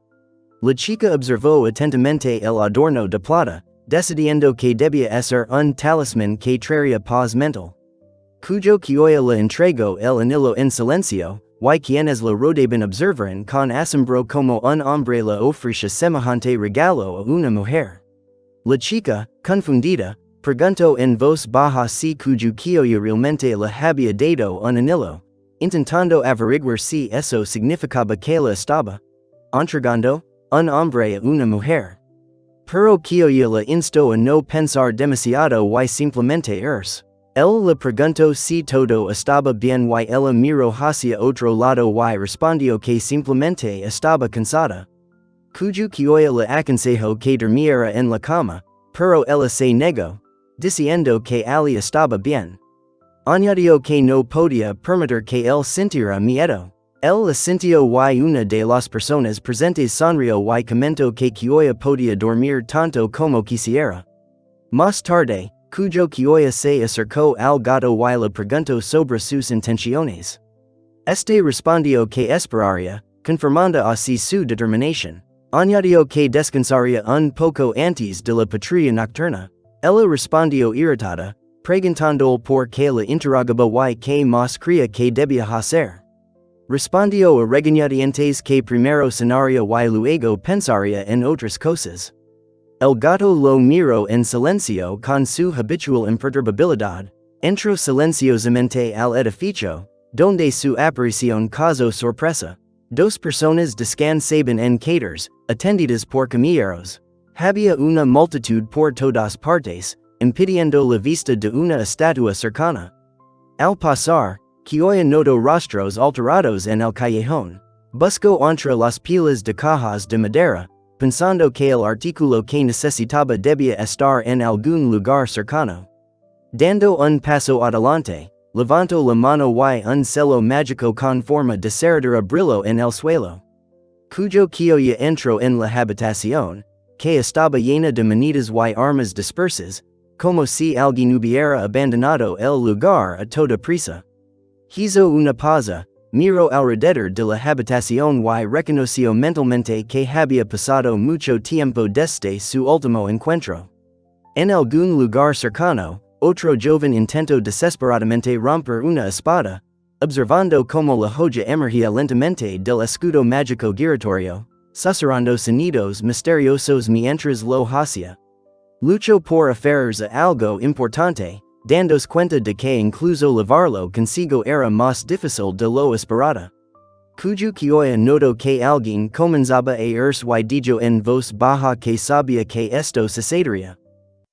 La chica observó atentamente el adorno de plata, decidiendo que debía ser un talismán que traería paz mental. Cuyo Kioya le entregó el anillo en silencio, y quienes lo rodeaban observaron con asombro como un hombre le ofrece semejante regalo a una mujer. La chica, confundida, preguntó en voz baja si Cuyo Kioya realmente le había dado un anillo, intentando averiguar si eso significaba que le estaba entregando un hombre a una mujer. Pero Kioya le instó a no pensar demasiado y simplemente irse. Él le preguntó si todo estaba bien y ella miró hacia otro lado y respondió que simplemente estaba cansada. Cuyo Kioya le aconsejó que durmiera en la cama, pero ella se negó, diciendo que Ali estaba bien. Añadió que no podía permitir que él sintiera miedo. Él le sintió y una de las personas presentes sonrió y comentó que Kioya podía dormir tanto como quisiera. Más tarde, Cuyo Kioya se acercó al gato y le preguntó sobre sus intenciones. Este respondió que esperaría, confirmando así su determinación. Añadió que descansaría un poco antes de la patrulla nocturna. Ella respondió irritada, preguntando por qué la interrogaba y qué más creía que debía hacer. Respondió a regañadientes que primero cenaría y luego pensaría en otras cosas. El gato lo miró en silencio con su habitual imperturbabilidad, entró silenciosamente al edificio, donde su aparición causó sorpresa. Dos personas descansaban en caters, atendidas por camilleros. Había una multitud por todas partes, impidiendo la vista de una estatua cercana. Al pasar, Kioya notó rostros alterados en el callejón. Buscó entre las pilas de cajas de madera, pensando que el artículo que necesitaba debía estar en algún lugar cercano. Dando un paso adelante, levantó la mano y un celo mágico con forma de cerradura brilló en el suelo. Cuyo Kioya entró en la habitación, que estaba llena de manitas y armas dispersas, como si alguien hubiera abandonado el lugar a toda prisa. Hizo una pausa, miró alrededor de la habitación y reconoció mentalmente que había pasado mucho tiempo desde su último encuentro. En algún lugar cercano, otro joven intentó desesperadamente romper una espada, observando cómo la joya emergía lentamente del escudo mágico giratorio, susurrando sonidos misteriosos mientras lo hacía. Luchó por aferrarse a algo importante, dándose cuenta de que incluso llevarlo consigo era más difícil de lo esperado. Cuyo Kioya notó que alguien comenzaba a irse y dijo en voz baja que sabía que esto sucedería.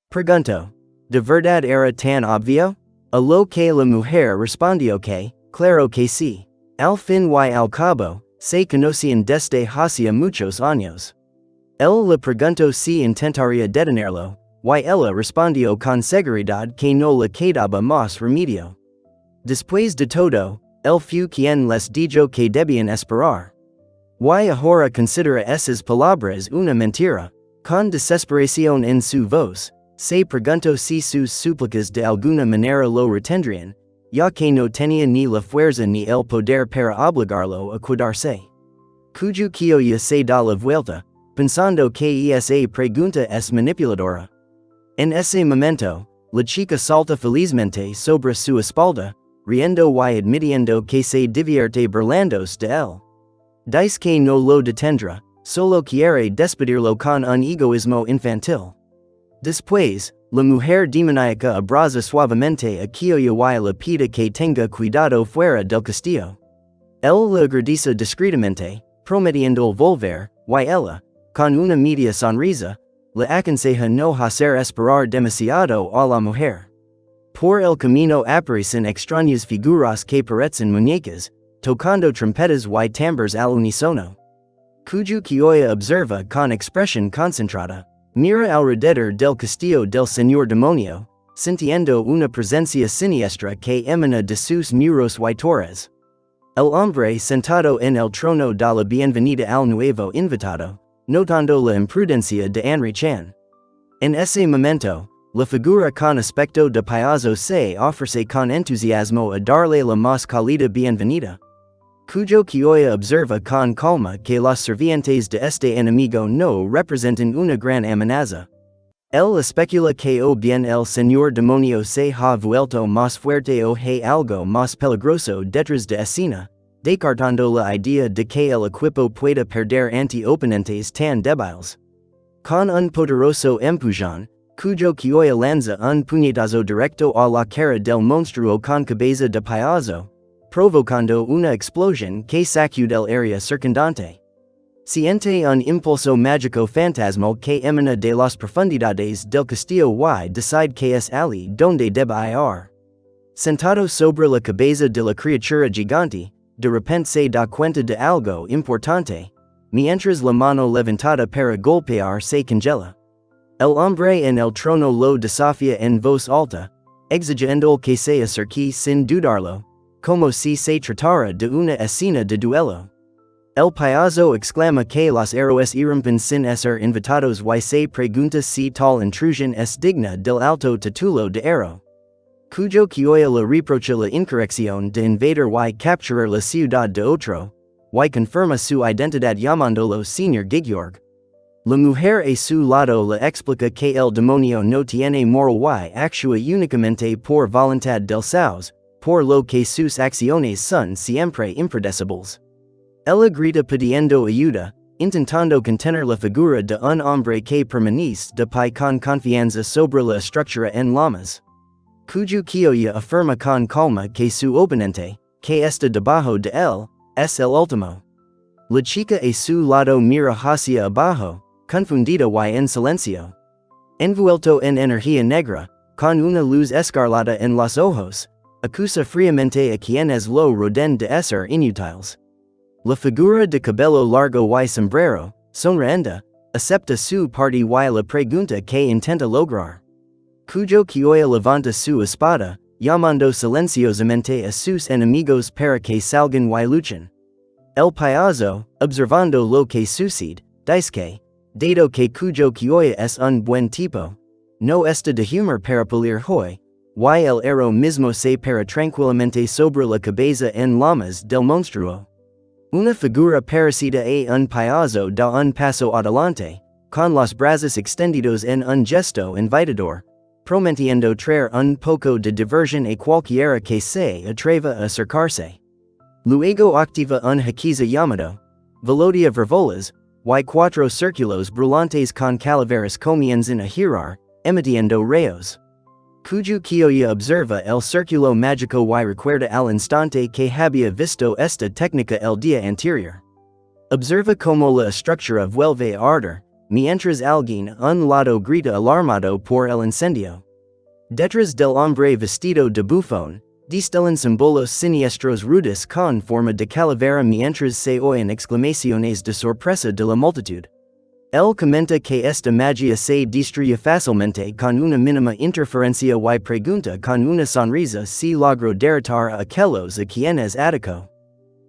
Preguntó, ¿de verdad era tan obvio? A lo que la mujer respondió que, claro que sí. Al fin y al cabo, se conocían desde hacía muchos años. Él le preguntó si intentaría detenerlo, y ella respondió con seguridad que no le quedaba más remedio. Después de todo, él fue quien les dijo que debían esperar. Y ahora considera esas palabras una mentira. Con desesperación en su voz, se preguntó si sus súplicas de alguna manera lo retendrían, ya que no tenía ni la fuerza ni el poder para obligarlo a quedarse. Cuyo Kioya se da la vuelta, pensando que esa pregunta es manipuladora. En ese momento, la chica salta felizmente sobre su espalda, riendo y admitiendo que se divierte burlándose de él. Dice que no lo detendrá, solo quiere despedirlo con un egoísmo infantil. Después, la mujer demoníaca abraza suavemente a Kioya y le pide que tenga cuidado fuera del castillo. Él le agradece discretamente, prometiendo volver, y ella, con una media sonrisa, le aconseja no hacer esperar demasiado a la mujer. Por el camino aparecen extrañas figuras que parecen muñecas, tocando trompetas y tambores al unísono. Cuyo Kioya observa con expresión concentrada, mira alrededor del castillo del señor demonio, sintiendo una presencia siniestra que emana de sus muros y torres. El hombre sentado en el trono da la bienvenida al nuevo invitado, notando la imprudencia de Henry Chan. En ese momento, la figura con aspecto de payaso se ofrece con entusiasmo a darle la más cálida bienvenida. Cuyo Kiyoya observa con calma que los servientes de este enemigo no representan una gran amenaza. Él especula que o bien el señor demonio se ha vuelto más fuerte o hay algo más peligroso detrás de escena, descartando la idea de que el equipo pueda perder ante oponentes tan débiles. Con un poderoso empujón, cuyo Kiyoya lanza un puñetazo directo a la cara del monstruo con cabeza de payaso, provocando una explosión que sacude el área circundante. Siente un impulso mágico fantasmal que emana de las profundidades del castillo y decide que es allí donde debe ir. Sentado sobre la cabeza de la criatura gigante, de repente se da cuenta de algo importante, mientras la mano levantada para golpear se congela. El hombre en el trono lo desafía en voz alta, exigiendo que se acerque sin dudarlo, como si se tratara de una escena de duelo. El payaso exclama que los héroes irrumpen sin ser invitados y se pregunta si tal intrusión es digna del alto título de héroe. Cuyo Kiyoya le reprocha la incorrección de invadir y capturar la ciudad de otro, y confirma su identidad llamándolo Señor Gigyorg. La mujer a su lado le explica que el demonio no tiene moral y actúa únicamente por voluntad del Saos, por lo que sus acciones son siempre impredecibles. Ella grita pidiendo ayuda, intentando contener la figura de un hombre que permanece de pie con confianza sobre la estructura en llamas. Cuyo Kiyoya afirma con calma que su oponente, que está debajo de él, es el último. La chica a su lado mira hacia abajo, confundida y en silencio. Envuelto en energía negra, con una luz escarlata en los ojos, acusa fríamente a quienes lo rodean de ser inútiles. La figura de cabello largo y sombrero, sonriendo, acepta su parte y la pregunta que intenta lograr. Cuyo Kiyoya levanta su espada, llamando silenciosamente a sus enemigos para que salgan y luchen. El payaso, observando lo que sucede, dice que, dado que Cuyo Kiyoya es un buen tipo, no está de humor para pulir hoy, y el héroe mismo se para tranquilamente sobre la cabeza en llamas del monstruo. Una figura parecida a un payaso da un paso adelante, con los brazos extendidos en un gesto invitador, prometiendo traer un poco de diversión a cualquiera que se atreva a acercarse. Luego activa un hechizo llamado Velodia Vervolas, y cuatro círculos brillantes con calaveras comienzan a girar, emitiendo rayos. Cuyo Kiyoya observa el círculo mágico y recuerda al instante que había visto esta técnica el día anterior. Observa como la estructura vuelve a arder, mientras alguien a un lado grita alarmado por el incendio. Detrás del hombre vestido de bufón, destilan símbolos siniestros rudos con forma de calavera mientras se oyen exclamaciones de sorpresa de la multitud. Él comenta que esta magia se destruye fácilmente con una mínima interferencia y pregunta con una sonrisa si logró derrotar a aquellos a quienes atacó.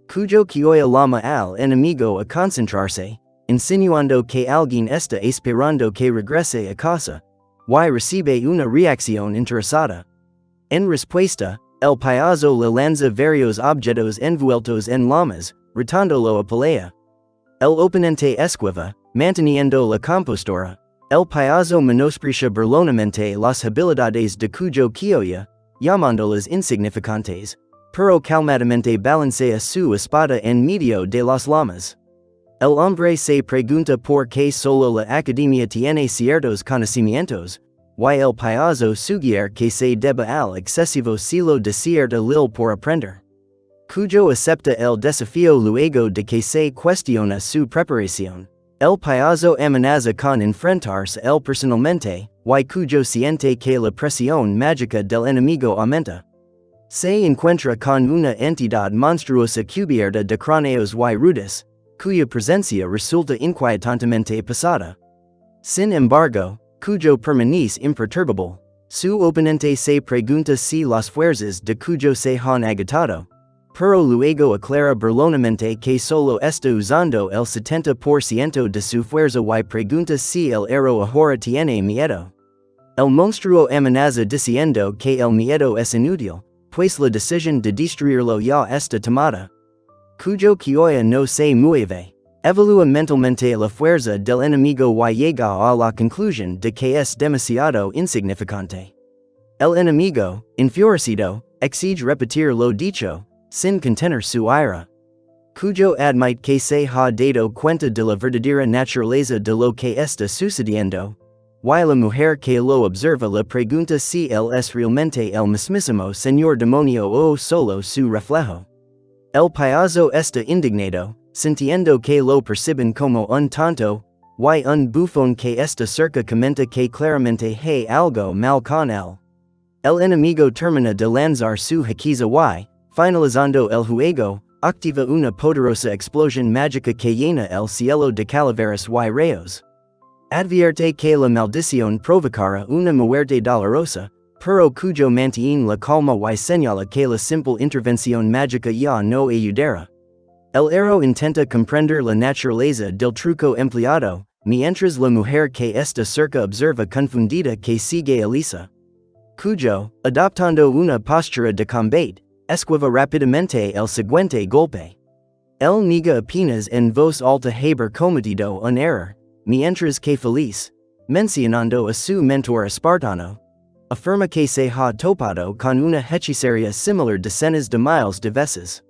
Cuyo Kiyoya llama al enemigo a concentrarse, insinuando que alguien está esperando que regrese a casa, y recibe una reacción interesada. En respuesta, el payaso le lanza varios objetos envueltos en llamas, retándolo a pelea. El oponente esquiva, manteniendo la compostura. El payaso menosprecia burlonamente las habilidades de Cuyo Kiyoya, llamándolas insignificantes, pero calmadamente balancea su espada en medio de las llamas. El hombre se pregunta por qué solo la academia tiene ciertos conocimientos, y el payaso sugiere que se debe al excesivo celo de cierta lil por aprender. Cuyo acepta el desafío luego de que se cuestiona su preparación. El payaso amenaza con enfrentarse él personalmente, y Cuyo siente que la presión mágica del enemigo aumenta. Se encuentra con una entidad monstruosa cubierta de cráneos y rudas, cuya presencia resulta inquietantemente pesada. Sin embargo, Cuyo permanece imperturbable. Su oponente se pregunta si las fuerzas de Cuyo se han agotado, pero luego aclara burlonamente que solo está usando el 70% de su fuerza y pregunta si el héroe ahora tiene miedo. El monstruo amenaza diciendo que el miedo es inútil, pues la decisión de destruirlo ya está tomada. Cuyo Kyoya no se mueve. Evalúa mentalmente la fuerza del enemigo y llega a la conclusión de que es demasiado insignificante. El enemigo, enfurecido, exige repetir lo dicho, sin contener su ira. Cuyo admite que se ha dado cuenta de la verdadera naturaleza de lo que está sucediendo. Y la mujer que lo observa le pregunta si él es realmente el mismísimo señor demonio o solo su reflejo. El payaso está indignado, sintiendo que lo perciben como un tonto, y un bufón que está cerca comenta que claramente hay algo mal con él. El enemigo termina de lanzar su hechizo y, finalizando el juego, activa una poderosa explosión mágica que llena el cielo de calaveras y rayos. Advierte que la maldición provocará una muerte dolorosa, pero cuyo mantiene la calma y señala que la simple intervención mágica ya no ayudará. El héroe intenta comprender la naturaleza del truco empleado, mientras la mujer que está cerca observa confundida que sigue a Lisa. Cuyo, adoptando una postura de combate, esquiva rápidamente el siguiente golpe. Él niega apenas en voz alta haber cometido un error, mientras que feliz, mencionando a su mentor espartano, afirma que se ha topado con una hechicería similar decenas de miles de veces.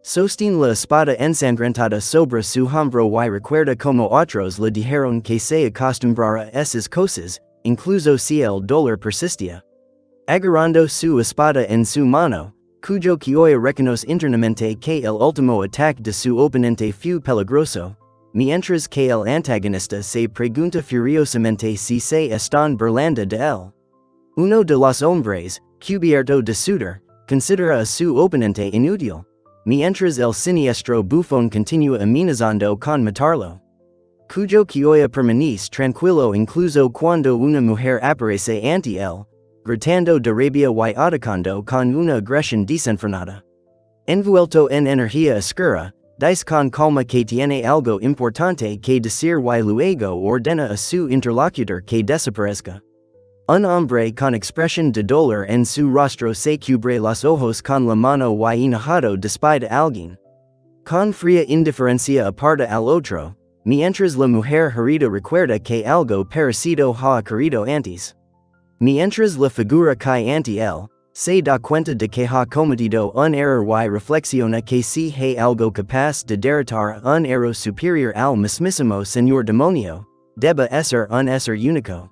Sostiene la espada ensangrentada sobre su hombro y recuerda como otros le dijeron que se acostumbrara a esas cosas, incluso si el dolor persistía. Agarrando su espada en su mano, cuyo Kyoya reconoce internamente que el último ataque de su oponente fue peligroso, mientras que el antagonista se pregunta furiosamente si se están burlando de él. Uno de los hombres, cubierto de sudor, considera a su oponente inútil, mientras el siniestro bufón continúa amenazando con matarlo. Cuyo Kyoya permanece tranquilo incluso cuando una mujer aparece ante él, gritando de rabia y atacando con una agresión desenfrenada. Envuelto en energía oscura, dice con calma que tiene algo importante que decir y luego ordena a su interlocutor que desaparezca. Un hombre con expresión de dolor en su rostro se cubre los ojos con la mano y enojado despide a alguien. Con fría indiferencia aparta al otro, mientras la mujer herida recuerda que algo parecido ha ocurrido antes. Mientras la figura cae ante él, se da cuenta de que ha cometido un error y reflexiona que si hay algo capaz de derrotar a un héroe superior al mismísimo señor demonio, debe ser un ser único.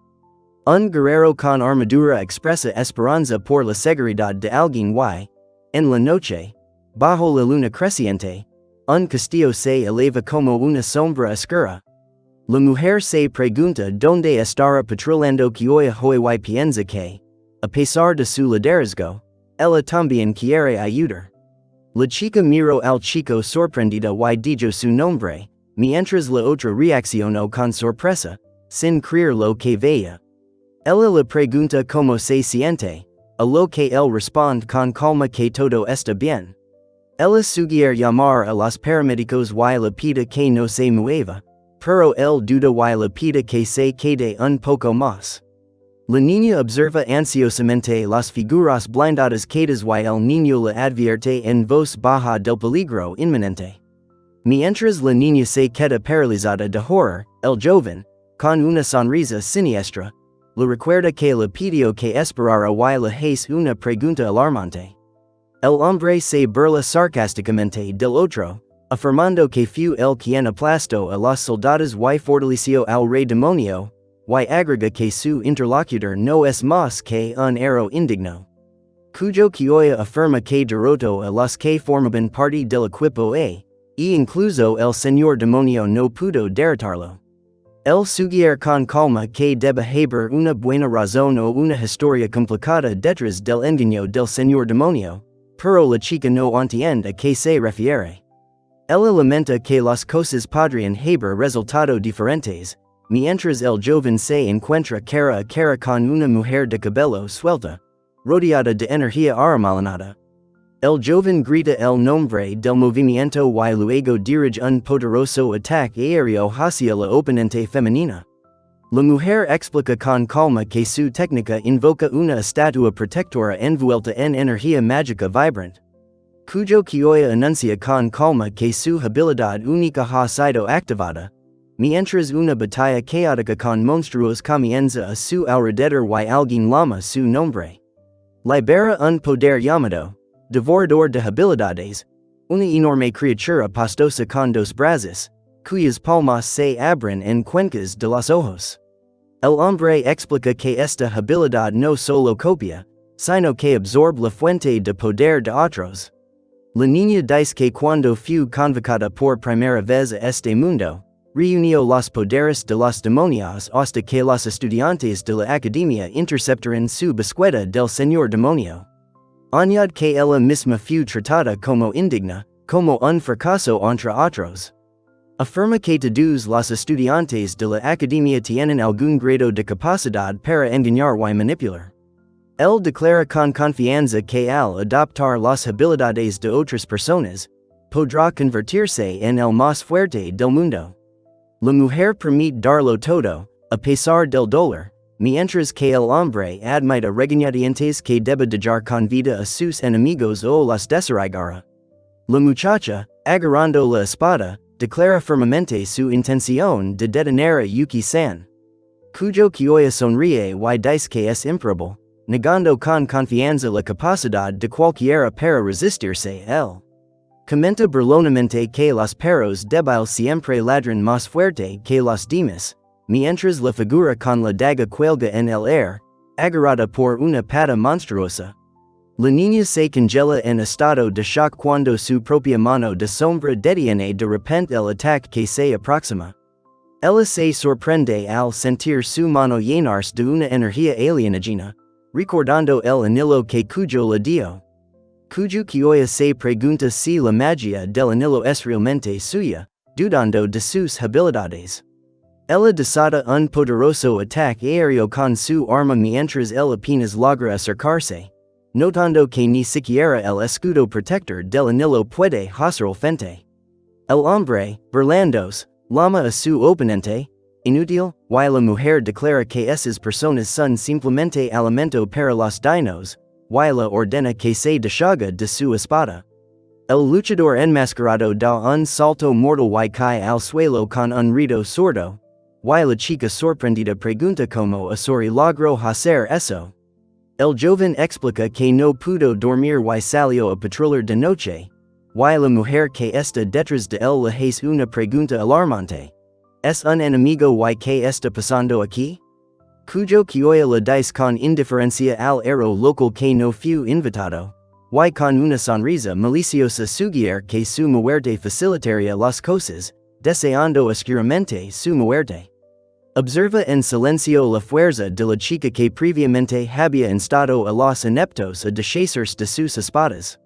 Un guerrero con armadura expresa esperanza por la seguridad de alguien y, en la noche, bajo la luna creciente, un castillo se eleva como una sombra oscura. La mujer se pregunta dónde estará patrullando Kyoya Hoi y piensa que, a pesar de su liderazgo, ella también quiere ayudar. La chica miró al chico sorprendida y dijo su nombre, mientras la otra reaccionó con sorpresa, sin creer lo que veía. Ella le pregunta cómo se siente, a lo que él responde con calma que todo está bien. Ella sugiere llamar a los paramédicos y le pide que no se mueva, pero él duda y le pide que se quede un poco más. La niña observa ansiosamente las figuras blindadas quedadas y el niño le advierte en voz baja del peligro inminente. Mientras la niña se queda paralizada de horror, el joven, con una sonrisa siniestra, le recuerda que le pidió que esperara y le hace una pregunta alarmante. El hombre se burla sarcásticamente del otro, afirmando que fue él quien aplastó a los soldados y fortaleció al rey demonio, y agrega que su interlocutor no es más que un héroe indigno. Cuyo Kyoya afirma que derrotó a los que formaban parte del equipo e incluso el señor demonio no pudo derrotarlo. El sugiere con calma que debe haber una buena razón o una historia complicada detrás del engaño del señor demonio, pero la chica no entiende a qué se refiere. Ella lamenta que las cosas podrían haber resultado diferentes, mientras el joven se encuentra cara a cara con una mujer de cabello suelta, rodeada de energía arremolinada. El joven grita el nombre del movimiento y luego dirige un poderoso ataque aéreo hacia la oponente femenina. La mujer explica con calma que su técnica invoca una estatua protectora envuelta en energía mágica vibrante, cuyo Kyoya anuncia con calma que su habilidad única ha sido activada, mientras una batalla caótica con monstruos comienza a su alrededor y alguien llama su nombre. Libera un poder llamado devorador de habilidades, una enorme criatura pastosa con dos brazos, cuyas palmas se abren en cuencas de los ojos. El hombre explica que esta habilidad no solo copia, sino que absorbe la fuente de poder de otros. La niña dice que cuando fue convocada por primera vez a este mundo, reunió los poderes de los demonios hasta que los estudiantes de la academia interceptaron su búsqueda del señor demonio. Añade que ella misma fue tratada como indigna, como un fracaso entre otros. Afirma que todos los estudiantes de la academia tienen algún grado de capacidad para engañar y manipular. Él declara con confianza que al adoptar las habilidades de otras personas, podrá convertirse en el más fuerte del mundo. La mujer permite darlo todo, a pesar del dolor, mientras que el hombre admite regañadientes que debe dejar con vida a sus enemigos o los desarraigará. La muchacha, agarrando la espada, declara firmemente su intención de detener a Yuki-san, cuyo Kyoya sonríe y dice que es improbable, negando con confianza la capacidad de cualquiera para resistirse a él. Comenta burlonamente que los perros débiles siempre ladran más fuerte que los demás, mientras la figura con la daga cuelga en el aire, agarrada por una pata monstruosa. La niña se congela en estado de shock cuando su propia mano de sombra detiene de repente el ataque que se aproxima. Ella se sorprende al sentir su mano llenarse de una energía alienígena, recordando el anillo que cuyo la dio. Cuyo Kyoya se pregunta si la magia del anillo es realmente suya, dudando de sus habilidades. Ella desata un poderoso ataque aéreo con su arma mientras él apenas logra acercarse, notando que ni siquiera el escudo protector del anillo puede hacerle frente. El hombre, burlándose, llama a su oponente inútil, y la mujer declara que esas personas son simplemente alimento para los dinos, y la ordena que se deshaga de su espada. El luchador enmascarado da un salto mortal y cae al suelo con un ruido sordo, y la chica sorprendida pregunta cómo Asori logró hacer eso. El joven explica que no pudo dormir y salió a patrullar de noche, y la mujer que está detrás de él le hace una pregunta alarmante. ¿Es un enemigo y qué está pasando aquí? Cuyo Kyoya le dice con indiferencia al héroe local que no fue invitado, y con una sonrisa maliciosa sugiere que su muerte facilitaría las cosas, deseando oscuramente su muerte. Observa en silencio la fuerza de la chica que previamente había instado a los ineptos a deshacerse de sus espadas.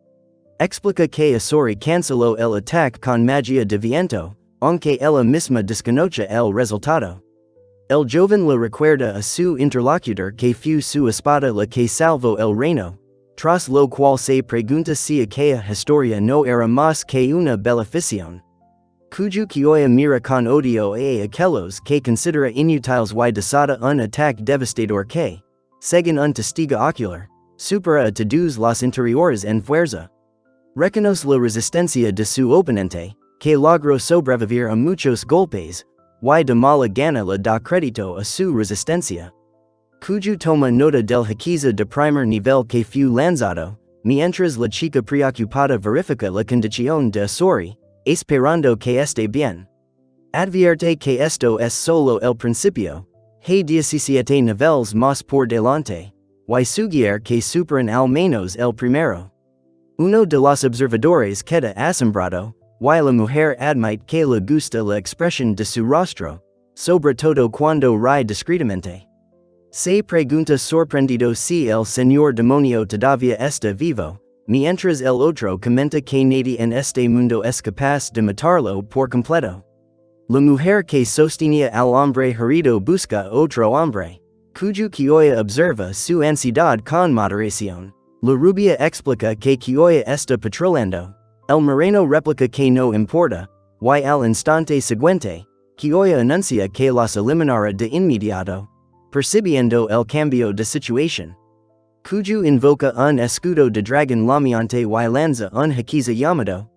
Explica que Asori canceló el ataque con magia de viento, aunque ella misma desconoce el resultado. El joven le recuerda a su interlocutor que fue su espada la que salvó el reino, tras lo cual se pregunta si aquella historia no era más que una bella ficción. Cuyo Kyoya mira con odio a aquellos que considera inútiles y desata un ataque devastador que, según un testigo ocular, supera a todos los interiores en fuerza. Reconoce la resistencia de su oponente, que logró sobrevivir a muchos golpes, y de mala gana le da crédito a su resistencia. Cuyo toma nota del hechizo de primer nivel que fue lanzado, mientras la chica preocupada verifica la condición de Asori, esperando que esté bien. Advierte que esto es solo el principio, hay 17 niveles más por delante, y sugiere que superan al menos el primero. Uno de los observadores queda asombrado, y la mujer admite que le gusta la expresión de su rostro, sobre todo cuando ríe discretamente. Se pregunta sorprendido si el señor demonio todavía está vivo, mientras el otro comenta que nadie en este mundo es capaz de matarlo por completo. La mujer que sostenía al hombre herido busca otro hombre, cuyo Kyoya observa su ansiedad con moderación, La rubia explica que Kioya está patrolando. El moreno replica que no importa, y al instante siguiente, Kioya anuncia que los eliminará de inmediato, percibiendo el cambio de situación. Kuju invoca un escudo de dragón lameante y lanza un hechizo llamado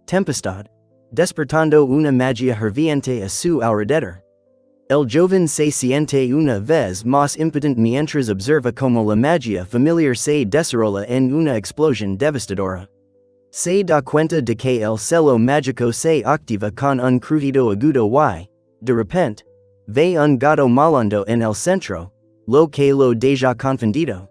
Tempestad, despertando una magia ferviente a su alrededor. El joven se siente una vez más impotente mientras observa como la magia familiar se desarrolla en una explosión devastadora. Se da cuenta de que el celo mágico se activa con un crujido agudo y, de repente, ve un gato malando en el centro, lo que lo deja confundido.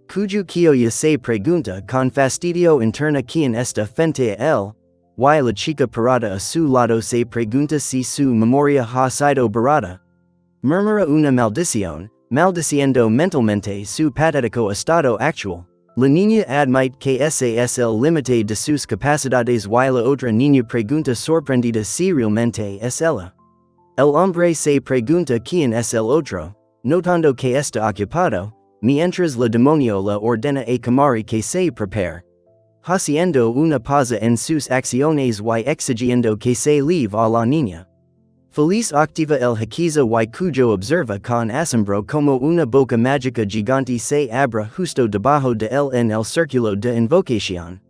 Kuju Kioya se pregunta con fastidio interna quién está frente a él, y la chica parada a su lado se pregunta si su memoria ha sido borrada. Murmura una maldición, maldiciendo mentalmente su patético estado actual. La niña admite que ese es el límite de sus capacidades y la otra niña pregunta sorprendida si realmente es ella. El hombre se pregunta quién es el otro, notando que está ocupado, mientras la demonio le ordena a Kamari que se prepare. Haciendo una pausa en sus acciones y exigiendo que se leave a la niña. Feliz activa el hechizo y Kujo observa con asombro como una boca mágica gigante se abra justo debajo de él en el círculo de invocación.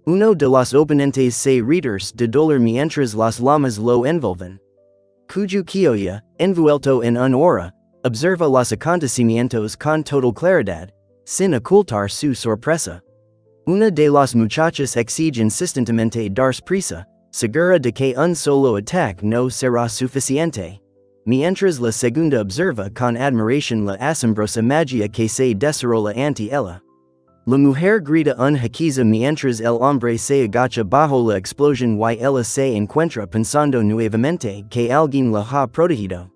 Uno de los oponentes se retorce de dolor mientras las llamas lo envolven. Kujo Kioya, envuelto en un aura, observa los acontecimientos con total claridad, sin ocultar su sorpresa. Una de las muchachas exige insistentemente darse prisa, segura de que un solo ataque no será suficiente. Mientras la segunda observa con admiración la asombrosa magia que se desarrolla ante ella. La mujer grita un hechizo mientras el hombre se agacha bajo la explosión y ella se encuentra pensando nuevamente que alguien la ha protegido.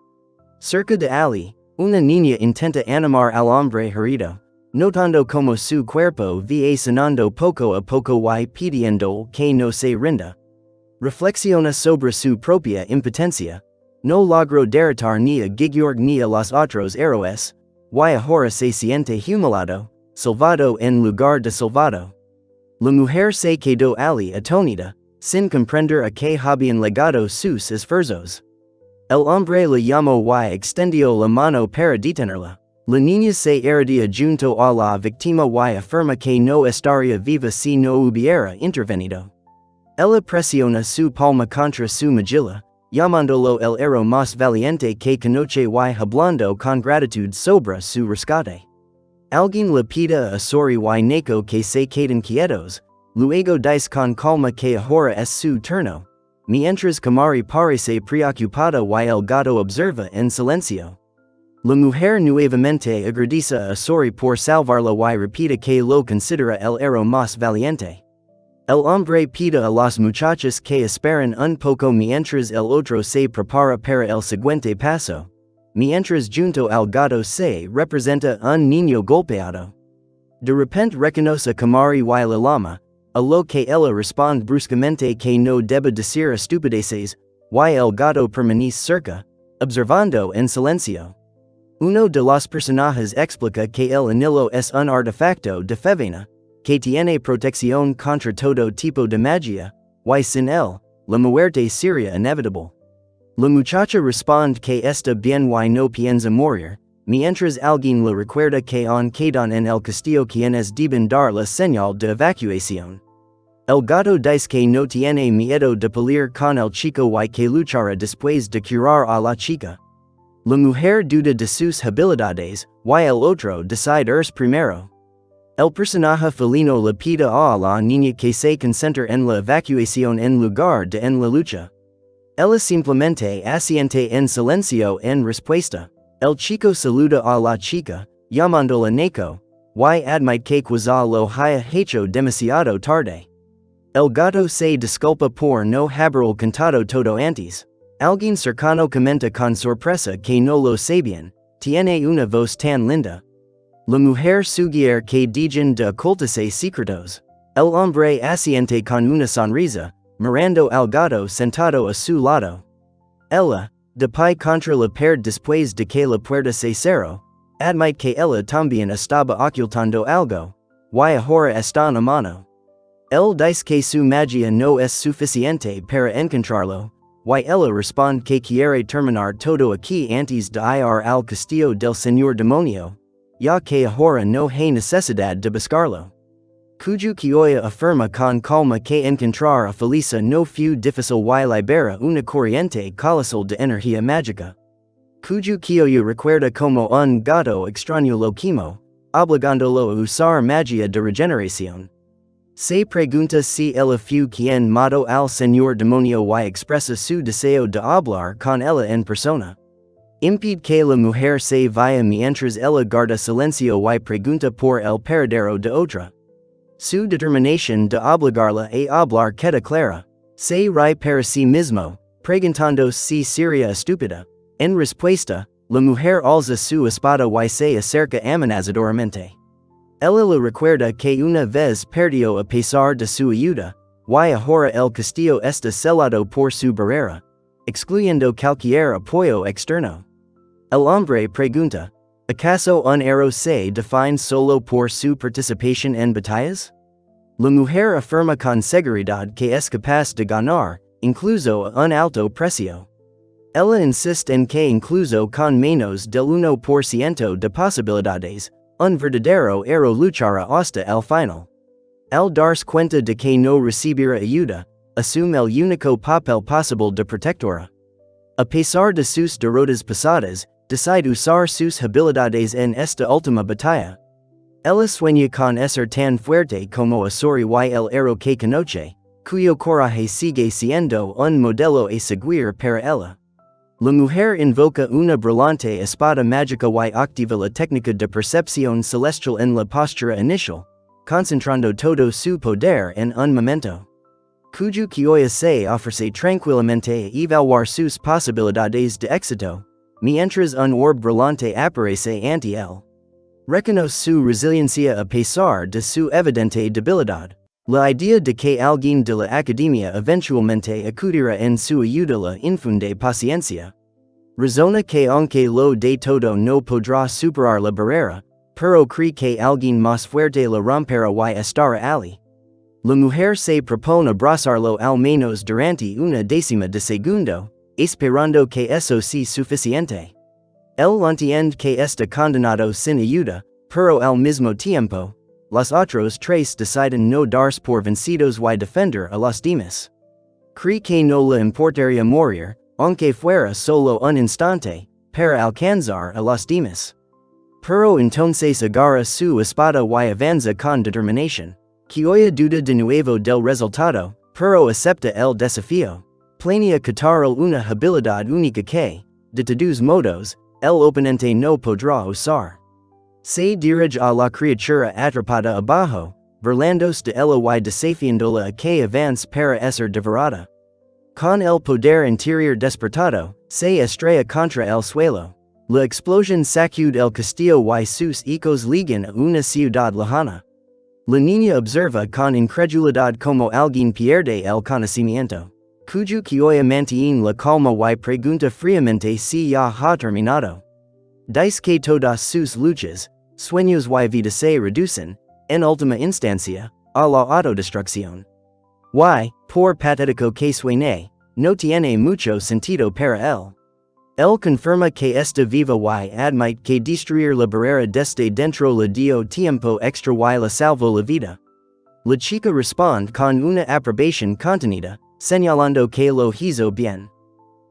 Cerca de Ali, una niña intenta animar al hombre herido, notando como su cuerpo va sanando poco a poco y pidiendo que no se rinda. Reflexiona sobre su propia impotencia. No logró derrotar ni a Gigyorg ni a los otros héroes, y ahora se siente humillado, salvado en lugar de salvado. La mujer se quedó ali atonida, sin comprender a qué habían legado sus esfuerzos. El hombre la llamó y extendió la mano para detenerla. La niña se irradia junto a la víctima y afirma que no estaría viva si no hubiera intervenido. Ella presiona su palma contra su mejilla, llamándolo el héroe más valiente que conoce y hablando con gratitud sobre su rescate. Alguien le pide a Sori y Neko que se queden quietos, luego dice con calma que ahora es su turno, mientras Kamari parece preocupada y el gato observa en silencio. La mujer nuevamente agradece a Sori por salvarla y repite que lo considera el héroe más valiente. El hombre pide a los muchachos que esperen un poco mientras el otro se prepara para el siguiente paso, mientras junto al gato se representa un niño golpeado. De repente reconoce a Kamari y la llama, a lo que ella responde bruscamente que no debe decir estupideces, y el gato permanece cerca, observando en silencio. Uno de los personajes explica que el anillo es un artefacto de Fevena, que tiene protección contra todo tipo de magia, y sin él, la muerte sería inevitable. La muchacha responde que está bien y no piensa morir, mientras alguien le recuerda que aún quedan en el castillo quienes deben dar la señal de evacuación. El gato dice que no tiene miedo de pelear con el chico y que luchará después de curar a la chica. La mujer duda de sus habilidades, y el otro decide irse primero. El personaje felino le pide a la niña que se concentre en la evacuación en lugar de en la lucha. Ella simplemente asiente en silencio en respuesta. El chico saluda a la chica, llamándola Neko, y admite que quizá lo haya hecho demasiado tarde. El gato se disculpa por no haberlo contado todo antes. Alguien cercano comenta con sorpresa que no lo sabían, tiene una voz tan linda. La mujer sugiere que dejen de ocultarse secretos. El hombre asiente con una sonrisa, mirando al gato sentado a su lado. Ella, de pie contra la pared después de que la puerta se cerró, admite que ella también estaba ocultando algo. y ahora están a mano. El dice que su magia no es suficiente para encontrarlo, y ella responde que quiere terminar todo aquí antes de ir al castillo del señor demonio, ya que ahora no hay necesidad de buscarlo. Cuyo Kioya afirma con calma que encontrar a Felisa no fue difícil y libera una corriente colosal de energía mágica. Cuyo Kioya recuerda como un gato extraño lo quimo, obligándolo a usar magia de regeneración. Se pregunta si ella fue quien mató al señor demonio y expresa su deseo de hablar con ella en persona. Impide que la mujer se vaya mientras ella guarda silencio y pregunta por el paradero de otra. Su determinación de obligarla a hablar queda clara. Se ríe para sí mismo, preguntando si sería estúpida. En respuesta, la mujer alza su espada y se acerca amenazadoramente. Ella le recuerda que una vez perdió a pesar de su ayuda, y ahora el castillo está celado por su barrera, excluyendo cualquier apoyo externo. El hombre pregunta, ¿acaso un héroe se define solo por su participación en batallas? La mujer afirma con seguridad que es capaz de ganar, incluso a un alto precio. Ella insiste en que incluso con menos del 1% de posibilidades, un verdadero héroe luchará hasta el final. Al darse cuenta de que no recibirá ayuda, asume el único papel posible de protectora. A pesar de sus derrotas pasadas, decide usar sus habilidades en esta última batalla. Ella sueña con ser tan fuerte como Asori y el héroe que conoce, cuyo coraje sigue siendo un modelo a seguir para ella. La mujer invoca una brillante espada mágica y activa la técnica de percepción celestial en la postura inicial, concentrando todo su poder en un momento. Cuyo Kioya se ofrece tranquilamente a evaluar sus posibilidades de éxito, mientras un orb brillante aparece ante él. Reconoce su resiliencia a pesar de su evidente debilidad. La idea de que alguien de la academia eventualmente acudirá en su ayuda la infunde paciencia. Razona que aunque lo de todo no podrá superar la barrera, pero cree que alguien más fuerte la romperá y estará allí. La mujer se propone abrazarlo al menos durante una décima de segundo, esperando que eso sea suficiente. Él entiende que está condenado sin ayuda, pero al mismo tiempo, los otros tres deciden no darse por vencidos y defender a los demás. Cree que no le importaría morir, aunque fuera solo un instante, para alcanzar a los demás. Pero entonces agarra su espada y avanza con determinación. Kioya duda de nuevo del resultado, pero acepta el desafío. Planea quitar una habilidad única que, de todos modos, el oponente no podrá usar. Se dirige a la criatura atrapada abajo, burlándose de ella y desafiándola a que avance para ser devorada. Con el poder interior despertado, se estrella contra el suelo. La explosión sacude el castillo y sus ecos llegan a una ciudad lejana. La niña observa con incredulidad como alguien pierde el conocimiento. Cuyo Kioya mantiene la calma y pregunta fríamente si ya ha terminado. Dice que todas sus luchas, sueños y vida se reducen, en última instancia, a la autodestrucción. Y, por patético que suene, no tiene mucho sentido para él. Él confirma que está viva y admite que destruir la barrera desde dentro le dio tiempo extra y la salvó la vida. La chica responde con una aprobación contenida, señalando que lo hizo bien.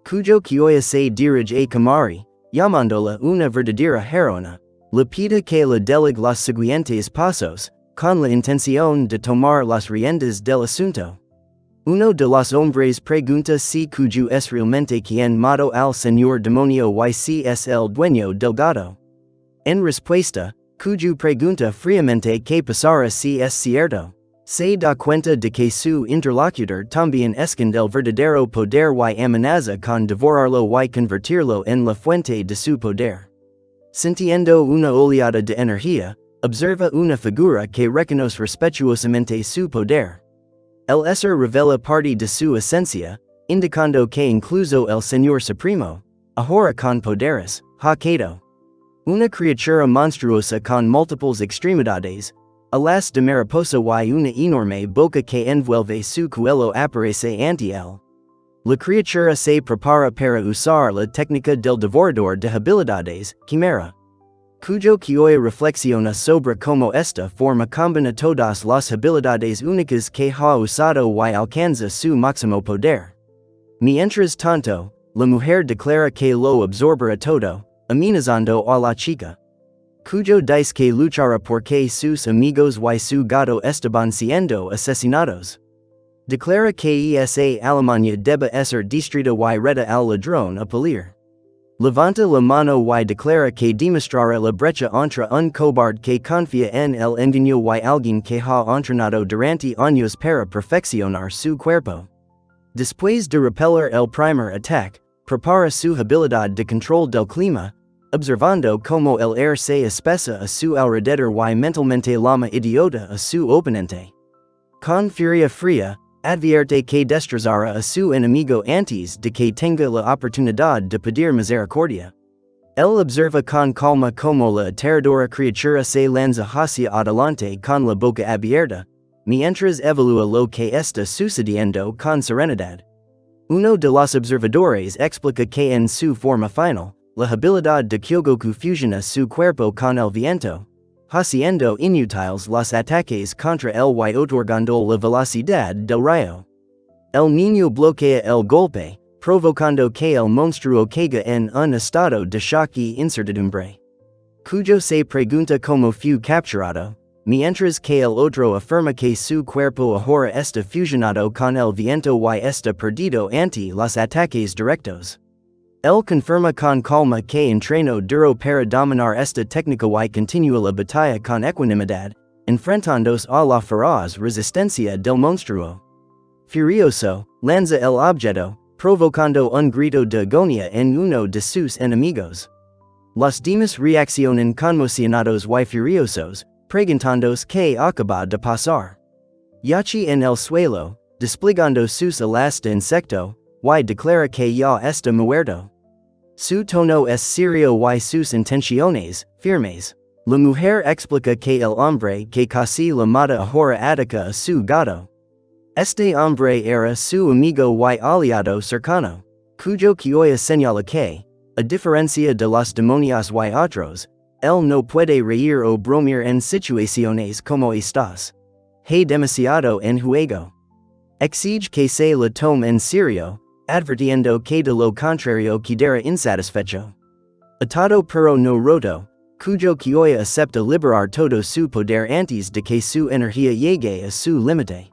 Cuyo Kioya se dirige a Kamari, llamándola una verdadera heroína, le pide que le delegue los siguientes pasos, con la intención de tomar las riendas del asunto. Uno de los hombres pregunta si Cuyo es realmente quien mató al señor demonio y si es el dueño del gato. En respuesta, Cuyo pregunta fríamente qué pasará si es cierto. Se da cuenta de que su interlocutor también esconde el verdadero poder y amenaza con devorarlo y convertirlo en la fuente de su poder. Sintiendo una oleada de energía, observa una figura que reconoce respetuosamente su poder. El ser revela parte de su esencia, indicando que incluso el Señor Supremo, ahora con poderes, ha quedado. Una criatura monstruosa con múltiples extremidades, Alas de mariposa y una enorme boca que envuelve su cuello aparece ante él. La criatura se prepara para usar la técnica del devorador de habilidades, quimera. Cuyo que reflexiona sobre cómo esta forma combina todas las habilidades únicas que ha usado y alcanza su máximo poder. Mientras tanto, la mujer declara que lo absorberá todo, amenazando a la chica. Cuyo dice que luchará porque sus amigos y su gato estaban siendo asesinados. Declara que esa Alemania debe ser destruida y reta al ladrón a pelir. Levanta la mano y declara que demostrará la brecha entre un cobarde que confía en el engaño y alguien que ha entrenado durante años para perfeccionar su cuerpo. Después de repeler el primer ataque, prepara su habilidad de control del clima, observando cómo el aire se espesa a su alrededor y mentalmente llama idiota a su oponente. Con furia fría, advierte que destrozará a su enemigo antes de que tenga la oportunidad de pedir misericordia. Él observa con calma cómo la aterradora criatura se lanza hacia adelante con la boca abierta, mientras evalúa lo que está sucediendo con serenidad. Uno de los observadores explica que en su forma final, la habilidad de Kyogoku fusiona su cuerpo con el viento, haciendo inútiles los ataques contra él y otorgando la velocidad del rayo. El niño bloquea el golpe, provocando que el monstruo caiga en un estado de shock y incertidumbre. Cuyo se pregunta cómo fue capturado, mientras que el otro afirma que su cuerpo ahora está fusionado con el viento y está perdido ante los ataques directos. Él confirma con calma que entrenó duro para dominar esta técnica y continúa la batalla con ecuanimidad, enfrentándose a la feroz resistencia del monstruo. Furioso, lanza el objeto, provocando un grito de agonía en uno de sus enemigos. Los demás reaccionan conmocionados y furiosos, preguntándose qué acaba de pasar. Yachi en el suelo, desplegando sus alas de insecto, y declara que ya está muerto. Su tono es serio y sus intenciones, firmes. La mujer explica que el hombre que casi la mata ahora ataca a su gato. Este hombre era su amigo y aliado cercano, cuyo Kyoya señala que, a diferencia de los demonios y otros, él no puede reír o bromear en situaciones como estas. Hay demasiado en juego. Exige que se la tome en serio, advirtiendo que de lo contrario quedará insatisfecho. Atado pero no roto, cuyo Kyoya acepta liberar todo su poder antes de que su energía llegue a su límite.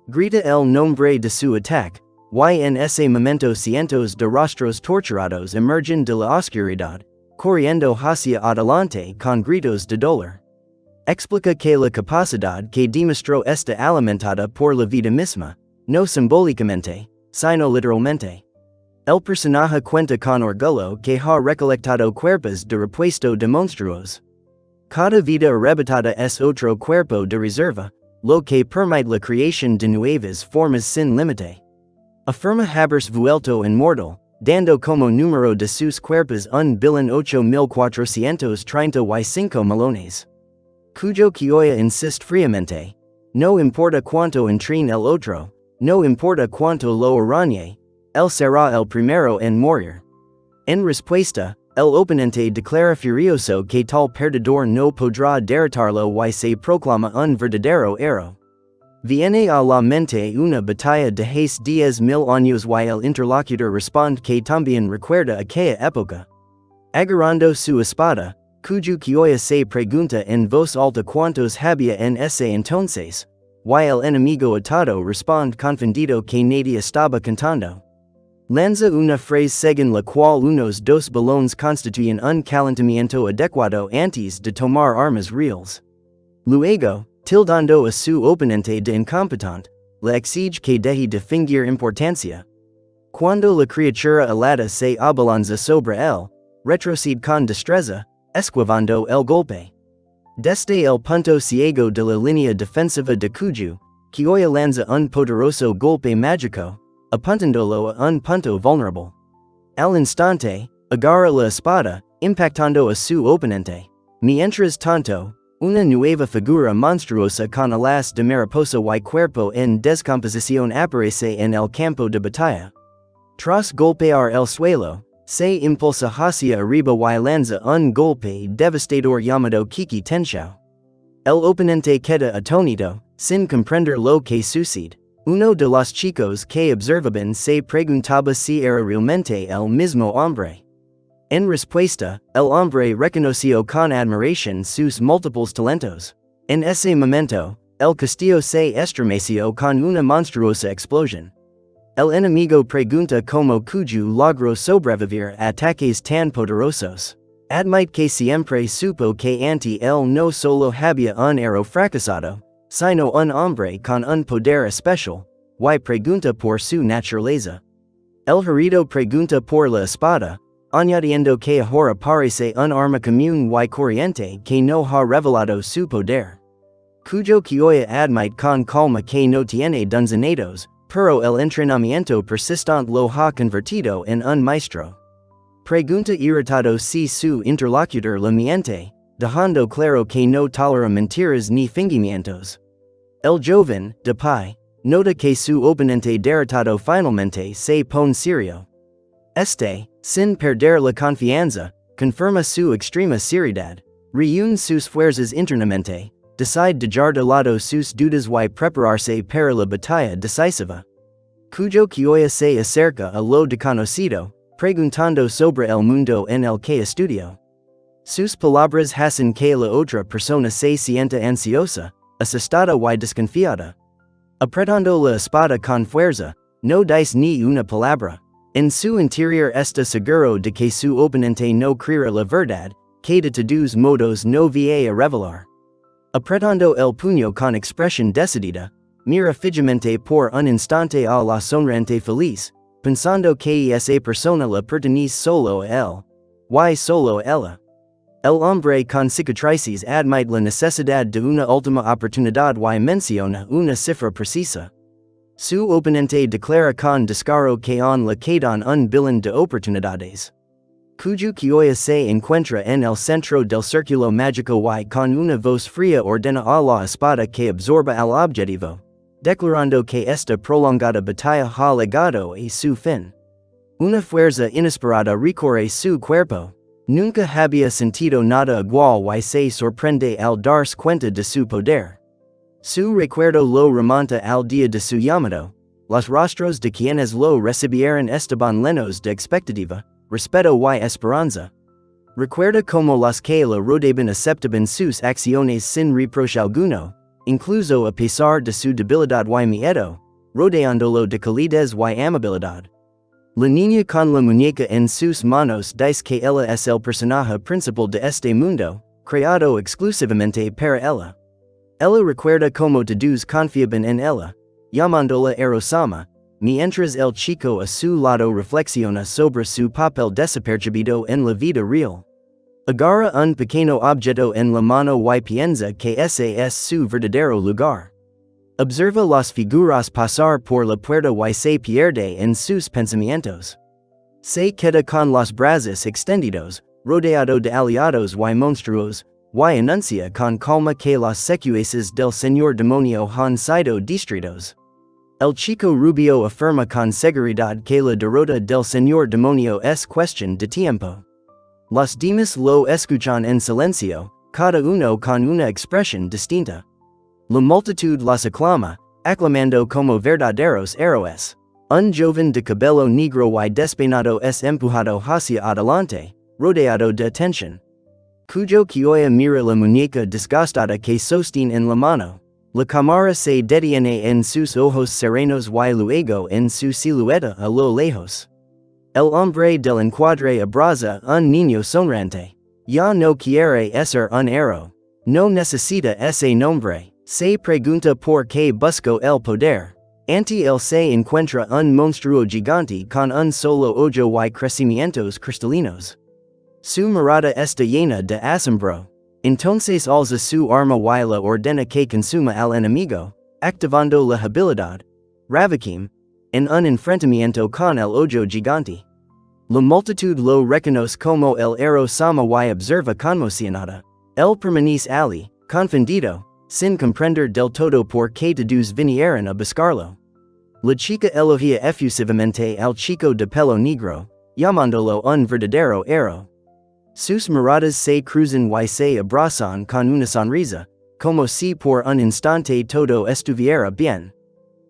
Grita el nombre de su ataque, y en ese momento cientos de rostros torturados emergen de la oscuridad, corriendo hacia adelante con gritos de dolor. Explica que la capacidad que demostró está alimentada por la vida misma, no simbólicamente, sino literalmente. El personaje cuenta con orgullo que ha recolectado cuerpos de repuesto de monstruos. Cada vida arrebatada es otro cuerpo de reserva, lo que permite la creación de nuevas formas sin límite. Afirma haberse vuelto inmortal, dando como número de sus cuerpos 1.8435 millones. Cuyo Kyoya insiste fríamente. No importa cuánto entrene el otro, no importa cuánto lo arañe, él será el primero en morir. En respuesta, el oponente declara furioso que tal perdedor no podrá derrotarlo y se proclama un verdadero héroe. Viene a la mente una batalla de hace 10,000 años y el interlocutor responde que también recuerda aquella época. Agarrando su espada, cuyo Kyoya se pregunta en voz alta cuántos había en ese entonces, y el enemigo atado responde confundido que nadie estaba contando. Lanza una frase según la cual unos dos balones constituyen un calentamiento adecuado antes de tomar armas reales. Luego, tildando a su oponente de incompetente, le exige que deje de fingir importancia. Cuando la criatura alada se abalanza sobre él, retrocede con destreza, esquivando el golpe. Desde el punto ciego de la línea defensiva de Kuju, Kyoya lanza un poderoso golpe mágico, apuntándolo a un punto vulnerable. Al instante, agarra la espada, impactando a su oponente. Mientras tanto, Una nueva figura monstruosa con alas de mariposa y cuerpo en descomposición aparece en el campo de batalla. Tras golpear el suelo, se impulsa hacia arriba y lanza un golpe devastador llamado Kiki Tenshou. El oponente queda atónito, sin comprender lo que sucede. Uno de los chicos que observaban se preguntaba si era realmente el mismo hombre. En respuesta, el hombre reconoció con admiración sus múltiples talentos. En ese momento, el castillo se estremeció con una monstruosa explosión. El enemigo pregunta cómo Kuju logró sobrevivir a ataques tan poderosos. Admite que siempre supo que ante él no solo había un héroe fracasado, sino un hombre con un poder especial, y pregunta por su naturaleza. El herido pregunta por la espada, añadiendo que ahora parece un arma común y corriente que no ha revelado su poder. Cuyo Kyoya admite con calma que no tiene donzados, pero el entrenamiento persistente lo ha convertido en un maestro. Pregunta irritado si su interlocutor le miente, dejando claro que no tolera mentiras ni fingimientos. El joven, de pie, nota que su oponente derrotado finalmente se pone serio. Sin perder la confianza, confirma su extrema seriedad, reúne sus fuerzas internamente, decide dejar de lado sus dudas y prepararse para la batalla decisiva. Cuyo Kyoya se acerca a lo desconocido, preguntando sobre el mundo en el que estudió. Sus palabras hacen que la otra persona se sienta ansiosa, asustada y desconfiada. Apretando la espada con fuerza, no dice ni una palabra. En su interior está seguro de que su oponente no creerá la verdad, que de todos modos no va a revelar. Apretando el puño con expresión decidida, mira fijamente por un instante a la sonriente feliz, pensando que esa persona le pertenece solo a él, y solo a ella. El hombre con cicatrices admite la necesidad de una última oportunidad y menciona una cifra precisa. Su oponente declara con descaro que aún le quedan un billón de oportunidades. Cuyo Kyoya se encuentra en el centro del círculo mágico y con una voz fría ordena a la espada que absorba al objetivo, declarando que esta prolongada batalla ha llegado a su fin. Una fuerza inesperada recorre su cuerpo. Nunca había sentido nada igual y se sorprende al darse cuenta de su poder. Su recuerdo lo remonta al día de su llamado. Los rostros de quienes lo recibieron estaban llenos de expectativa, respeto y esperanza. Recuerda cómo los que lo rodeaban aceptaban sus acciones sin reproche alguno, incluso a pesar de su debilidad y miedo, rodeándolo de calidez y amabilidad. La niña con la muñeca en sus manos dice que ella es el personaje principal de este mundo, creado exclusivamente para ella. Ella recuerda cómo todos confiaban en ella, llamándola Erosama, mientras el chico a su lado reflexiona sobre su papel desapercibido en la vida real. Agarra un pequeño objeto en la mano y piensa que ese es su verdadero lugar. Observa las figuras pasar por la puerta y se pierde en sus pensamientos. Se queda con los brazos extendidos, rodeado de aliados y monstruos, y anuncia con calma que los secuaces del señor demonio han sido destruidos. El chico rubio afirma con seguridad que la derrota del señor demonio es cuestión de tiempo. Los demás lo escuchan en silencio, cada uno con una expresión distinta. La multitud los aclama, aclamando como verdaderos héroes. Un joven de cabello negro y despeinado es empujado hacia adelante, rodeado de atención. Cuyo Kyoya mira la muñeca disgustada que sostiene en la mano. La cámara se detiene en sus ojos serenos y luego en su silueta a lo lejos. El hombre del encuadre abraza un niño sonriente. Ya no quiere ser un héroe. No necesita ese nombre. Se pregunta por qué buscó el poder. Ante él se encuentra un monstruo gigante con un solo ojo y crecimientos cristalinos. Su mirada está llena de asombro. Entonces alza su arma y la ordena que consuma al enemigo, activando la habilidad Ravakim, en un enfrentamiento con el ojo gigante. La multitud lo reconoce como el héroe sama y observa conmocionada. Él permanece allí, Confundido, sin comprender del todo por qué todos vinieron a buscarlo. La chica elogia efusivamente al chico de pelo negro, llamándolo un verdadero héroe. Sus miradas se cruzan y se abrazan con una sonrisa, como si por un instante todo estuviera bien.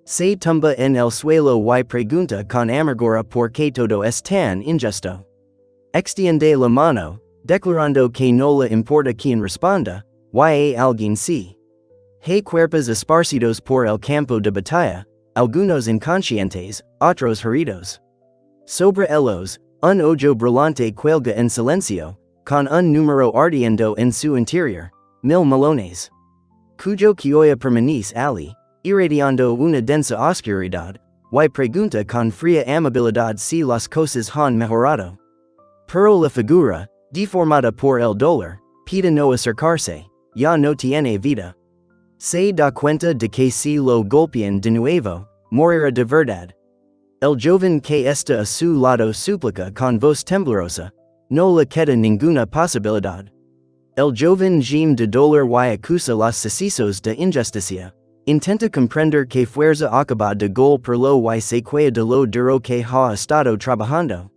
Se tumba en el suelo y pregunta con amargura por qué todo es tan injusto. Extiende la mano, declarando que no le importa quien responda, y alguien sí. Hay cuerpos esparcidos por el campo de batalla, algunos inconscientes, otros heridos. Sobre ellos, un ojo brillante cuelga en silencio, con un número ardiendo en su interior, 1000 melones. Cuyo quioya permanece allí, irradiando una densa oscuridad, y pregunta con fría amabilidad si las cosas han mejorado. Pero la figura, deformada por el dolor, pide no acercarse, ya no tiene vida. Se da cuenta de que si lo golpean de nuevo, morirá de verdad. El joven que está a su lado suplica con voz temblorosa, no le queda ninguna posibilidad. El joven gime de dolor y acusa los sucesos de injusticia. Intenta comprender que fuerza acaba de golpear lo y se queda de lo duro que ha estado trabajando.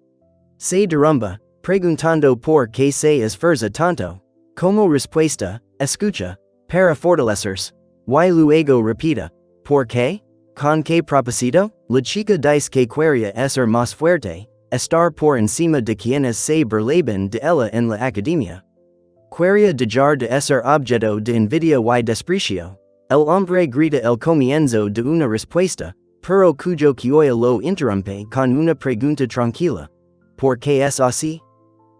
Se derrumba, preguntando por qué se esfuerza tanto. Como respuesta, escucha, para fortalecerse, y luego repita, ¿por qué? ¿Con qué propósito? La chica dice que quería ser más fuerte, estar por encima de quienes se burlaban de ella en la academia. Quería dejar de ser objeto de envidia y desprecio. El hombre grita el comienzo de una respuesta, pero cuyo quioya lo interrumpe con una pregunta tranquila. ¿Por qué es así?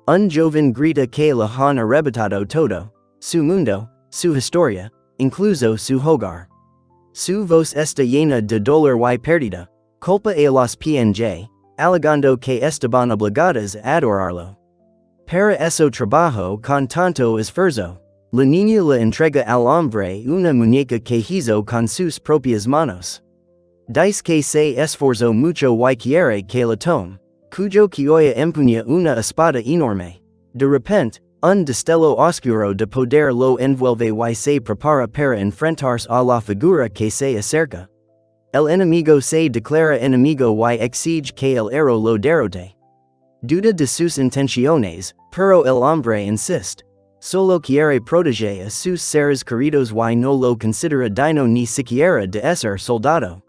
Un joven grita que le han arrebatado todo, su mundo, su historia, incluso su hogar. Su voz está llena de dolor y pérdida, culpa a los PNJ, alegando que estaban obligadas a adorarlo. Para eso trabajo con tanto esfuerzo. La niña le entrega al hombre una muñeca que hizo con sus propias manos. Dice que se esforzó mucho y quiere que la tome, cuyo quioya empuña una espada enorme. De repente, un destello oscuro de poder lo envuelve y se prepara para enfrentarse a la figura que se acerca. El enemigo se declara enemigo y exige que el héroe lo derrote. Duda de sus intenciones, pero el hombre insiste. Solo quiere proteger a sus seres queridos y no lo considera digno ni siquiera de ser soldado.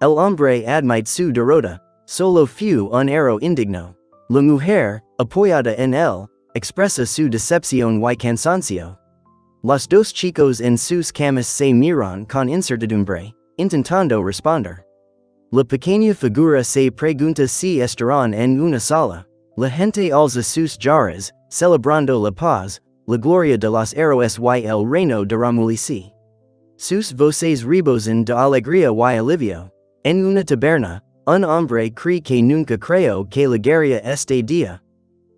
El hombre admite su derrota, solo fue un héroe indigno. La mujer, apoyada en él, expresa su decepción y cansancio. Los dos chicos en sus camas se miran con incertidumbre, intentando responder. La pequeña figura se pregunta si estarán en una sala. La gente alza sus jarras, celebrando la paz, la gloria de los héroes y el reino de Ramulici. Sus voces rebosan de alegría y alivio. En una taberna, un hombre cree que nunca creyó que llegaría este día.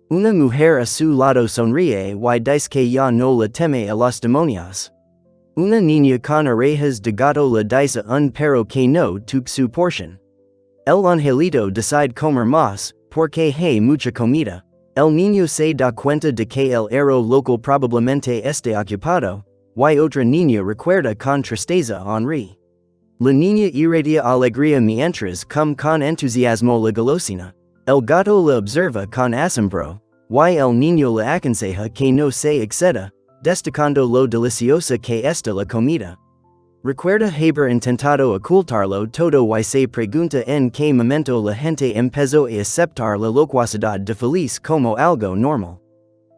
Una mujer a su lado sonríe y dice que ya no le teme a los demonios. Una niña con orejas de gato le dice a un perro que no took su porción. El angelito decide comer más, porque hay mucha comida. El niño se da cuenta de que el héroe local probablemente esté ocupado, y otra niña recuerda con tristeza a Henri. La niña irradia alegría mientras come con entusiasmo la golosina. El gato le observa con asombro, y el niño le aconseja que no se exceda, destacando lo deliciosa que está la comida. Recuerda haber intentado ocultarlo todo y se pregunta en qué momento la gente empezó a aceptar la locuacidad de feliz como algo normal.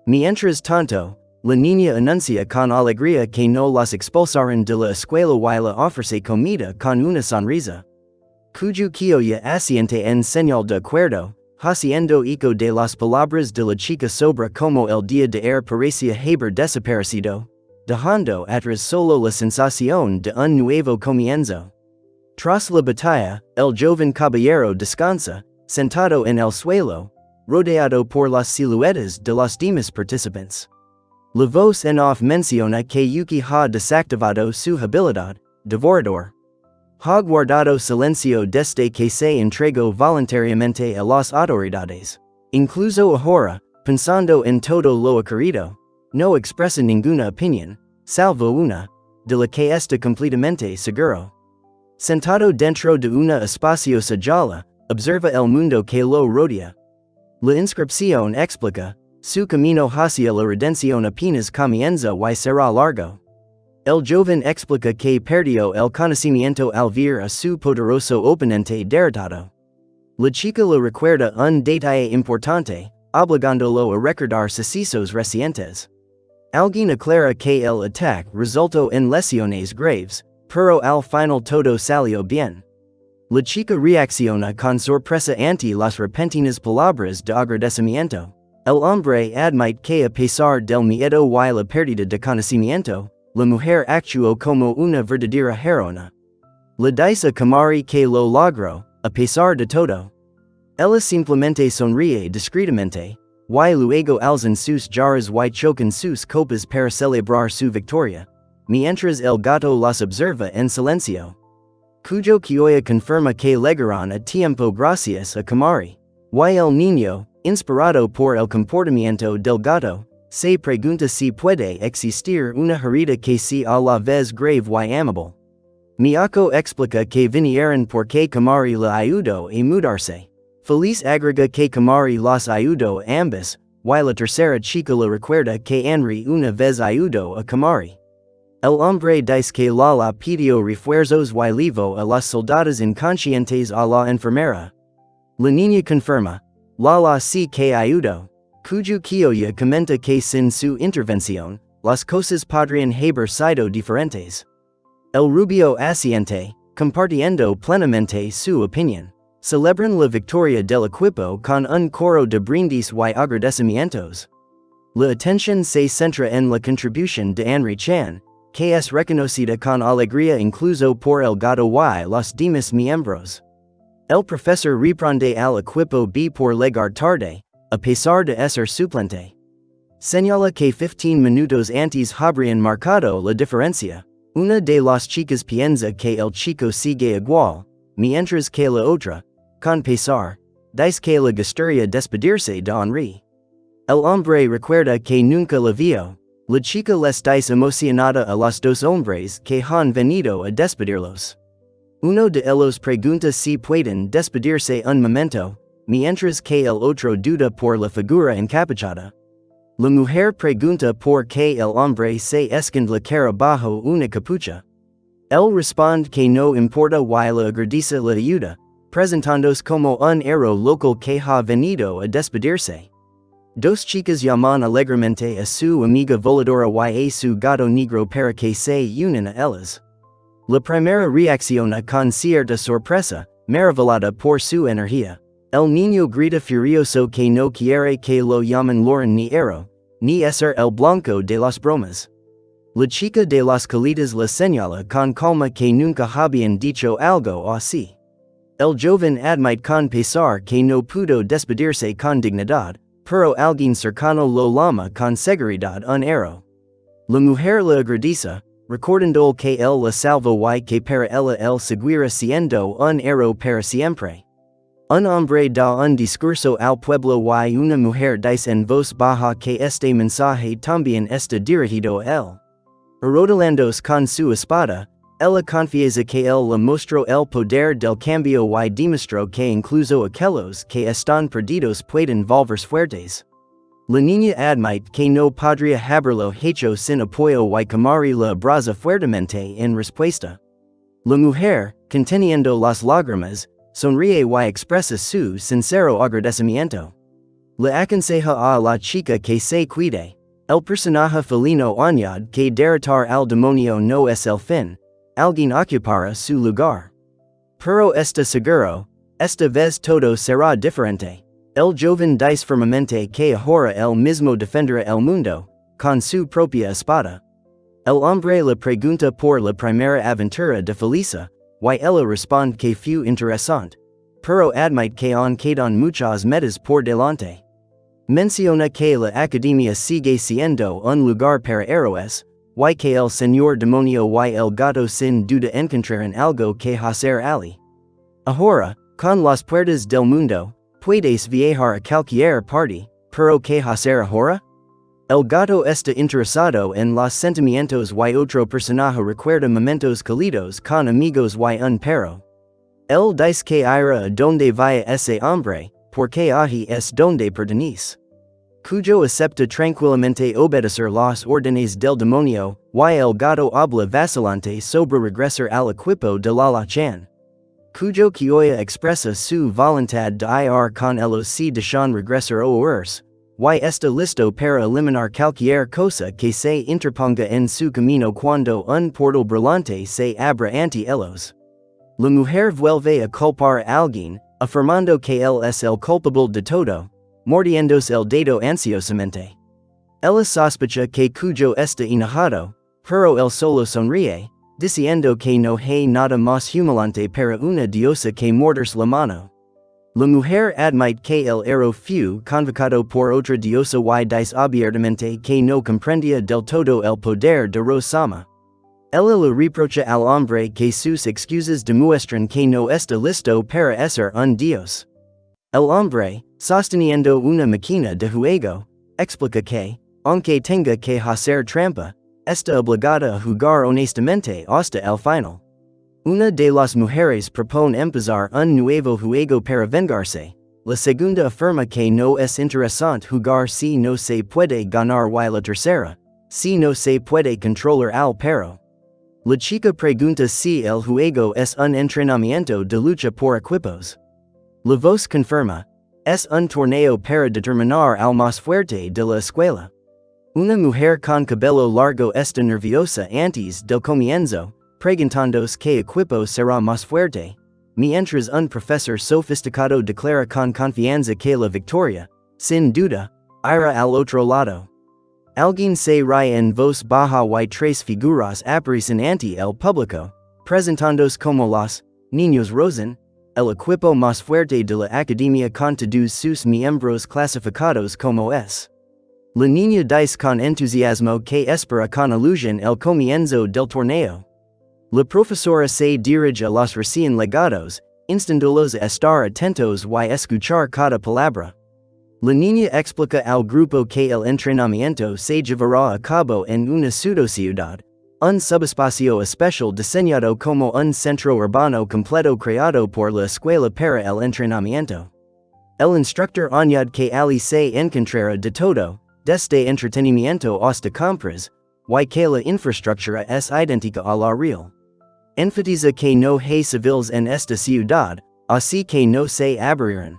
Mientras tanto, la niña anuncia con alegría que no los expulsaron de la escuela y le ofrece comida con una sonrisa. Cuyo quioya asiente en señal de acuerdo, haciendo eco de las palabras de la chica sobre como el día de parecía haber desaparecido, dejando atrás solo la sensación de un nuevo comienzo. Tras la batalla, el joven caballero descansa, sentado en el suelo, rodeado por las siluetas de los demás participantes. La voz en off menciona que Yuki ha desactivado su habilidad, devorador. Ha guardado silencio desde que se entregó voluntariamente a las autoridades. Incluso ahora, pensando en todo lo ocurrido, no expresa ninguna opinión, salvo una, de la que está completamente seguro. Sentado dentro de una espaciosa jaula, observa el mundo que lo rodea. La inscripción explica, su camino hacia la redención apenas comienza y será largo. El joven explica que perdió el conocimiento al ver a su poderoso oponente derrotado. La chica le recuerda un detalle importante, obligándolo a recordar sucesos recientes. Alguien aclara que el ataque resultó en lesiones graves, pero al final todo salió bien. La chica reacciona con sorpresa ante las repentinas palabras de agradecimiento. El hombre admite que a pesar del miedo y la pérdida de conocimiento, la mujer actuó como una verdadera heroína. Le dice a Kamari que lo logró, a pesar de todo. Ella simplemente sonríe discretamente, y luego alzan sus jarras y chocan sus copas para celebrar su victoria, mientras el gato las observa en silencio. Cuyo Kyoya confirma que llegarán a tiempo gracias a Kamari. Y el niño, inspirado por el comportamiento del gato, se pregunta si puede existir una herida que sea a la vez grave y amable. Miyako explica que vinieron porque Kamari le ayudó a mudarse. Feliz agrega que Kamari las ayudó a ambas, y la tercera chica le recuerda que Henry una vez ayudó a Kamari. El hombre dice que Lala pidió refuerzos y llevó a las soldadas inconscientes a la enfermera. La niña confirma, Lala sí que ayudó. Cuyo Kyoya comenta que sin su intervención, las cosas podrían haber sido diferentes. El rubio asiente, compartiendo plenamente su opinión. Celebran la victoria del equipo con un coro de brindis y agradecimientos. La atención se centra en la contribución de Henry Chan, que es reconocida con alegría incluso por el gato y los demás miembros. El profesor reprende al equipo B por llegar tarde, a pesar de ser suplente. Señala que 15 minutos antes habrían marcado la diferencia. Una de las chicas piensa que el chico sigue igual, mientras que la otra, con pesar, dice que le gustaría despedirse de Henry. El hombre recuerda que nunca la vio. La chica les dice emocionada a los dos hombres que han venido a despedirlos. Uno de ellos pregunta si pueden despedirse un momento, mientras que el otro duda por la figura encapuchada. La mujer pregunta por qué el hombre se esconde la cara bajo una capucha. Él responde que no importa y le agradece la ayuda, presentándose como un héroe local que ha venido a despedirse. Dos chicas llaman alegremente a su amiga voladora y a su gato negro para que se unan a ellas. La primera reacciona con cierta sorpresa, maravillada por su energía. El niño grita furioso que no quiere que lo llamen Lauren ni héroe, ni ser el blanco de las bromas. La chica de las colitas le señala con calma que nunca habían dicho algo así. El joven admite con pesar que no pudo despedirse con dignidad, pero alguien cercano lo llama con seguridad un héroe. La mujer le agradece, recordando que él la salvó y que para ella él seguirá siendo un héroe para siempre. Un hombre da un discurso al pueblo y una mujer dice en voz baja que este mensaje también está dirigido a él. Rodelándose con su espada, ella confiesa que él le mostró el poder del cambio y demostró que incluso aquellos que están perdidos pueden volverse fuertes. La niña admite que no podría haberlo hecho sin apoyo y Kamari la abraza fuertemente en respuesta. La mujer, conteniendo las lágrimas, sonríe y expresa su sincero agradecimiento. Le aconseja a la chica que se cuide. El personaje felino añade que derrotar al demonio no es el fin, alguien ocupará su lugar. Pero está seguro, esta vez todo será diferente. El joven dice firmemente que ahora él mismo defenderá el mundo, con su propia espada. El hombre le pregunta por la primera aventura de Felisa, y ella responde que fue interesante, pero admite que aún quedan muchas metas por delante. Menciona que la academia sigue siendo un lugar para héroes, y que el señor demonio y el gato sin duda encontrarán algo que hacer allí. Ahora, con las puertas del mundo, puedes viajar a cualquier parte, pero ¿qué hacer ahora? El gato está interesado en los sentimientos y otro personaje recuerda momentos cálidos con amigos y un perro. El dice que ira a donde vaya ese hombre, porque allí es donde pertenece. Cuyo acepta tranquilamente obedecer las órdenes del demonio, y el gato habla vacilante sobre regresar al equipo de la Chan. Cuyo Kioya expresa su voluntad de ir con ellos si desean regresar o huirse, y está listo para eliminar cualquier cosa que se interponga en su camino cuando un portal brillante se abra ante ellos. La mujer vuelve a culpar a alguien, afirmando que él es el culpable de todo, mordiéndose el dedo ansiosamente. Ella sospecha que Cuyo está enojado, pero él solo sonríe, diciendo que no hay nada más humillante para una diosa que morderse la mano. La mujer admite que el héroe fue convocado por otra diosa y dice abiertamente que no comprendía del todo el poder de Rosama. Ella le reprocha al hombre que sus excusas demuestran que no está listo para ser un dios. El hombre, sosteniendo una máquina de juego, explica que, aunque tenga que hacer trampa, está obligada a jugar honestamente hasta el final. Una de las mujeres propone empezar un nuevo juego para vengarse. La segunda afirma que no es interesante jugar si no se puede ganar y la tercera, si no se puede controlar al perro. La chica pregunta si el juego es un entrenamiento de lucha por equipos. La voz confirma, es un torneo para determinar al más fuerte de la escuela. Una mujer con cabello largo está nerviosa antes del comienzo, preguntándose qué equipo será más fuerte, mientras un profesor sofisticado declara con confianza que la victoria, sin duda, irá al otro lado. Alguien se ríe en voz baja y tres figuras aparecen ante el público, presentándose como los niños Rosen, el equipo más fuerte de la academia con todos sus miembros clasificados como es. La niña dice con entusiasmo que espera con ilusión el comienzo del torneo. La profesora se dirige a los recién llegados, instándolos a estar atentos y escuchar cada palabra. La niña explica al grupo que el entrenamiento se llevará a cabo en una pseudo-ciudad, un subespacio especial diseñado como un centro urbano completo creado por la escuela para el entrenamiento. El instructor añade que allí se encontrará de todo, desde entretenimiento hasta compras, y que la infraestructura es idéntica a la real. Enfatiza que no hay civiles en esta ciudad, así que no se aburrirán.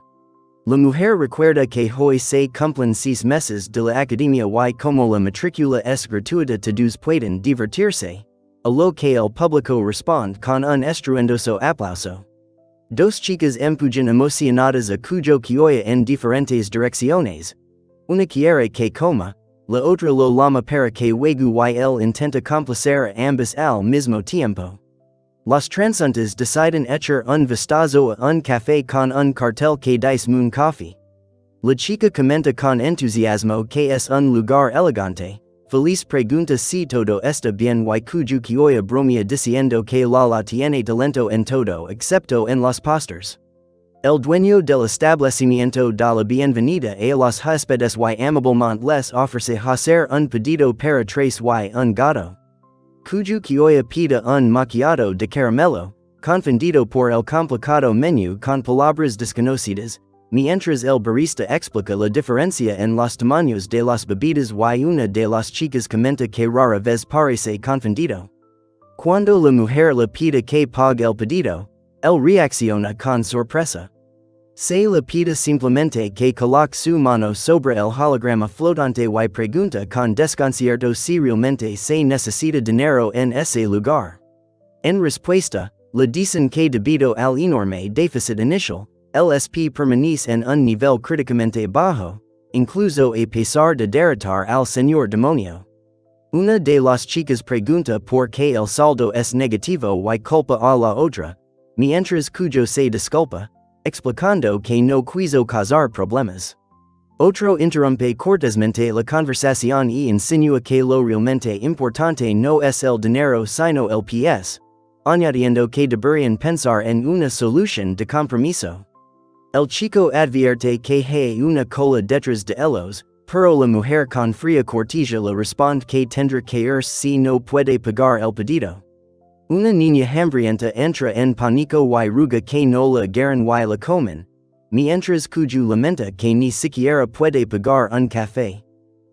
La mujer recuerda que hoy se cumplen 6 meses de la academia y como la matrícula es gratuita todos pueden divertirse, a lo que el público responde con un estruendoso aplauso. Dos chicas empujan emocionadas a Cuyo Kioya en diferentes direcciones. Una quiere que coma, la otra lo llama para que juegue y él intenta complacer a ambas al mismo tiempo. Los transeúntes deciden echar un vistazo a un café con un cartel que dice Moon Coffee. La chica comenta con entusiasmo que es un lugar elegante. Feliz pregunta si todo está bien y Cuyo Kioya bromea diciendo que la tiene talento en todo excepto en los posters. El dueño del establecimiento da la bienvenida a los huéspedes y amablemente les ofrece hacer un pedido para 3 y un gato. Cuyo Kioya pide un macchiato de caramelo, confundido por el complicado menú con palabras desconocidas, mientras el barista explica la diferencia en los tamaños de las bebidas y una de las chicas comenta que rara vez parece confundido. Cuando la mujer le pide que pague el pedido, él reacciona con sorpresa. Se le pide simplemente que coloque su mano sobre el holograma flotante y pregunta con desconcierto si realmente se necesita dinero en ese lugar. En respuesta, le dicen que debido al enorme déficit inicial, el SP permanece en un nivel críticamente bajo, incluso a pesar de derrotar al señor demonio. Una de las chicas pregunta por qué el saldo es negativo y culpa a la otra, mientras Cuyo se disculpa, explicando que no quiso causar problemas. Otro interrumpe cortésmente la conversación y insinúa que lo realmente importante no es el dinero sino el PS, añadiendo que deberían pensar en una solución de compromiso. El chico advierte que hay una cola detrás de ellos, pero la mujer con fría cortesía le responde que tendrá que irse si no puede pagar el pedido. Una niña hambrienta entra en pánico y ruga que no la agarren y la comen, mientras cuyo lamenta que ni siquiera puede pagar un café.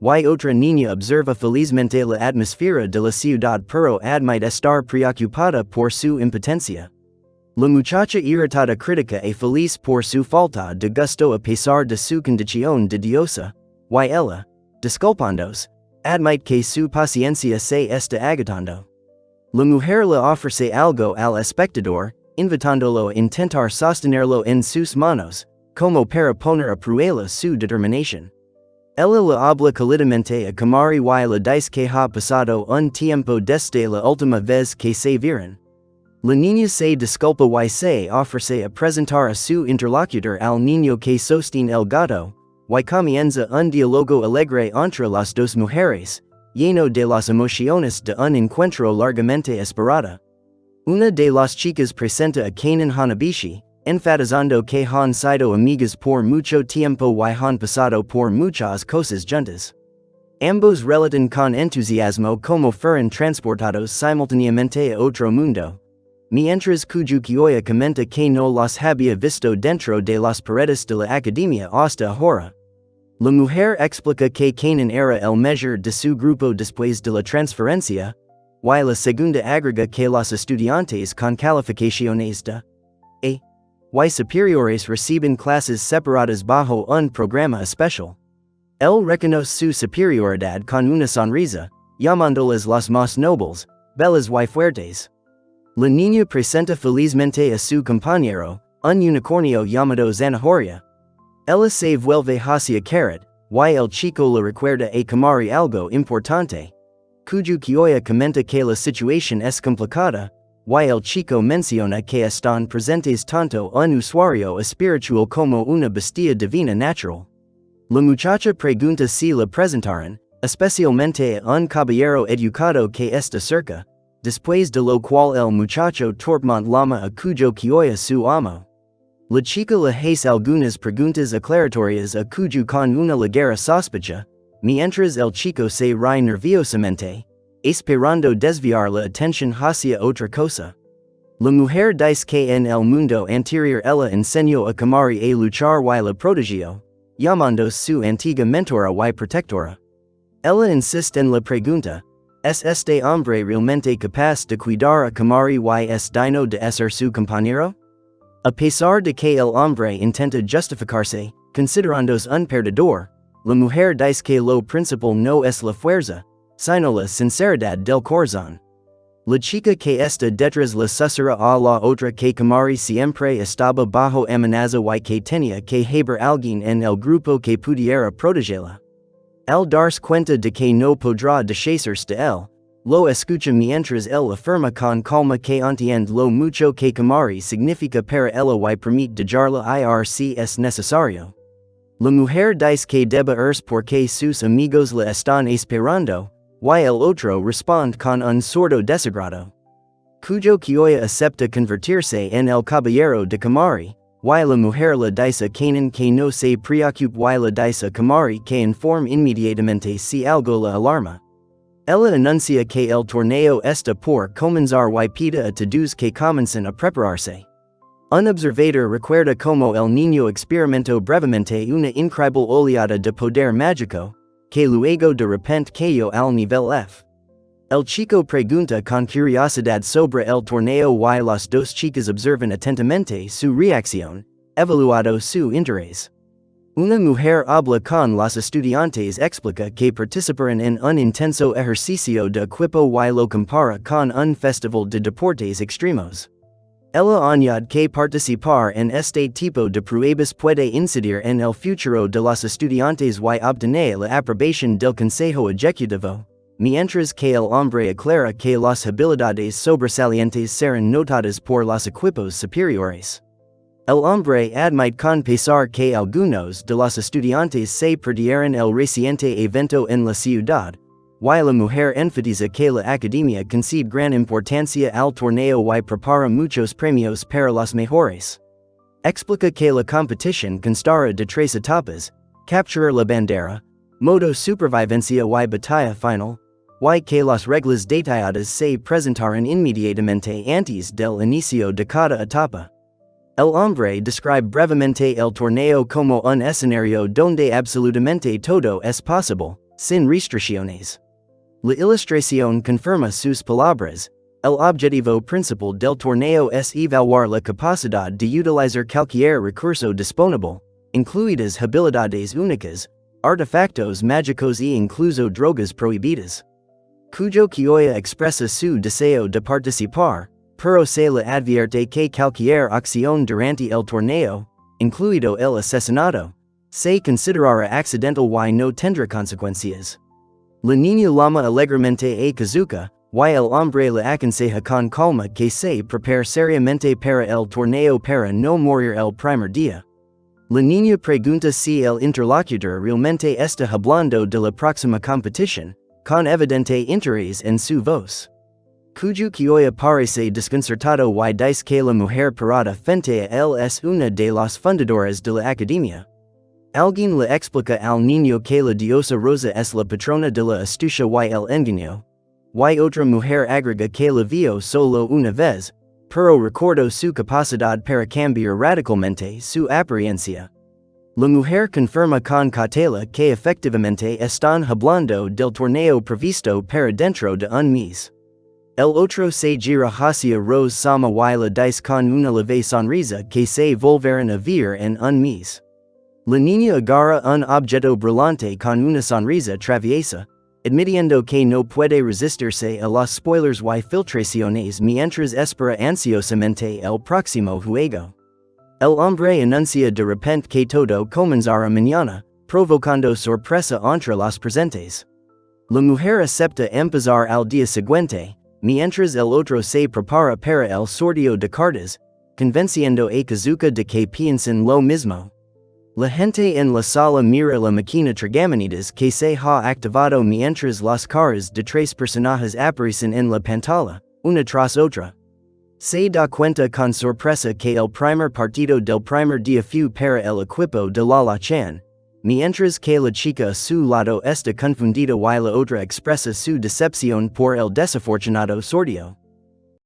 Y otra niña observa felizmente la atmósfera de la ciudad pero admite estar preocupada por su impotencia. La muchacha irritada critica a feliz por su falta de gusto a pesar de su condición de diosa, y ella, disculpándose, admite que su paciencia se está agotando. La mujer le ofrece algo al espectador, invitándolo a intentar sostenerlo en sus manos, como para poner a prueba su determinación. Ella le habla cálidamente a Kamari y le dice que ha pasado un tiempo desde la última vez que se vieron. La niña se disculpa y se ofrece a presentar a su interlocutor al niño que sostiene el gato, y comienza un diálogo alegre entre las dos mujeres, lleno de las emociones de un encuentro largamente esperado. Una de las chicas presenta a Kanan Hanabishi, enfatizando que han sido amigas por mucho tiempo y han pasado por muchas cosas juntas. Ambos relatan con entusiasmo como fueron transportados simultáneamente a otro mundo, mientras cuyo Kyoya comenta que no los había visto dentro de las paredes de la academia hasta ahora. La mujer explica que Kanan era el mayor de su grupo después de la transferencia, y la segunda agrega que los estudiantes con calificaciones de A y superiores reciben clases separadas bajo un programa especial. Él reconoce su superioridad con una sonrisa, llamándoles las más nobles, bellas y fuertes. La niña presenta felizmente a su compañero, un unicornio llamado Zanahoria. Ella se vuelve hacia Carrot, y el chico le recuerda a Kamari algo importante, cuyo Kyoya comenta que la situación es complicada, y el chico menciona que están presentes tanto un usuario espiritual como una bestia divina natural. La muchacha pregunta si la presentaron, especialmente a un caballero educado que está cerca, después de lo cual el muchacho Torpmont llama a cuyo Kyoya su amo. La chica le hace algunas preguntas aclaratorias a cuyo con una ligera sospecha, mientras el chico se ríe nerviosamente, esperando desviar la atención hacia otra cosa. La mujer dice que en el mundo anterior ella enseñó a Kamari a luchar y la protegió, llamando su antigua mentora y protectora. Ella insiste en la pregunta, ¿es este hombre realmente capaz de cuidar a Kamari y es digno de ser su compañero? A pesar de que el hombre intenta justificarse, considerándose un perdedor, la mujer dice que lo principal no es la fuerza, sino la sinceridad del corazón. La chica que está detrás le susurra a la otra que Kamari siempre estaba bajo amenaza y que tenía que haber alguien en el grupo que pudiera protegerla. Al darse cuenta de que no podrá deshacerse de él, lo escucha mientras él afirma con calma que entiende lo mucho que Kamari significa para ella y permite dejarla ir si es necesario. La mujer dice que debe irse porque sus amigos la están esperando, y el otro responde con un sordo desagrado. Cuyo Kyoya acepta convertirse en el caballero de Kamari, y la mujer le dice a Kanan que no se preocupe y le dice a Kamari que informe inmediatamente si algo la alarma. Ella anuncia que el torneo está por comenzar y pide a todos que comiencen a prepararse. Un observador recuerda como el niño experimentó brevemente una increíble oleada de poder mágico, que luego de repente cayó al nivel F. El chico pregunta con curiosidad sobre el torneo y las dos chicas observan atentamente su reacción, evaluando su interés. Una mujer habla con los estudiantes explica que participaron en un intenso ejercicio de equipo y lo compara con un festival de deportes extremos. Ella añade que participar en este tipo de pruebas puede incidir en el futuro de los estudiantes y obtener la aprobación del consejo ejecutivo, mientras que el hombre aclara que las habilidades sobresalientes serán notadas por los equipos superiores. El hombre admite con pesar que algunos de los estudiantes se perdieron el reciente evento en la ciudad, y la mujer enfatiza que la academia concede gran importancia al torneo y prepara muchos premios para los mejores. Explica que la competición constará de 3 etapas: capturar la bandera, Modo supervivencia y batalla final, y que las reglas detalladas se presentaron inmediatamente antes del inicio de cada etapa. El hombre describe brevemente el torneo como un escenario donde absolutamente todo es posible, sin restricciones. La ilustración confirma sus palabras. El objetivo principal del torneo es evaluar la capacidad de utilizar cualquier recurso disponible, incluidas habilidades únicas, artefactos mágicos e incluso drogas prohibidas. Cuyo Kyoya expresa su deseo de participar, pero se le advierte que cualquier acción durante el torneo, incluido el asesinato, se considerará accidental y no tendrá consecuencias. La niña llama alegremente a Kazuka, y el hombre le aconseja con calma que se prepare seriamente para el torneo para no morir el primer día. La niña pregunta si el interlocutor realmente está hablando de la próxima competición, con evidente interés en su voz. Cuyo Kyoya parece desconcertado y dice que la mujer parada frente a él es una de las fundadoras de la academia. Alguien le explica al niño que la diosa Rosa es la patrona de la astucia y el engaño. Y otra mujer agrega que la vio solo una vez, pero recordó su capacidad para cambiar radicalmente su apariencia. La mujer confirma con cautela que efectivamente están hablando del torneo previsto para dentro de un mes. El otro se gira hacia Rose Sama y la dice con una leve sonrisa que se volverán a ver en un mes. La niña agarra un objeto brillante con una sonrisa traviesa, admitiendo que no puede resistirse a los spoilers y filtraciones mientras espera ansiosamente el próximo juego. El hombre anuncia de repente que todo comenzará mañana, provocando sorpresa entre los presentes. La mujer acepta empezar al día siguiente, mientras el otro se prepara para el sorteo de cartas, convenciendo a Kazuka de que piensen lo mismo. La gente en la sala mira la máquina tragamonedas que se ha activado mientras las caras de tres personajes aparecen en la pantalla, una tras otra. Se da cuenta con sorpresa que el primer partido del primer día fue para el equipo de Lala-chan, mientras que la chica a su lado está confundida y la otra expresa su decepción por el desafortunado sorteo.